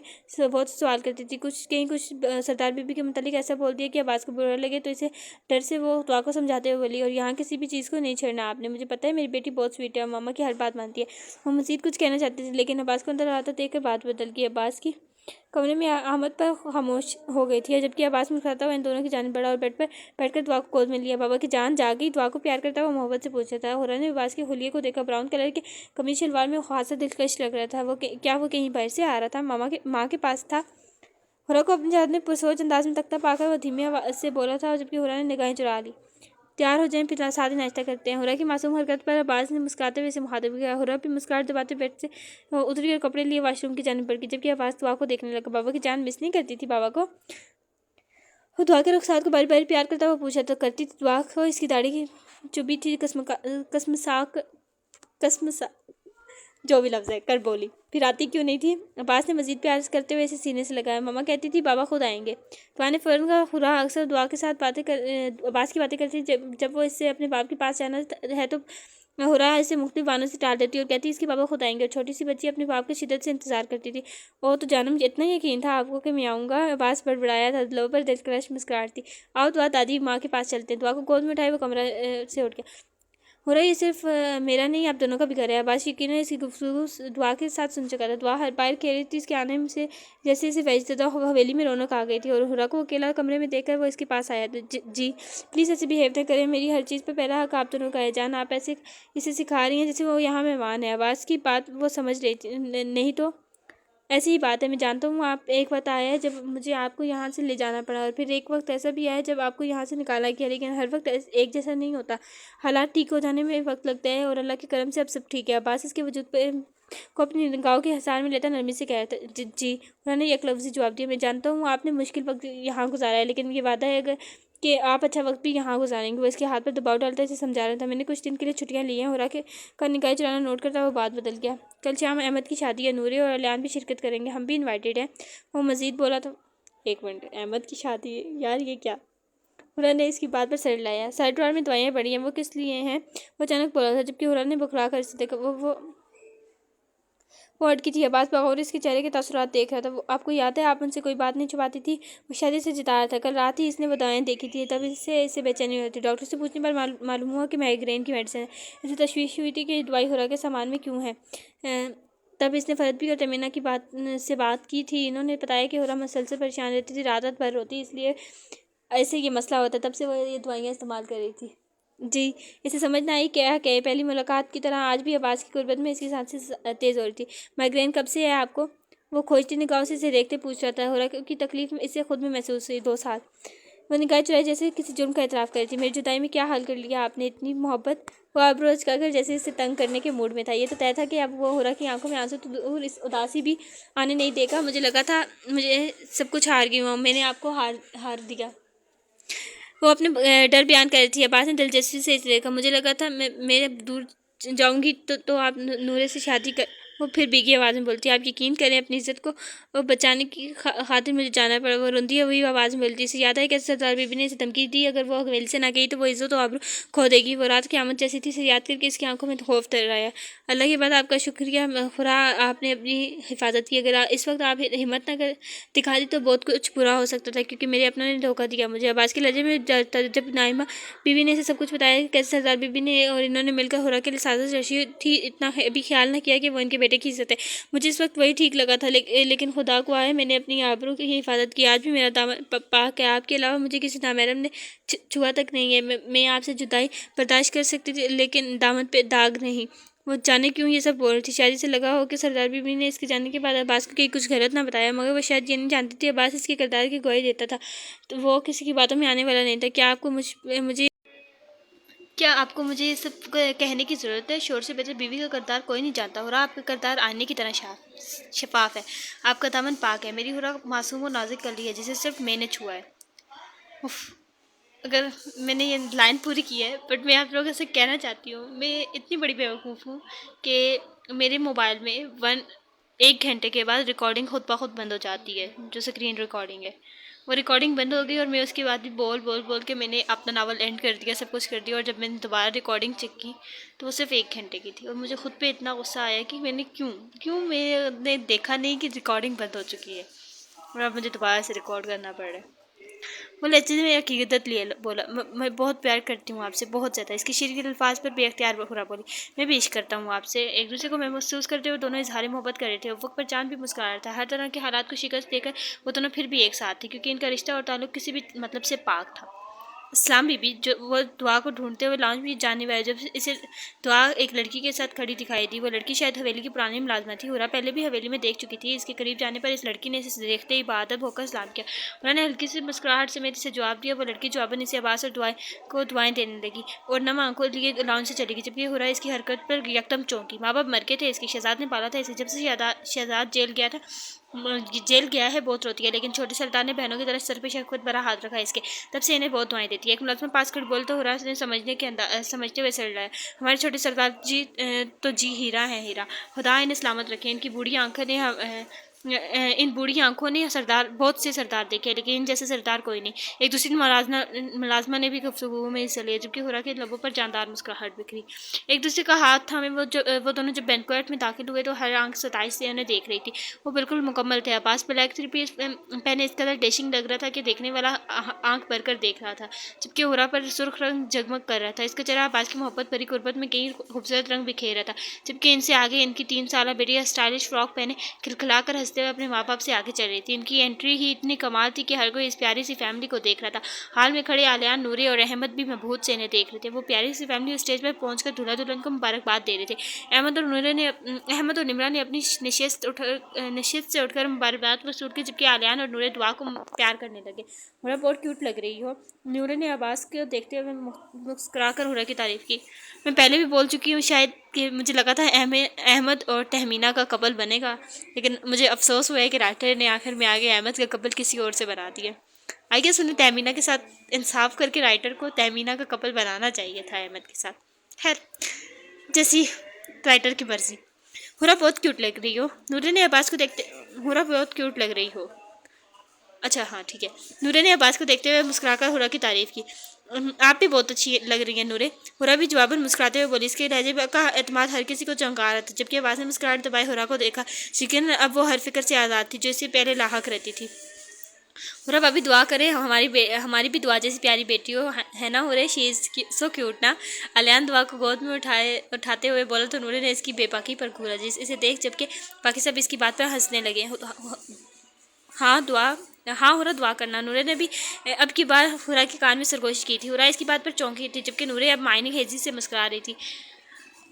بہت سوال کرتی تھی۔ کچھ سردار بی بی کے متعلق ایسا بول دیا کہ عباس کو برا لگے، تو اسے ڈر سے وہ دعا کو سمجھاتے ہوئے بولی، اور یہاں کسی بھی چیز کو نہیں چھیڑنا آپ نے، مجھے پتہ ہے میری بیٹی بہت سویٹ ہے اور ماما کی ہر بات مانتی ہے۔ وہ مزید کچھ کہنا چاہتی تھی لیکن عباس کو اندر آتا دیکھ کر بات بدل گئی۔ عباس کی کمرے میں آمد پر خاموش ہو گئی تھی، جبکہ عباس مسکراتا ہوا ان دونوں کی جانب بڑھا اور بیڈ پر بیٹھ کر دعا کو گود میں لیا۔ بابا کی جان جاگ گئی؟ دعا کو پیار کرتا ہوا محبت سے پوچھا تھا۔ ہورا نے عباس کے حلیے کو دیکھا۔ براؤن کلر کے قمیص شلوار میں خاصا دلکش لگ رہا تھا۔ کیا وہ کہیں باہر سے آ رہا تھا؟ ماں کے پاس تھا؟ ہورا کو اپنے ہاتھ میں پرسوچ انداز میں تختہ پا کر وہ دھیمی آواز سے بولا تھا، جبکہ ہورا نے نگاہیں چرا لی۔ تیار ہو جائیں، پھر ساتھ ہی ناشتہ کرتے ہیں۔ ہورا کی معصوم حرکت پر عباس نے مسکراتے ہوئے اسے مخاطب کیا۔ ہورا بھی مسکراہٹ دباتے بیڈ سے اتری اور کپڑے لیے واش روم کی جانب بڑھ گئی، جبکہ عباس دعا کو دیکھنے لگا۔ بابا کی جان مس نہیں کرتی تھی بابا کو؟ وہ دعا کے رخسار کو باری باری پیار کرتا ہوا پوچھا۔ تو کرتی تھی، دعا کو اس کی داڑھی چبھی تھی، قسمسا جو بھی لفظ ہے کر بولی۔ پھر آتی کیوں نہیں تھی؟ عباس نے مزید پیار کرتے ہوئے اسے سینے سے لگایا۔ ماما کہتی تھی بابا خود آئیں گے۔ دعا نے فوراً کہا۔ ہورا اکثر دعا کے ساتھ عباس کی باتیں کرتی تھی، جب وہ اس سے اپنے باپ کے پاس جانا ہے تو ہورا اسے مختلف بہانوں سے ٹال دیتی اور کہتی اس کے بابا خود آئیں گے، اور چھوٹی سی بچی اپنے باپ کے شدت سے انتظار کرتی تھی۔ او تو جانم، اتنا یقین تھا آپ کو کہ میں آؤں گا؟ عباس بڑبڑایا تھا، لبوں پر دلکش مسکراہٹ تھی۔ آؤ دعا، دادی ماں کے پاس چلتے ہیں۔ دعا کو گود میں اٹھائے وہ کمرہ سے اٹھ گیا۔ ہورا، یہ صرف میرا نہیں آپ دونوں کا بھی گھر ہے۔ عباس یقیناً اس کی گفتگو دعا کے ساتھ سن چکا تھا۔ دعا ہر باہر کھیل رہی تھی، اس کے آنے سے جیسے اسے وحشتزدہ حویلی میں رونق آ گئی تھی، اور ہورا کو اکیلا کمرے میں دیکھ کر وہ اس کے پاس آیا۔ جی پلیز ایسے بہیو نہ کریں، میری ہر چیز پر پہلا حق آپ دونوں کا ہے۔ جان، آپ ایسے اسے سکھا رہی ہیں جیسے وہ یہاں مہمان ہے۔ عباس کی بات وہ سمجھ رہی تھی۔ نہیں تو ایسی ہی بات ہے، میں جانتا ہوں۔ ایک وقت آیا ہے جب مجھے آپ کو یہاں سے لے جانا پڑا، اور پھر ایک وقت ایسا بھی آیا ہے جب آپ کو یہاں سے نکالا گیا، لیکن ہر وقت ایک جیسا نہیں ہوتا۔ حالات ٹھیک ہو جانے میں وقت لگتا ہے، اور اللہ کے کرم سے اب سب ٹھیک ہے۔ عباس اس کے وجود پہ کو اپنی نگاہوں کے حصار میں لیتا نرمی سے کہہ رہا تھا، جی انہوں نے یک لفظی جواب دیا، میں جانتا ہوں آپ نے مشکل وقت یہاں گزارا ہے، لیکن یہ وعدہ ہے کہ آپ اچھا وقت بھی یہاں گزاریں گے۔ وہ اس کے ہاتھ پر دباؤ ڈالتا اسے سمجھا رہا تھا، میں نے کچھ دن کے لیے چھٹیاں لی ہیں۔ ہورا کا نگاہیں چلانا نوٹ کرتا وہ بات بدل گیا، کل شام احمد کی شادی ہے، نورے اور الیان بھی شرکت کریں گے، ہم بھی انوائٹڈ ہیں۔ وہ مزید بولا تو ایک منٹ، احمد کی شادی ہے یار، یہ کیا؟ ہورا نے اس کی بات پر سر لایا، سائڈ ڈرار میں دوائیاں پڑی ہیں، وہ کس لیے ہیں؟ وہ اچانک بولا تھا، جبکہ ہورا نے بکھلا کر اسے دیکھا۔ وہ اٹکی تھی، عباس بغور اس کے چہرے کے تاثرات دیکھ رہا تھا۔ آپ کو یاد ہے آپ ان سے کوئی بات نہیں چھپاتی تھی؟ وہ شدت سے جتا رہا تھا، کل رات ہی اس نے وہ دوائیں دیکھی تھی، تب اسے بے چینی ہوئی تھی۔ ڈاکٹر سے پوچھنے پر معلوم ہوا کہ مائیگرین کی میڈیسن ہے۔ اسے تشویش ہوئی تھی کہ یہ دوائی ہورا کے سامان میں کیوں ہے۔ تب اس نے فرد بھی اور تمنا کی سے بات کی تھی، انہوں نے بتایا کہ ہورا مسلسل پریشان رہتی تھی، رات بھر روتی، اس لیے ایسے یہ مسئلہ ہوتا، تب سے وہ یہ دوائیاں استعمال کر رہی تھی۔ جی اسے سمجھ نہ آئی کیا کہ پہلی ملاقات کی طرح آج بھی عباس کی قربت میں اس کی سانسیں تیز ہو رہی تھی۔ مائیگرین کب سے ہے آپ کو؟ وہ کھوجتی نگاہوں سے اسے دیکھتے پوچھ رہا تھا۔ ہورا کی تکلیف اسے خود میں محسوس ہوئی، 2 سال۔ وہ نگاہیں چلائی جیسے کسی جرم کا اعتراف کر رہی تھی۔ میری جدائی میں کیا حل کر لیا آپ نے، اتنی محبت؟ وہ ابروچ کر جیسے اسے تنگ کرنے کے موڈ میں تھا۔ یہ تو طے تھا کہ اب وہ ہورا کی آنکھوں میں آنسو تو دور اس اداسی بھی آنے نہیں دے گا۔ مجھے لگا تھا مجھے سب کچھ ہار گئی ہوں، میں نے آپ کو ہار دیا۔ وہ اپنے ڈر بیان کر رہی تھی۔ عباس نے دلچسپی سے اسے دیکھا، مجھے لگا تھا میں اب دور جاؤں گی تو آپ نورے سے شادی کر۔ وہ پھر بھیگی آواز میں بولتی، آپ یقین کریں اپنی عزت کو بچانے کی خاطر مجھے جانا پڑا۔ وہ روندی ہوئی آواز میں بولتی، اسے یاد ہے کیسے سردار بی بی نے اسے دھمکی دی، اگر وہ حویلی سے نہ گئی تو وہ عزت و آبرو کھو دے گی۔ وہ رات قیامت جیسی تھی، اسے یاد کر کے اس کی آنکھوں میں خوف تر آیا۔ اللہ کی بات، آپ کا شکریہ خدا، آپ نے اپنی حفاظت کی۔ اگر اس وقت آپ ہمت نہ دکھاتی تو بہت کچھ برا ہو سکتا تھا، کیونکہ میرے اپنوں نے دھوکہ دیا مجھے۔ عباس کے لہجے میں جب نائمہ بی بی نے اسے سب کچھ بتایا کہ کیسے سردار بی بی نے اور انہوں نے مل کر ہورا کے لیے سازش رچی تھی، اتنا بھی خیال نہ کیا کہ وہ ان کے بیٹے کی عزت ہے۔ مجھے اس وقت وہی ٹھیک لگا تھا، لیکن خدا کو ہے میں نے اپنی آبرو کی حفاظت کی۔ آج بھی میرا دامن پاک ہے، آپ کے علاوہ مجھے کسی نامحرم نے چھوا تک نہیں ہے۔ میں آپ سے جدائی برداشت کر سکتی تھی، لیکن دامن پہ داغ نہیں۔ وہ جانے کیوں یہ سب بول رہی تھی، شاید اسے لگا ہو کہ سردار بی بی نے اس کے جانے کے بعد عباس کو کچھ غلط نہ بتایا، مگر وہ شاید یہ نہیں جانتی تھی عباس اس کے کردار کی گواہی دیتا تھا، تو وہ کسی کی باتوں میں آنے والا نہیں تھا۔ کیا آپ کو مجھے یہ سب کہنے کی ضرورت ہے؟ شوہر سے بہتر بیوی کا کردار کوئی نہیں جانتا۔ ہورا آپ کا کردار آئینے کی طرح شفاف ہے، آپ کا دامن پاک ہے۔ میری ہورا معصوم و نازک کلی ہے جسے صرف میں نے چھوا ہے۔ اگر میں نے یہ لائن پوری کی ہے، بٹ میں آپ لوگوں سے کہنا چاہتی ہوں، میں اتنی بڑی بیوقوف ہوں کہ میرے موبائل میں 1 گھنٹے کے بعد ریکارڈنگ خود بخود بند ہو جاتی ہے، جو اسکرین ریکارڈنگ ہے، وہ ریکارڈنگ بند ہو گئی، اور میں اس کے بعد بھی بول کے میں نے اپنا ناول اینڈ کر دیا، سب کچھ کر دیا، اور جب میں نے دوبارہ ریکارڈنگ چیک کی تو وہ صرف 1 گھنٹے کی تھی، اور مجھے خود پہ اتنا غصہ آیا کہ میں نے کیوں میں نے دیکھا نہیں کہ ریکارڈنگ بند ہو چکی ہے، اور اب مجھے دوبارہ سے ریکارڈ کرنا پڑ رہا ہے۔ وہ لہجے میں عقیدت لیے بولا، میں بہت پیار کرتی ہوں آپ سے، بہت زیادہ۔ اس کی شیرین الفاظ پر بے اختیار ہورا بولی، میں بھی عشق کرتا ہوں آپ سے۔ ایک دوسرے کو میں محسوس کرتے ہوئے دونوں اظہار محبت کر رہے تھے۔ افق پر چاند بھی مسکرا رہا تھا۔ ہر طرح کے حالات کو شکست دے کر وہ دونوں پھر بھی ایک ساتھ تھے، کیونکہ ان کا رشتہ اور تعلق کسی بھی مطلب سے پاک تھا۔ اسلام بی بی وہ دعا کو ڈھونڈتے ہوئے لاؤنج میں جانے والے جب اسے دعا ایک لڑکی کے ساتھ کھڑی دکھائی دی۔ وہ لڑکی شاید حویلی کی پرانی ملازمہ تھی، ہورا پہلے بھی حویلی میں دیکھ چکی تھی۔ اس کے قریب جانے پر اس لڑکی نے اسے دیکھتے ہی باادب ہو کر سلام کیا۔ انہوں نے ہلکی سی مسکراہٹ سمیت اسے جواب دیا۔ وہ لڑکی جواباً اسے عباس اور دعائیں دینے لگی اور نم آنکھوں لیے لاؤنج سے چلی گئی، جبکہ ہورا اس کی حرکت پر یکدم چونکی۔ ماں باپ مر گئے تھے اس کے، شہزاد نے پالا تھا اسے، جب سے شہزاد جیل گیا ہے بہت روتی ہے، لیکن چھوٹے سردار نے بہنوں کی طرح سر پہ شفقت بھرا ہاتھ رکھا اس کے، تب سے انہیں بہت دعائیں دیتی ہے۔ ایک ملازمہ پاس کھڑی بولے تو ہورا نے سمجھتے ہوئے سر لایا، ہمارے چھوٹے سردار جی تو ہیرا ہیں، ہیرا، خدا انہیں سلامت رکھے۔ ان بوڑھی آنکھوں نے بہت سے سردار دیکھے، لیکن ان جیسے سردار کوئی نہیں۔ ایک دوسری ملازمہ نے بھی گفتگو میں حصہ لیا، جبکہ ہورا کے لبوں پر جاندار مسکراہٹ بکھری۔ ایک دوسرے کا ہاتھ تھامے وہ دونوں جب بینکویٹ میں داخل ہوئے تو ہر آنکھ ستائش سے انہیں دیکھ رہی تھی۔ وہ بالکل مکمل تھے۔ عباس بلیک 3 پیس پہنے اس قدر ڈیشنگ لگ رہا تھا کہ دیکھنے والا آنکھ بھر کر دیکھ رہا تھا، جبکہ ہورا پر سرخ رنگ جگمگ کر رہا تھا۔ اس کا چہرہ عباس کی محبت بھری قربت میں کئی خوبصورت رنگ بکھیر رہا تھا، جبکہ ان سے آگے ان کی 3 سالہ بیٹی اسٹائلش فراک پہنے کھلکھلا کر ہنستے ہوئے اپنے ماں باپ سے آگے چل رہی تھی۔ ان کی انٹری ہی اتنی کمال تھی کہ ہر کوئی اس پیاری سی فیملی کو دیکھ رہا تھا۔ ہال میں کھڑے الیان، نورے اور احمد بھی مبہوت سے انہیں دیکھ رہے تھے۔ وہ پیاری سی فیملی اسٹیج پر پہنچ کر دولہا دلہن کو مبارکباد دے رہے تھے۔ احمد اور نمرہ نے اپنی نشست سے اٹھ کر مبارکباد وصول کی، جبکہ الیان اور نورے دعا کو پیار کرنے لگے۔ ہورا بہت کیوٹ لگ رہی ہو، نورے نے عباس کو دیکھتے ہوئے مسکرا کر ہورا کی تعریف کی۔ میں پہلے بھی بول چکی ہوں شاید کہ مجھے لگا تھا احمد اور تہمینہ کا کپل بنے گا، لیکن مجھے افسوس ہوا ہے کہ رائٹر نے آخر میں آگے احمد کا کپل کسی اور سے بنا دیا۔ آئی گیس انہیں تہمینہ کے ساتھ انصاف کر کے رائٹر کو تہمینہ کا کپل بنانا چاہیے تھا احمد کے ساتھ۔ خیر، جیسی رائٹر کی مرضی۔ ہورا بہت کیوٹ لگ رہی ہو، نورے نے عباس کو دیکھتے ہورا بہت کیوٹ لگ رہی ہو، اچھا ہاں ٹھیک ہے۔ نورے نے عباس کو دیکھتے ہوئے مسکرا کر ہورا کی تعریف کی۔ آپ بھی بہت اچھی لگ رہی ہیں نورے۔ ہورا بھی جواباً مسکراتے ہوئے بولی۔ اس کے لہجے کا اعتماد ہر کسی کو چونکا رہا تھا، جبکہ عباس نے مسکراہٹ دبائے ہورا کو دیکھا، لیکن اب وہ ہر فکر سے آزاد تھی جو اس سے پہلے لاحق رہتی تھی۔ ہورا بھابھی دعا کرے ہماری بھی دعا جیسی پیاری بیٹی ہو، ہے نا ہورے؟ شی از سو کیوٹ نا۔ الیان دعا کو گود میں اٹھاتے ہوئے بولا تو نورے نے اس کی بے باکی پر گھورا اسے دیکھ، جبکہ باقی سب اس کی بات پر ہنسنے لگے۔ ہاں ہورا دعا کرنا۔ نورے نے بھی اب کی بار ہورا کے کان میں سرگوشی کی تھی۔ ہورا اس کی بات پر چونکی تھی، جبکہ نورے اب معنی خیزی سے مسکرا رہی تھی۔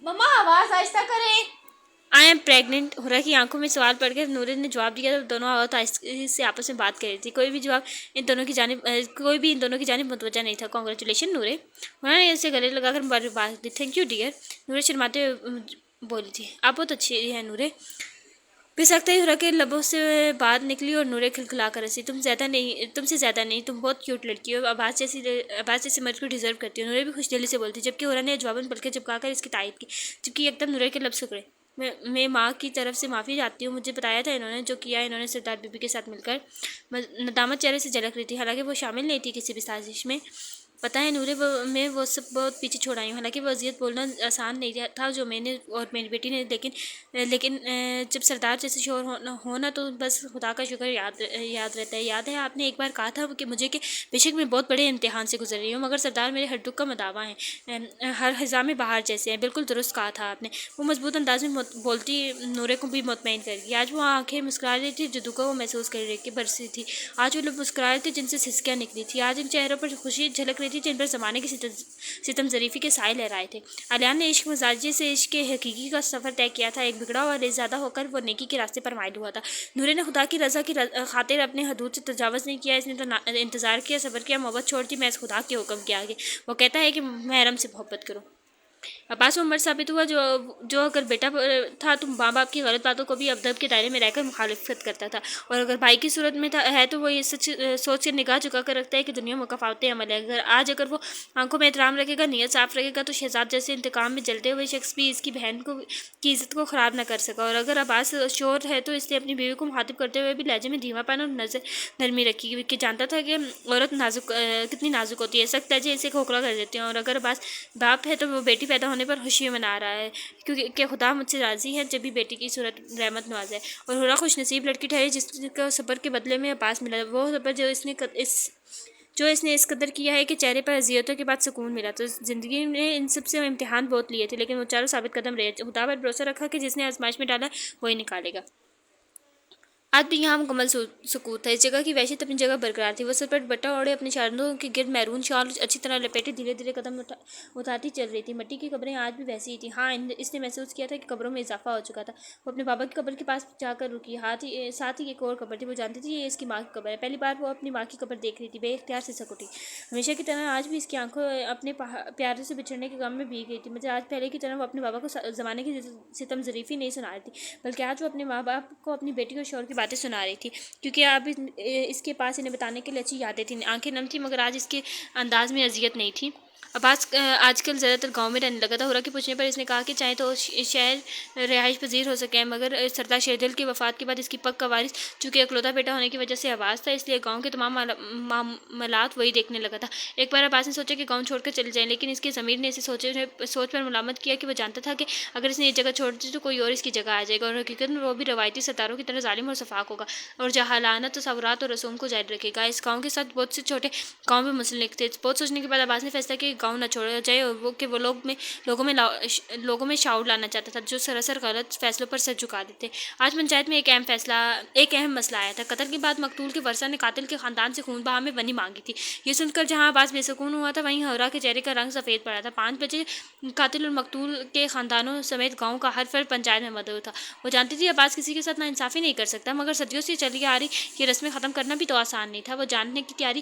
مما آواز آہستہ کریں، آئی ایم پریگننٹ۔ ہورا کی آنکھوں میں سوال پڑ گیا۔ نورے نے جواب دیا تو دونوں آہستہ سے آپس میں بات کر رہی تھی، کوئی بھی ان دونوں کی جانب متوجہ نہیں تھا۔ کانگریچولیشن نورے، ہورا نے اسے گلے لگا کر مبارکباد دی۔ تھینک یو ڈیئر، نورے شرماتے ہوئے بولی تھی۔ آپ بہت اچھی ہیں نورے۔ بے ساختہ ہی ہورا کے لبوں سے بات نکلی اور نورے کھلکھلا کر ہنسی۔ تم سے زیادہ نہیں، تم بہت کیوٹ لڑکی ہو، عباس جیسے مرد کو ڈیزرو کرتی ہو۔ نورے بھی خوش دلی سے بولتی، جبکہ ہورا نے جواباً پلکیں جھپکا کر اس کی تائید کی، جبکہ یکدم نورے کے لب سکڑے۔ میں ماں کی طرف سے معافی چاہتی ہوں، مجھے بتایا تھا انہوں نے جو کیا انہوں نے سردار بی بی کے ساتھ مل کر۔ ندامت چہرے سے جھلک رہی تھی، حالانکہ وہ شامل نہیں تھی کسی بھی سازش میں۔ پتہ ہے نورے، میں وہ سب بہت پیچھے چھوڑ آئی ہوں، حالانکہ وہ اذیت بولنا آسان نہیں تھا جو میں نے اور میری بیٹی نے، لیکن جب سردار جیسے شوہر ہونا تو بس خدا کا شکر یاد رہتا ہے۔ یاد ہے آپ نے ایک بار کہا تھا کہ مجھے کہ بے شک میں بہت بڑے امتحان سے گزر رہی ہوں، مگر سردار میرے ہر دکھ کا مداوا ہیں، ہر خزاں میں بہار جیسے ہیں۔ بالکل درست کہا تھا آپ نے، وہ مضبوط انداز میں بولتی نورے کو بھی مطمئن کر گئی۔ آج وہ آنکھیں مسکرا رہی تھی جو دکھوں کو محسوس کر رہی کہ برسی تھی، آج وہ لب مسکرا رہے تھے جن سے سسکیاں نکلی تھی، آج ان چہروں پر خوشی جھلک رہی تھی جن پر زمانے کی ستم ظریفی کے سائے لہرائے تھے۔ الیان نے عشق مزاجی سے عشق کے حقیقی کا سفر طے کیا تھا، ایک بگڑا ہوا ریزادہ ہو کر وہ نیکی کے راستے پر مائل ہوا تھا۔ نورے نے خدا کی رضا کی خاطر اپنے حدود سے تجاوز نہیں کیا، اس نے تو انتظار کیا، صبر کیا، محبت چھوڑ دی محض خدا کے حکم کے آگے۔ وہ کہتا ہے کہ محرم سے محبت کرو۔ عباس عمر ثابت ہوا جو اگر بیٹا تھا تو ماں باپ کی غلط باتوں کو بھی ادب کے دائرے میں رہ کر مخالفت کرتا تھا، اور اگر بھائی کی صورت میں ہے تو وہ یہ سوچ کر نگاہ جھکا کر رکھتا ہے کہ دنیا مکافات عمل ہے۔ اگر وہ آنکھوں میں احترام رکھے گا، نیت صاف رکھے گا، تو شہزاد جیسے انتقام میں جلتے ہوئے شخص بھی اس کی بہن کی عزت کو خراب نہ کر سکا۔ اور اگر عباس شور ہے تو اس نے اپنی بیوی کو مخاطب کرتے ہوئے بھی لہجے میں دھیما پن اور نرمی رکھی، کہ جانتا تھا کہ عورت کتنی نازک ہوتی ہے، سخت لہجے اسے کھوکھلا کر دیتے ہیں۔ اور اگر عباس باپ ہے تو وہ بیٹی پیدا ہونے پر خوشی منا رہا ہے، کیونکہ خدا مجھ سے راضی ہے جب بھی بیٹی کی صورت رحمت نواز ہے۔ اور ہورا خوش نصیب لڑکی ٹھہری جس کو صبر کے بدلے میں عباس ملا، وہ صبر جو اس نے اس قدر کیا ہے کہ چہرے پر اذیتوں کے بعد سکون ملا۔ تو زندگی نے ان سب سے امتحان بہت لیے تھے، لیکن وہ چاروں ثابت قدم رہے، خدا پر بھروسہ رکھا کہ جس نے آزمائش میں ڈالا وہی نکالے گا۔ آج بھی یہاں مکمل سکوت تھا، اس جگہ کی وحشت اپنی جگہ برقرار تھی۔ وہ سر پر دوپٹہ اوڑھے اپنے شاندوں کے گرد میرون شال اچھی طرح لپیٹے دھیرے دھیرے قدم اتارتی چل رہی تھی۔ مٹی کی قبریں آج بھی ویسی ہی تھیں، ہاں اس نے محسوس کیا تھا کہ قبروں میں اضافہ ہو چکا تھا۔ وہ اپنے بابا کی قبر کے پاس جا کر رکی، ساتھ ہی ایک اور قبر تھی، وہ جانتی تھی یہ اس کی ماں کی قبر ہے۔ پہلی بار وہ اپنی ماں کی قبر دیکھ رہی تھی، بے اختیار سے سکوٹی، ہمیشہ کی طرح آج بھی اس کی آنکھوں اپنے پیارے سے بچھڑنے کے غم میں بھیگ گئی تھی، مگر آج پہلے کی طرح وہ اپنے بابا کو زمانے کی ستم ظریفی نہیں سنا رہی تھی، بلکہ آج وہ اپنے ماں باپ کو اپنی بیٹی اور شوہر کی باتیں سنا رہی تھی، کیونکہ اب اس کے پاس انہیں بتانے کے لیے اچھی یادیں تھیں۔ آنکھیں نم تھیں مگر آج اس کے انداز میں اذیت نہیں تھی۔ عباس آج کل زیادہ تر گاؤں میں رہنے لگا تھا۔ ہورا کے پوچھنے پر اس نے کہا کہ چاہے تو شہر رہائش پذیر ہو سکے، مگر سردار شہردل کی وفات کے بعد اس کی پگ کا وارث چونکہ اکلوتا بیٹا ہونے کی وجہ سے عباس تھا، اس لیے گاؤں کے تمام معاملات وہی دیکھنے لگا تھا۔ ایک بار عباس نے سوچا کہ گاؤں چھوڑ کر چلے جائیں، لیکن اس کے ضمیر نے اسے سوچ پر ملامت کیا کہ وہ جانتا تھا کہ اگر اس نے یہ جگہ چھوڑ دی تو کوئی اور اس کی جگہ آ جائے گا، اور حقیقت میں وہ بھی روایتی سرداروں کی طرح ظالم اور سفاک ہوگا اور جاہلانہ تصورات اور رسوم کو جاری رکھے گا۔ اس گاؤں کے ساتھ بہت سے چھوٹے گاؤں بھی منسلک تھے۔ بہت سوچنے کے بعد عباس نے فیصلہ کیا کہ گاؤں نہ چھوڑا جائے، اور وہ لوگوں میں شعور لانا چاہتا تھا جو سراسر غلط فیصلوں پر سر جھکا دیتے۔ آج پنچایت میں ایک اہم مسئلہ آیا تھا۔ قتل کے بعد مقتول کے ورثاء نے قاتل کے خاندان سے خون بہا میں بنی مانگی تھی۔ یہ سن کر جہاں عباس بے سکون ہوا تھا، وہیں ہورا کے چہرے کا رنگ سفید پڑا تھا۔ 5 بجے قاتل اور مقتول کے خاندانوں سمیت گاؤں کا ہر فرد پنچایت میں مدعو تھا۔ وہ جانتی تھی عباس کسی کے ساتھ ناانصافی نہیں کر سکتا، مگر صدیوں سے چلی آ رہی یہ رسمیں ختم کرنا بھی تو آسان نہیں تھا۔ وہ جاننے کی تیاری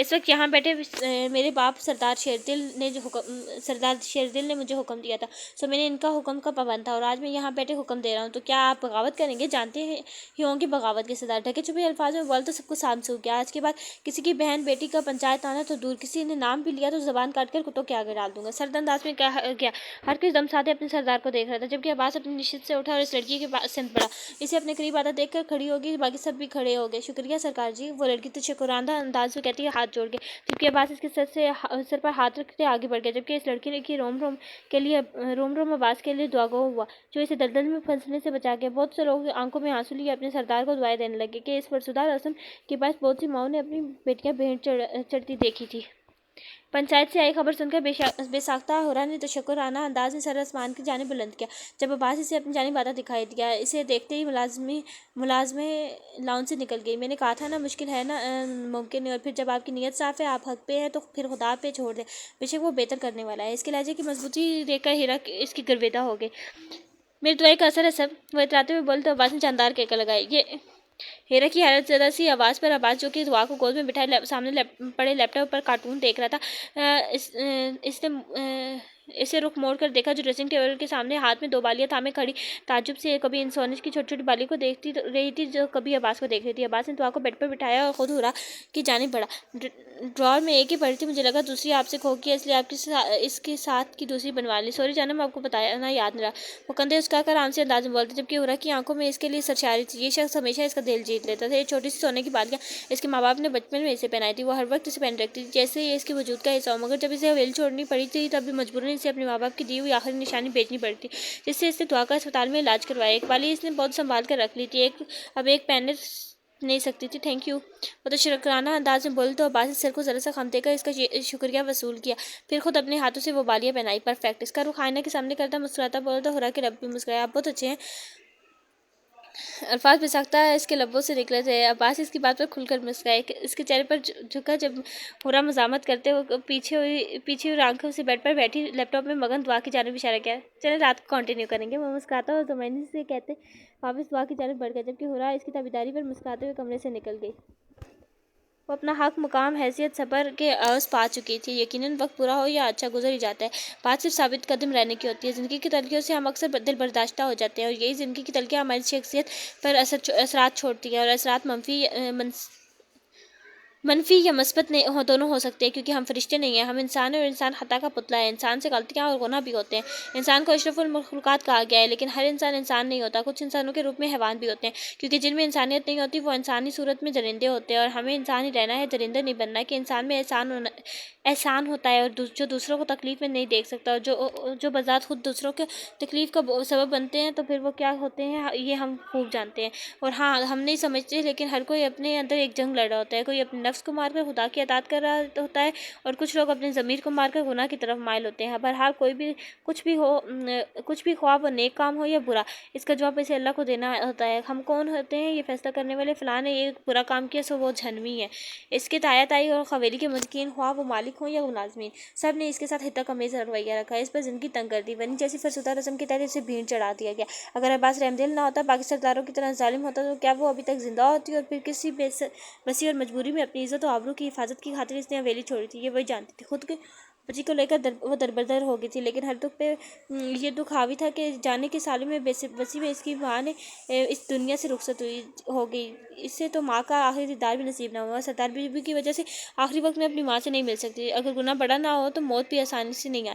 اس وقت یہاں بیٹھے میرے باپ سردار شیردل نے مجھے حکم دیا تھا، سو میں نے ان کا حکم کا پابند تھا، اور آج میں یہاں بیٹھے حکم دے رہا ہوں، تو کیا آپ بغاوت کریں گے؟ جانتے ہی ہوں گے بغاوت کے سردار ڈھکے چھپے الفاظ میں بول تو سب کو سامسو کیا، آج کے بعد کسی کی بہن بیٹی کا پنچایت آنا تو دور، کسی نے نام بھی لیا تو زبان کاٹ کر کتوں کے آگے ڈال دوں گا۔ سرد انداز میں کہا گیا۔ ہر کوئی دم سادے اپنے سردار کو دیکھ رہا تھا، جبکہ عباس اپنی نشست سے اٹھا اور اس لڑکی کے پاس سمٹ پڑا۔ اسے اپنے قریب آتا دیکھ کر کھڑی ہوگی، باقی سب بھی کھڑے ہو گئے۔ شکریہ سرکار جی، وہ لڑکی تشکرانہ انداز میں کہتی ہے ہاتھ جوڑ کے، جبکہ عباس اس کے سر پر ہاتھ رکھتے آگے بڑھ گیا، جبکہ اس لڑکی کی روم روم عباس کے لیے دعا گو ہوا، جو اسے دلدل میں پھنسنے سے بچا گیا۔ بہت سے لوگ آنکھوں میں آنسو لیے اپنے سردار کو دعائیں دینے لگے کہ اس فرسودہ رسم کے باعث بہت سی ماؤں نے اپنی بیٹیاں بھینٹ چڑھتی دیکھی تھی۔ پنچایت سے آئی خبر سن کر بے ساختہ ہورا نے تشکرانہ انداز میں سر آسمان کی جانب بلند کیا۔ جب عباس اسے اپنی جانب آتا دکھائی دیا، اسے دیکھتے ہی ملازمیں لاؤن سے نکل گئی۔ میں نے کہا تھا نا مشکل ہے نا ممکن نہیں، اور پھر جب آپ کی نیت صاف ہے، آپ حق پہ ہے، تو پھر خدا پہ چھوڑ دیں، بے شک وہ بہتر کرنے والا ہے۔ اس کے لہجے کی مضبوطی دیکھ کر ہیرا اس کی گرویدہ ہو گئی۔ میری دعائی کا اثر ہے سب، وہ اتراتے ہوئے بولے تو عباس نے جاندار کہکا لگائی۔ یہ ہیرا کی حیرت زدہ سی آواز پر عباس، جو کہ دعا کو گود میں بٹھائے سامنے پڑے لیپ ٹاپ پر کارٹون دیکھ رہا تھا، اس نے اسے رخ موڑ کر دیکھا، جو ڈریسنگ ٹیبل کے سامنے ہاتھ میں 2 بالیاں تھامے کھڑی تعجب سے کبھی ان سونج کی چھوٹی چھوٹی بالیوں کو دیکھتی رہی تھی، جو کبھی عباس کو دیکھ رہی تھی۔ عباس نے دعا کو بیڈ پر بٹھایا اور خود ہورا کی جانب بڑھا۔ ڈرار میں ایک ہی پڑی تھی، مجھے لگا دوسری آپ سے کھو گئی، اس لیے آپ اس کے ساتھ کی دوسری بنوا لی۔ سوری جانم، آپ کو بتانا یاد نہیں رہا، وہ کندھے اسکا کر آرام سے انداز میں بولتے، جبکہ ہورا کی آنکھوں میں اس کے لیے سرشاری تھی۔ یہ شخص ہمیشہ اس کا دل جیت لیتا تھا۔ یہ چھوٹی سی سونے کی بالیاں اس کے ماں باپ نے بچپن میں اسے پہنائی تھی، وہ ہر وقت اسے پہنے رکھتی تھی جیسے یہ اس کے وجود کا حصہ ہو، مگر جب اسے حویلی چھوڑنی پڑی تھی تب بھی مجبوراً اسے اپنے ماں باپ کی دی ہوئی آخری نشانی بیچنی پڑی تھی، جس سے اس نے دعا کا اسپتال میں علاج کروایا۔ ایک بالی اس نے بہت سنبھال کر رکھ لی تھی، اب ایک پہننے نہیں سکتی تھی۔ تھینک یو، وہ تشکرانہ انداز میں بولے تو عباس نے سر کو ذرا سا خم دے کر اس کا شکریہ وصول کیا، پھر خود اپنے ہاتھوں سے وہ بالیاں پہنائی۔ پرفیکٹ، اس کا رخ آئینہ کے سامنے کرتا مسکراتا بولا تو ہورا کے لب بھی مسکرائے۔ آپ بہت اچھے ہیں، الفاظ بے ساختہ اس کے لبوں سے نکلے تھے۔ عباس اس کی بات پر کھل کر مسکرائے، اس کے چہرے پر جھکا جب ہورا مزاحمت کرتے ہوئے پیچھے ہوئی آنکھوں سے بیڈ پر بیٹھی لیپ ٹاپ میں مگن دعا کی جانب اشارہ کیا۔ چلیں رات کو کنٹینیو کریں گے، وہ مسکراتا اور زمینی سے کہتے واپس دعا کی جانب بڑھ گیا، جبکہ ہورا اس کی تابعداری پر مسکراتے ہوئے کمرے سے نکل گئی۔ وہ اپنا حق، مقام، حیثیت، صبر کے عوض پا چکی تھی۔ یقیناً وقت برا ہو یا اچھا گزر ہی جاتا ہے، بات صرف ثابت قدم رہنے کی ہوتی ہے۔ زندگی کی تلخیوں سے ہم اکثر دل برداشتہ ہو جاتے ہیں، اور یہی زندگی کی تلخیاں ہماری شخصیت پر اثرات چھوڑتی ہیں، اور اثرات منفی یا مثبت دونوں ہو سکتے ہیں، کیونکہ ہم فرشتے نہیں ہیں، ہم انسان ہیں، اور انسان خطا کا پتلا ہے۔ انسان سے غلطیاں اور گناہ بھی ہوتے ہیں۔ انسان کو اشرف المخلوقات کہا گیا ہے، لیکن ہر انسان نہیں ہوتا۔ کچھ انسانوں کے روپ میں حیوان بھی ہوتے ہیں، کیونکہ جن میں انسانیت نہیں ہوتی وہ انسانی صورت میں درندے ہوتے ہیں، اور ہمیں انسان ہی رہنا ہے، درندہ نہیں بننا، کہ انسان میں احسان ہوتا ہے، اور جو دوسروں کو تکلیف میں نہیں دیکھ سکتا، اور جو بذات خود دوسروں کے تکلیف کا سبب بنتے ہیں، تو پھر وہ کیا ہوتے ہیں یہ ہم خوب جانتے ہیں، اور ہاں ہم نہیں سمجھتے، لیکن ہر کوئی اپنے اندر ایک جنگ لڑ رہا ہوتا ہے۔ کوئی اپنے نفس کو مار کر خدا کی اطاعت کر رہا ہوتا ہے، اور کچھ لوگ اپنے ضمیر کو مار کر گناہ کی طرف مائل ہوتے ہیں۔ بہرحال کچھ بھی خواہ وہ نیک کام ہو یا برا، اس کا جواب اسے اللہ کو دینا ہوتا ہے۔ ہم کون ہوتے ہیں یہ فیصلہ کرنے والے؟ فلاں نے یہ برا کام کیا سو وہ جہنمی ہے، اس کے تایا تائی اور قبیلے کے متقین، خواہ وہ مالک ہوں یا ملازمین، سب نے اس کے ساتھ حد امیز رویہ رکھا، اس پر زندگی تنگ کر دی۔ بنی جیسی فرسودہ رسم کے تحت اسے بھینٹ چڑھا دیا گیا۔ اگر عباس رحمدل نہ ہوتا، باقی سرداروں کی طرح ظالم ہوتا، تو کیا وہ ابھی تک زندہ ہوتی؟ اور پھر کسی بسی اور مجبوری میں اپنی عزت و آبرو کی حفاظت کی خاطر اس نے حویلی چھوڑی تھی، یہ وہی جانتی تھی۔ خود کی بچی کو لے کر وہ دربدر ہو گئی تھی، لیکن ہر دکھ پہ یہ دکھ حاوی تھا کہ جانے کے سالوں میں بسی میں اس کی ماں نے اس دنیا سے رخصت ہو گئی، اسے تو ماں کا آخری دیدار بھی نصیب نہ ہوا۔ سردار بی بی کی وجہ سے آخری وقت میں اپنی ماں سے نہیں مل سکتی۔ اگر گناہ بڑا نہ ہو تو موت بھی آسانی سے نہیں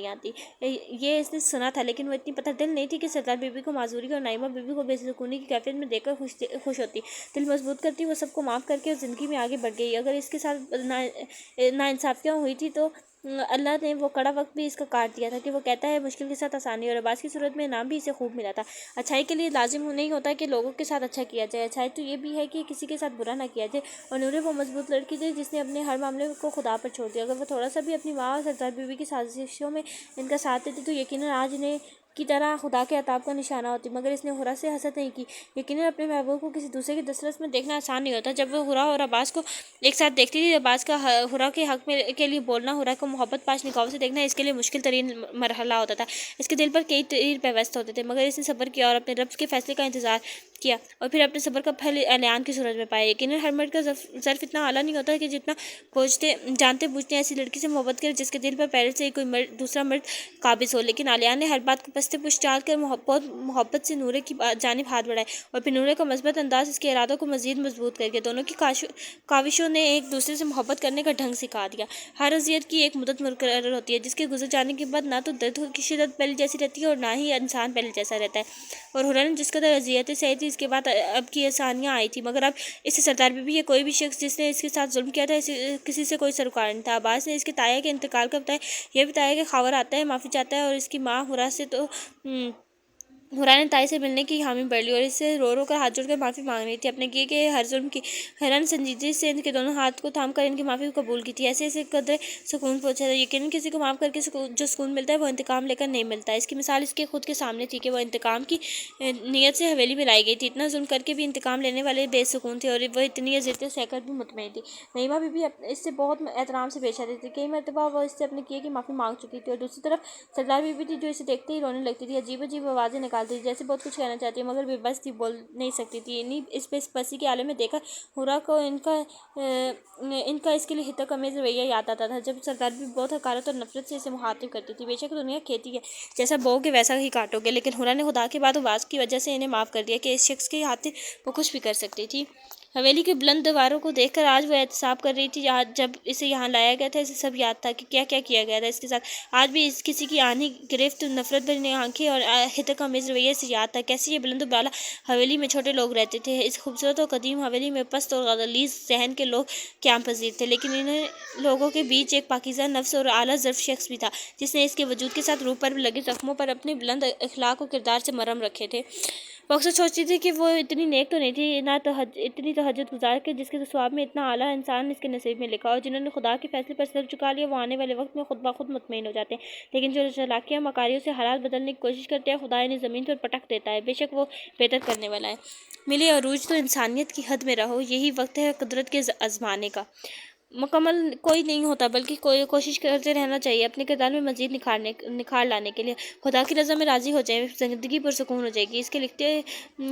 آتی، یہ اس نے سنا تھا، لیکن وہ اتنی پتھر دل نہیں تھی کہ سردار بی بی کو معذوری اور نائمہ بی بی کو بے سکونی کی کیفیت میں دیکھ کر خوش ہوتی، دل مضبوط کرتی، وہ سب کو معاف کر کے زندگی میں آگے بڑھ گئی۔ اگر اس کے ساتھ ناانصافیاں ہوئی تھی تو اللہ نے وہ کڑا وقت بھی اس کا کاٹ دیا تھا، کہ وہ کہتا ہے مشکل کے ساتھ آسانی، اور عباس کی صورت میں انعام بھی اسے خوب ملا تھا۔ اچھائی کے لیے لازم نہیں ہوتا کہ لوگوں کے ساتھ اچھا کیا جائے، اچھائی تو یہ بھی ہے کہ کسی کے ساتھ برا نہ کیا جائے۔ اور نورے وہ مضبوط لڑکی تھی جس نے اپنے ہر معاملے کو خدا پر چھوڑ دیا۔ اگر وہ تھوڑا سا بھی اپنی ماں اور سردار بی بی کی سازشوں میں ان کا ساتھ دیتی تو یقیناً آج انہیں کی طرح خدا کے عطاب کا نشانہ ہوتی، مگر اس نے حرا سے حسد نہیں کی۔ یقیناً اپنے محبوب کو کسی دوسرے کی دسترس میں دیکھنا آسان نہیں ہوتا۔ جب وہ حرا اور عباس کو ایک ساتھ دیکھتی تھی، عباس کا حرا کے حق میں کے لیے بولنا، حرا کو محبت پاش نگاہوں سے دیکھنا اس کے لیے مشکل ترین مرحلہ ہوتا تھا۔ اس کے دل پر کئی تیر پیوست ہوتے تھے، مگر اس نے صبر کیا اور اپنے رب کے فیصلے کا انتظار کیا، اور پھر اپنے صبر کا پھل اعلان کی صورت میں پایا۔ یقیناً ہر مرد کا ظرف اتنا اعلیٰ نہیں ہوتا کہ جتنا جانتے بوجھتے ایسی لڑکی سے محبت کرے جس کے دل پر پہلے سے ہی کوئی دوسرا مرد قابض ہو۔ لیکن عالیہ نے ہر بات کو پستے پوش ٹال کر محبت سے نورے کی جانب ہاتھ بڑھائے، اور پھر نورے کا مثبت انداز اس کے ارادوں کو مزید مضبوط کر کے دونوں کی کاوشوں نے ایک دوسرے سے محبت کرنے کا ڈھنگ سکھا دیا۔ ہر اذیت کی ایک مدت مقرر ہوتی ہے جس کے گزر جانے کے بعد نہ تو درد کی شدت پہلے جیسی رہتی ہے اور نہ ہی انسان پہلے جیسا رہتا ہے۔ اور حرا نے جس قدر اذیتیں سہی تھی، اس کے بعد اب کی آسانیاں آئی تھی، مگر اب اس سے سردار بی بی یا کوئی بھی شخص جس نے اس کے ساتھ ظلم کیا تھا کسی سے کوئی سروکار نہیں تھا۔ عباس نے اس کے تایا کے انتقال کا بتایا، یہ بتایا کہ خاور آتا ہے، معافی چاہتا ہے، اور اس کی ماں حرا سے تو حرا نے تائی سے ملنے کی حامی بڑھ لی اور اس سے رو کر ہاتھ جوڑ کر معافی مانگ رہی تھی اپنے کیے کے ہر ظلم کی۔ حرا نے سنجیدگی سے ان کے دونوں ہاتھ کو تھام کر ان کی معافی کو قبول کی تھی۔ ایسے قدرے سکون پہنچا تھا۔ یقیناً کسی کو معاف کر کے جو سکون ملتا ہے وہ انتقام لے کر نہیں ملتا۔ اس کی مثال اس کے خود کے سامنے تھی کہ وہ انتقام کی نیت سے حویلی میں لائی گئی تھی۔ اتنا ظلم کر کے بھی انتقام لینے والے بے سکون تھے، اور وہ اتنی اذیتیں سہ کر بھی مطمئن تھی۔ نعیمہ بی بی اس سے بہت احترام سے پیش آتی تھی، کئی مرتبہ وہ اس سے اپنے کیے کی معافی مانگ چکی تھی، اور دوسری طرف سردار بی بی تھی جو اسے دیکھتے ہی رونے لگتی تھی، عجیب عجیب آوازیں نکالتی تھی، جیسے بہت کچھ کہنا چاہتی ہے مگر بے بس تھی، بول نہیں سکتی تھی۔ اس بے بسی کے عالم میں دیکھ کر حرا کو ان کا اس کے لیے حدت امیز رویہ یاد آتا تھا، جب سردار بی بی بہت حقارت اور نفرت سے اسے مخاطب کرتی تھی۔ بے شک دنیا کھیتی ہے، جیسا بوؤ گے ویسا ہی کاٹو گے، لیکن حرا نے خدا کے بعد عباس کی وجہ سے انہیں معاف کر دیا کہ اس شخص کے ہاتھ وہ کچھ بھی کر سکتی تھی۔ حویلی کی بلند دیواروں کو دیکھ کر آج وہ احتساب کر رہی تھی، جب اسے یہاں لایا گیا تھا اسے سب یاد تھا کہ کیا کیا کیا گیا تھا اس کے ساتھ۔ آج بھی کسی کی آنی گرفت، نفرت بھری آنکھیں اور حدت امیز رویے سے یاد تھا کیسے یہ بلند و بالا حویلی میں چھوٹے لوگ رہتے تھے۔ اس خوبصورت اور قدیم حویلی میں پست اور غلیظ ذہن کے لوگ قیام پذیر تھے، لیکن ان لوگوں کے بیچ ایک پاکیزہ نفس اور اعلیٰ ظرف شخص بھی تھا جس نے اس کے وجود کے ساتھ روح پر لگے زخموں پر اپنے بلند اخلاق و کردار سے مرہم رکھے تھے۔ وہ اکثر سوچتی تھی کہ وہ اتنی نیک تو نہیں تھی، نہ اتنی تہجد گزار کے جس کے ثواب میں اتنا اعلیٰ انسان اس کے نصیب میں لکھا، اور جنہوں نے خدا کے فیصلے پر سر جھکا لیا وہ آنے والے وقت میں خود بخود مطمئن ہو جاتے ہیں، لیکن جو چالاکیاں مکاریوں سے حالات بدلنے کی کوشش کرتے ہیں خدا انہیں زمین پر پٹک دیتا ہے۔ بے شک وہ بہتر کرنے والا ہے۔ ملے عروج تو انسانیت کی حد میں رہو، یہی وقت ہے قدرت کے آزمانے کا۔ مکمل کوئی نہیں ہوتا بلکہ کوشش کرتے رہنا چاہیے اپنے کردار میں مزید نکھار لانے کے لیے۔ خدا کی رضا میں راضی ہو جائیں، زندگی پرسکون ہو جائے گی۔ اس کے لکھتے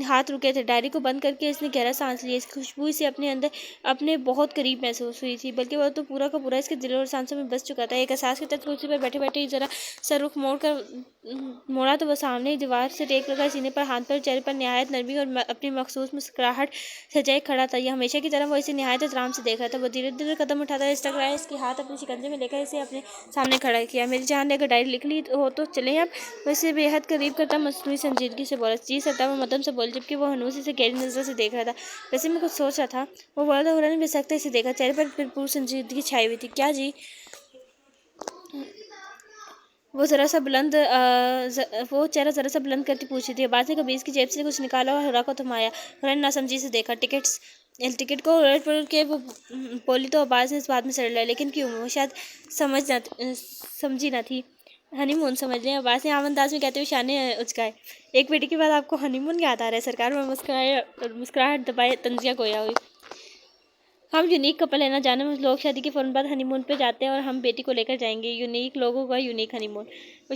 ہاتھ رکے تھے، ڈائری کو بند کر کے اس نے گہرا سانس لیا۔ اس کی خوشبو اسے اپنے اندر اپنے بہت قریب محسوس ہوئی تھی، بلکہ وہ تو پورا کا پورا اس کے دل اور سانسوں میں بس چکا تھا۔ ایک احساس کے تحت کرسی پر بیٹھے بیٹھے ہی ذرا سر رخ موڑا تو وہ سامنے ہی دیوار سے ٹیک لگا سینے پر ہاتھ پر چہرے پر نہایت نرمی اور اپنی مخصوص مسکراہٹ سجائے کھڑا تھا۔ یہ ہمیشہ کی طرح وہ اسے نہایت احترام سے دیکھ رہا تھا۔ وہ دھیرے دھیرے قدم اٹھاتا اس ٹکرایا، اس کے ہاتھ اپنے شکنجے میں لے کر اسے اپنے سامنے کھڑا کیا۔ میری جان نے اگر ڈائری لکھ لی ہو تو چلیں اب؟ وہ اسے بے حد قریب کرتا مصنوعی سنجیدگی سے بولا۔ جی سردار، وہ مدھم سے بولی، جبکہ وہ ہنوز اسے گہری نظروں سے دیکھ رہا تھا۔ ویسے میں کچھ سوچ رہا تھا، وہ بولا تھا۔ حرا نے بے سختہ اسے دیکھا، چہرے پر بھرپور سنجیدگی چھائی ہوئی تھی۔ کیا جی؟ وہ چہرہ ذرا سا بلند کرتی پوچھ رہی تھی۔ عباس نے قمیض کی جیب سے کچھ نکالا اور حرا کو تھمایا۔ حرا نے ناسمجھی سے دیکھا۔ ٹکٹ کو الٹ پلٹ کے وہ بولی تو عباس نے اس بات میں سر لیا، لیکن کیوں؟ وہ شاید سمجھی نہ تھی۔ ہنی مون سمجھ لیں، عباس نے عام انداز میں کہتے ہوئے شانے اچکائے۔ ایک بیٹے کے بعد آپ کو ہنی مون یاد آ رہا ہے سرکار؟ میں مسکراہٹ دبائے تنزیہ گویا ہوئی۔ ہم یونیک کپل ہیں، نہ جانے لوگ شادی کے فوراً بعد ہنی مون پہ جاتے ہیں اور ہم بیٹی کو لے کر جائیں گے۔ یونیک لوگوں کا یونیک ہنی مون۔ وہ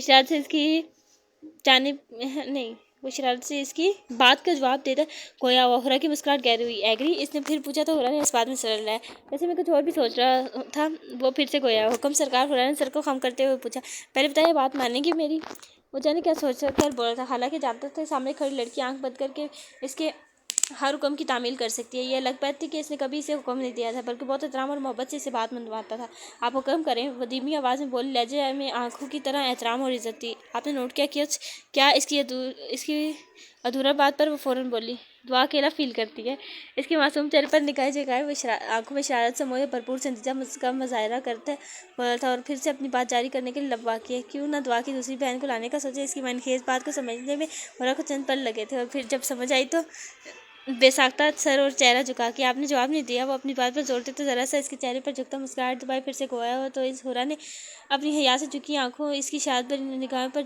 شرارت سے اس کی بات کا جواب دیتا گویا ہوا۔ حرا کی مسکراہٹ گہری ہوئی۔ ایگری؟ اس نے پھر پوچھا تو حرا نے اس بات میں سر ہلایا۔ ویسے میں کچھ اور بھی سوچ رہا تھا، وہ پھر سے گویا ہوا۔ حکم سرکار؟ حرا نے سر کو خم کرتے ہوئے پوچھا۔ پہلے بتائیے، بات مانیں گی میری؟ وہ جانے کیا سوچ کر بولا تھا، حالانکہ جانتا تھا سامنے کھڑی لڑکی آنکھ بند کر کے اس کے ہر حکم کی تعمیل کر سکتی ہے۔ یہ الگ بات تھی کہ اس نے کبھی اسے حکم نہیں دیا تھا، بلکہ بہت احترام اور محبت سے اسے بات منواتا تھا۔ آپ حکم کریں، وہ دھیمی آواز میں بولی، لہجے میں آنکھوں کی طرح احترام اور عزت تھی۔ آپ نے نوٹ کیا اس کی ادھورا بات پر وہ فوراً بولی، دعا اکیلا فیل کرتی ہے. اس کے معصوم چہرے پر نگاہ جگائے وہ آنکھوں میں شرارت سموئے بھرپور سنجیدہ کا مظاہرہ کرتا بولا تھا اور پھر سے اپنی بات جاری کرنے کے لیے لب واقع ہے. کیوں نہ دعا کی دوسری بہن کو لانے کا سوچے. اس کی من خیز بات کو سمجھنے میں مورا کو چند پل لگے تھے اور پھر جب سمجھ آئی تو بے ساختہ سر اور چہرہ جھکا کے آپ نے جواب نہیں دیا. وہ اپنی بات پر زور دیتے ذرا سا اس کے چہرے پر جھکتا مسکراہٹ دبائے پھر سے گویا ہو تو اس ہورا نے اپنی حیا سے جھکی آنکھوں اس کی شاد پر نگاہوں پر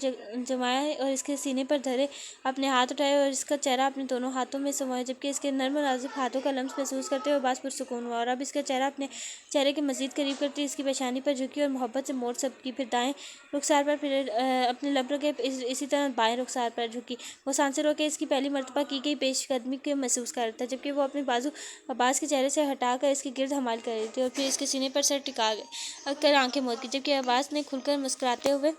جمائے اور اس کے سینے پر دھرے اپنے ہاتھ اٹھائے اور اس کا چہرہ اپنے دونوں ہاتھوں میں سموئے جبکہ اس کے نرم اور نازک ہاتھوں کا لمس محسوس کرتے ہوئے باز پرسکون ہوا. اور اب اس کا چہرہ اپنے چہرے کے مزید قریب کرتی اس کی پیشانی پر جھکی اور محبت سے موڑ سب کی. پھر دائیں رخسار پر پھر اپنے لب رکھے اسی طرح بائیں رخسار پر جھکی. وہ سانسیں روک کے اس کی پہلی مرتبہ کی گئی پیش قدمی کو محسوس کر رہا تھا جبکہ وہ اپنے بازو عباس کے چہرے سے ہٹا کر اس کے گرد حمال کر رہی تھی اور پھر اس کے سینے پر سر ٹکا کر آنکھیں موند کی جبکہ عباس نے کھل کر مسکراتے ہوئے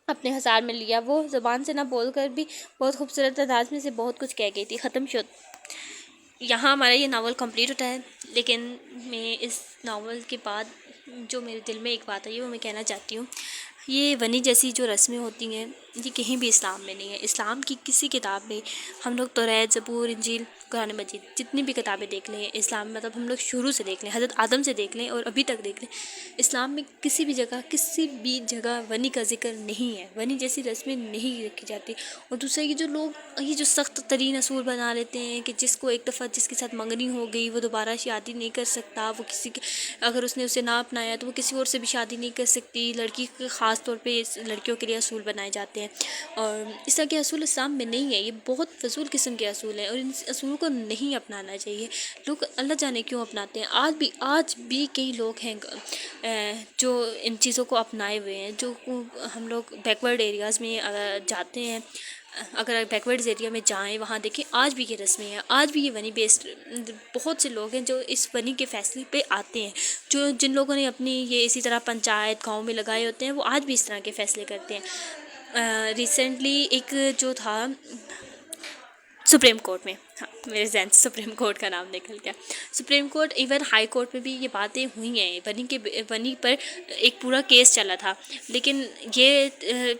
اپنے حصار میں لیا. وہ زبان سے نہ بول کر بھی بہت خوبصورت انداز میں سے بہت کچھ کہہ گئی تھی. ختم شد. یہاں ہمارا یہ ناول کمپلیٹ ہوتا ہے لیکن میں اس ناول کے بعد جو میرے دل میں ایک بات آئی وہ میں کہنا چاہتی ہوں. یہ ونی جیسی جو رسمیں ہوتی ہیں یہ کہیں بھی اسلام میں نہیں ہے. اسلام کی کسی کتاب میں ہم لوگ توریت زبور انجیل قرآن مجید جتنی بھی کتابیں دیکھ لیں اسلام مطلب ہم لوگ شروع سے دیکھ لیں حضرت آدم سے دیکھ لیں اور ابھی تک دیکھ لیں اسلام میں کسی بھی جگہ ونی کا ذکر نہیں ہے. ونی جیسی رسمیں نہیں رکھی جاتی. اور دوسرا یہ جو لوگ یہ جو سخت ترین اصول بنا لیتے ہیں کہ جس کو ایک دفعہ جس کے ساتھ منگنی ہو گئی وہ دوبارہ شادی نہیں کر سکتا. وہ کسی کے اگر اس نے اسے نہ اپنایا تو وہ کسی اور سے بھی شادی نہیں کر سکتی. لڑکی کے خاص طور پہ لڑکیوں کے لیے اصول بنائے جاتے ہیں اور اس طرح کے اصول اسلام میں نہیں ہے. یہ بہت فضول قسم کے اصول ہیں اور ان اصول کو نہیں اپنانا چاہیے. لوگ اللہ جانے کیوں اپناتے ہیں. آج بھی کئی لوگ ہیں جو ان چیزوں کو اپنائے ہوئے ہیں. جو ہم لوگ بیکورڈ ایریاز میں جاتے ہیں اگر بیکورڈز ایریا میں جائیں وہاں دیکھیں آج بھی یہ رسمیں ہیں. آج بھی یہ ونی بیسڈ بہت سے لوگ ہیں جو اس ونی کے فیصلے پہ آتے ہیں. جن لوگوں نے اپنی یہ اسی طرح پنچایت گاؤں میں لگائے ہوتے ہیں وہ آج بھی اس طرح کے فیصلے کرتے ہیں. ریسنٹلی ایک جو تھا سپریم کورٹ میں ہاں میرے ذہن سے سپریم کورٹ کا نام نکل گیا. Supreme court even high court میں بھی یہ باتیں ہوئی ہیں. ونی پر ایک پورا کیس چلا تھا لیکن یہ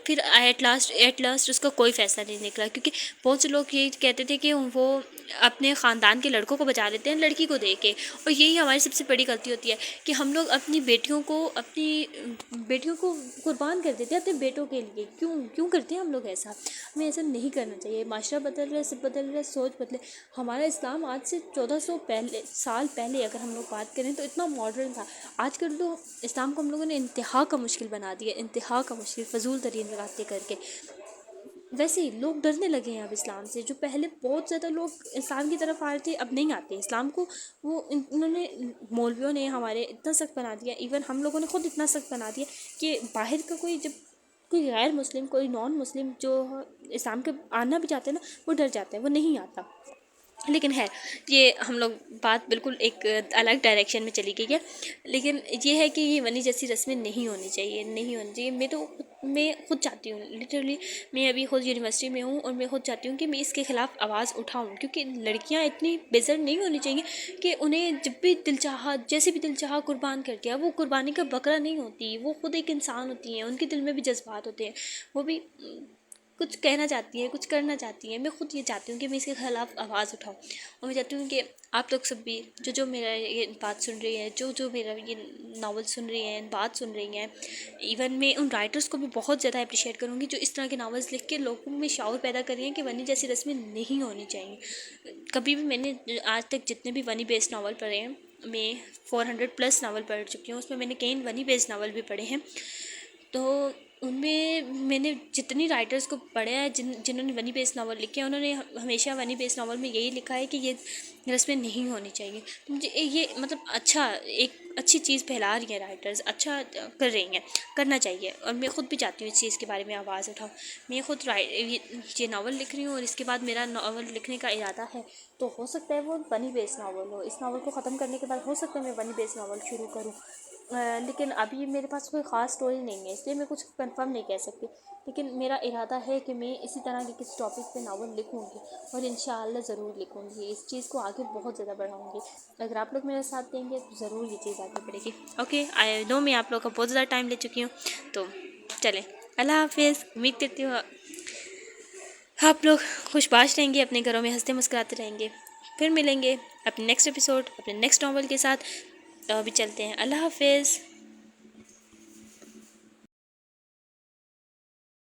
پھر ایٹ لاسٹ اس کا کوئی فیصلہ نہیں نکلا کیونکہ بہت سے لوگ یہ کہتے تھے کہ وہ اپنے خاندان کے لڑکوں کو بچا لیتے ہیں لڑکی کو دے کے. اور یہی ہماری سب سے بڑی غلطی ہوتی ہے کہ ہم لوگ اپنی بیٹیوں کو قربان کر دیتے ہیں اپنے بیٹوں کے لیے. کیوں کرتے ہیں ہم لوگ ایسا. ہمیں ایسا نہیں کرنا چاہیے. معاشرہ بدل رہا ہے سب بدل رہا ہے سوچ بدلے. ہمارا اسلام آج سے 1400 سال پہلے اگر ہم لوگ بات کریں تو اتنا ماڈرن تھا. آج کل تو اسلام کو ہم لوگوں نے انتہا کا مشکل بنا دیا. انتہا کا مشکل فضول ترین باتیں کر کے. ویسے ہی لوگ ڈرنے لگے ہیں اب اسلام سے. جو پہلے بہت زیادہ لوگ اسلام کی طرف آ رہے تھے اب نہیں آتے. اسلام کو وہ انہوں نے مولویوں نے ہمارے اتنا سخت بنا دیا. ایون ہم لوگوں نے خود اتنا سخت بنا دیا کہ باہر کا کوئی غیر مسلم کوئی نان مسلم جو اسلام کے آنا بھی چاہتے ہیں نا وہ ڈر جاتا ہے وہ نہیں آتا. لیکن ہے یہ ہم لوگ بات بالکل ایک الگ ڈائریکشن میں چلی گئی ہے. لیکن یہ ہے کہ یہ ونی جیسی رسمیں نہیں ہونی چاہیے. میں خود چاہتی ہوں لٹرلی میں ابھی خود یونیورسٹی میں ہوں اور میں خود چاہتی ہوں کہ میں اس کے خلاف آواز اٹھاؤں کیونکہ لڑکیاں اتنی بیزار نہیں ہونی چاہیے کہ انہیں جب بھی دل چاہا جیسے بھی دل چاہا قربان کر دیا. وہ قربانی کا بکرا نہیں ہوتی. وہ خود ایک انسان ہوتی ہیں. ان کے دل میں بھی جذبات ہوتے ہیں. وہ بھی کچھ کہنا چاہتی ہیں کچھ کرنا چاہتی ہیں. میں خود یہ چاہتی ہوں کہ میں اس کے خلاف آواز اٹھاؤں اور میں چاہتی ہوں کہ آپ لوگ سب بھی جو میرا یہ بات سن رہی ہیں جو میرا یہ ناول سن رہی ہیں بات سن رہی ہیں. ایون میں ان رائٹرس کو بھی بہت زیادہ اپریشیٹ کروں گی جو اس طرح کے ناولس لکھ کے لوگوں میں شعور پیدا کر رہی ہیں کہ ونی جیسی رسمیں نہیں ہونی چاہیے. کبھی بھی میں نے آج تک جتنے بھی ونی بیسڈ ناول پڑھے ہیں میں 400+ ناول پڑھ چکی ہوں. اس میں نے کئی ونی بیسڈ ناول بھی پڑھے ہیں. تو ان میں نے جتنی رائٹرس کو پڑھا ہے جنہوں نے ونی بیسڈ ناول لکھے ہیں انہوں نے ہمیشہ ونی بیسڈ ناول میں یہی لکھا ہے کہ یہ رسمیں نہیں ہونی چاہیے. مجھے یہ مطلب ایک اچھی چیز پھیلا رہی ہیں رائٹرز. اچھا کر رہی ہیں کرنا چاہیے. اور میں خود بھی چاہتی ہوں اس چیز کے بارے میں آواز اٹھاؤں. میں خود یہ ناول لکھ رہی ہوں اور اس کے بعد میرا ناول لکھنے کا ارادہ ہے. تو ہو سکتا ہے وہ ونی بیسڈ ناول ہو. اس ناول کو ختم کرنے کے بعد ہو سکتا ہے میں ونی بیسڈ ناول شروع کروں. لیکن ابھی میرے پاس کوئی خاص اسٹوری نہیں ہے اس لیے میں کچھ کنفرم نہیں کہہ سکتی. لیکن میرا ارادہ ہے کہ میں اسی طرح کے کسی ٹاپک پہ ناول لکھوں گی اور انشاءاللہ ضرور لکھوں گی. اس چیز کو آگے بہت زیادہ بڑھاؤں گی. اگر آپ لوگ میرا ساتھ دیں گے تو ضرور یہ چیز آگے بڑھے گی. اوکے آئی نو میں آپ لوگ کا بہت زیادہ ٹائم لے چکی ہوں. تو چلیں اللہ حافظ. امید کرتی ہوں آپ لوگ خوش باش رہیں گے، اپنے گھروں میں ہنستے مسکراتے رہیں گے۔ پھر ملیں گے اپنے نیکسٹ ایپیسوڈ، اپنے نیکسٹ ناول کے ساتھ۔ تو ابھی چلتے ہیں، اللہ حافظ۔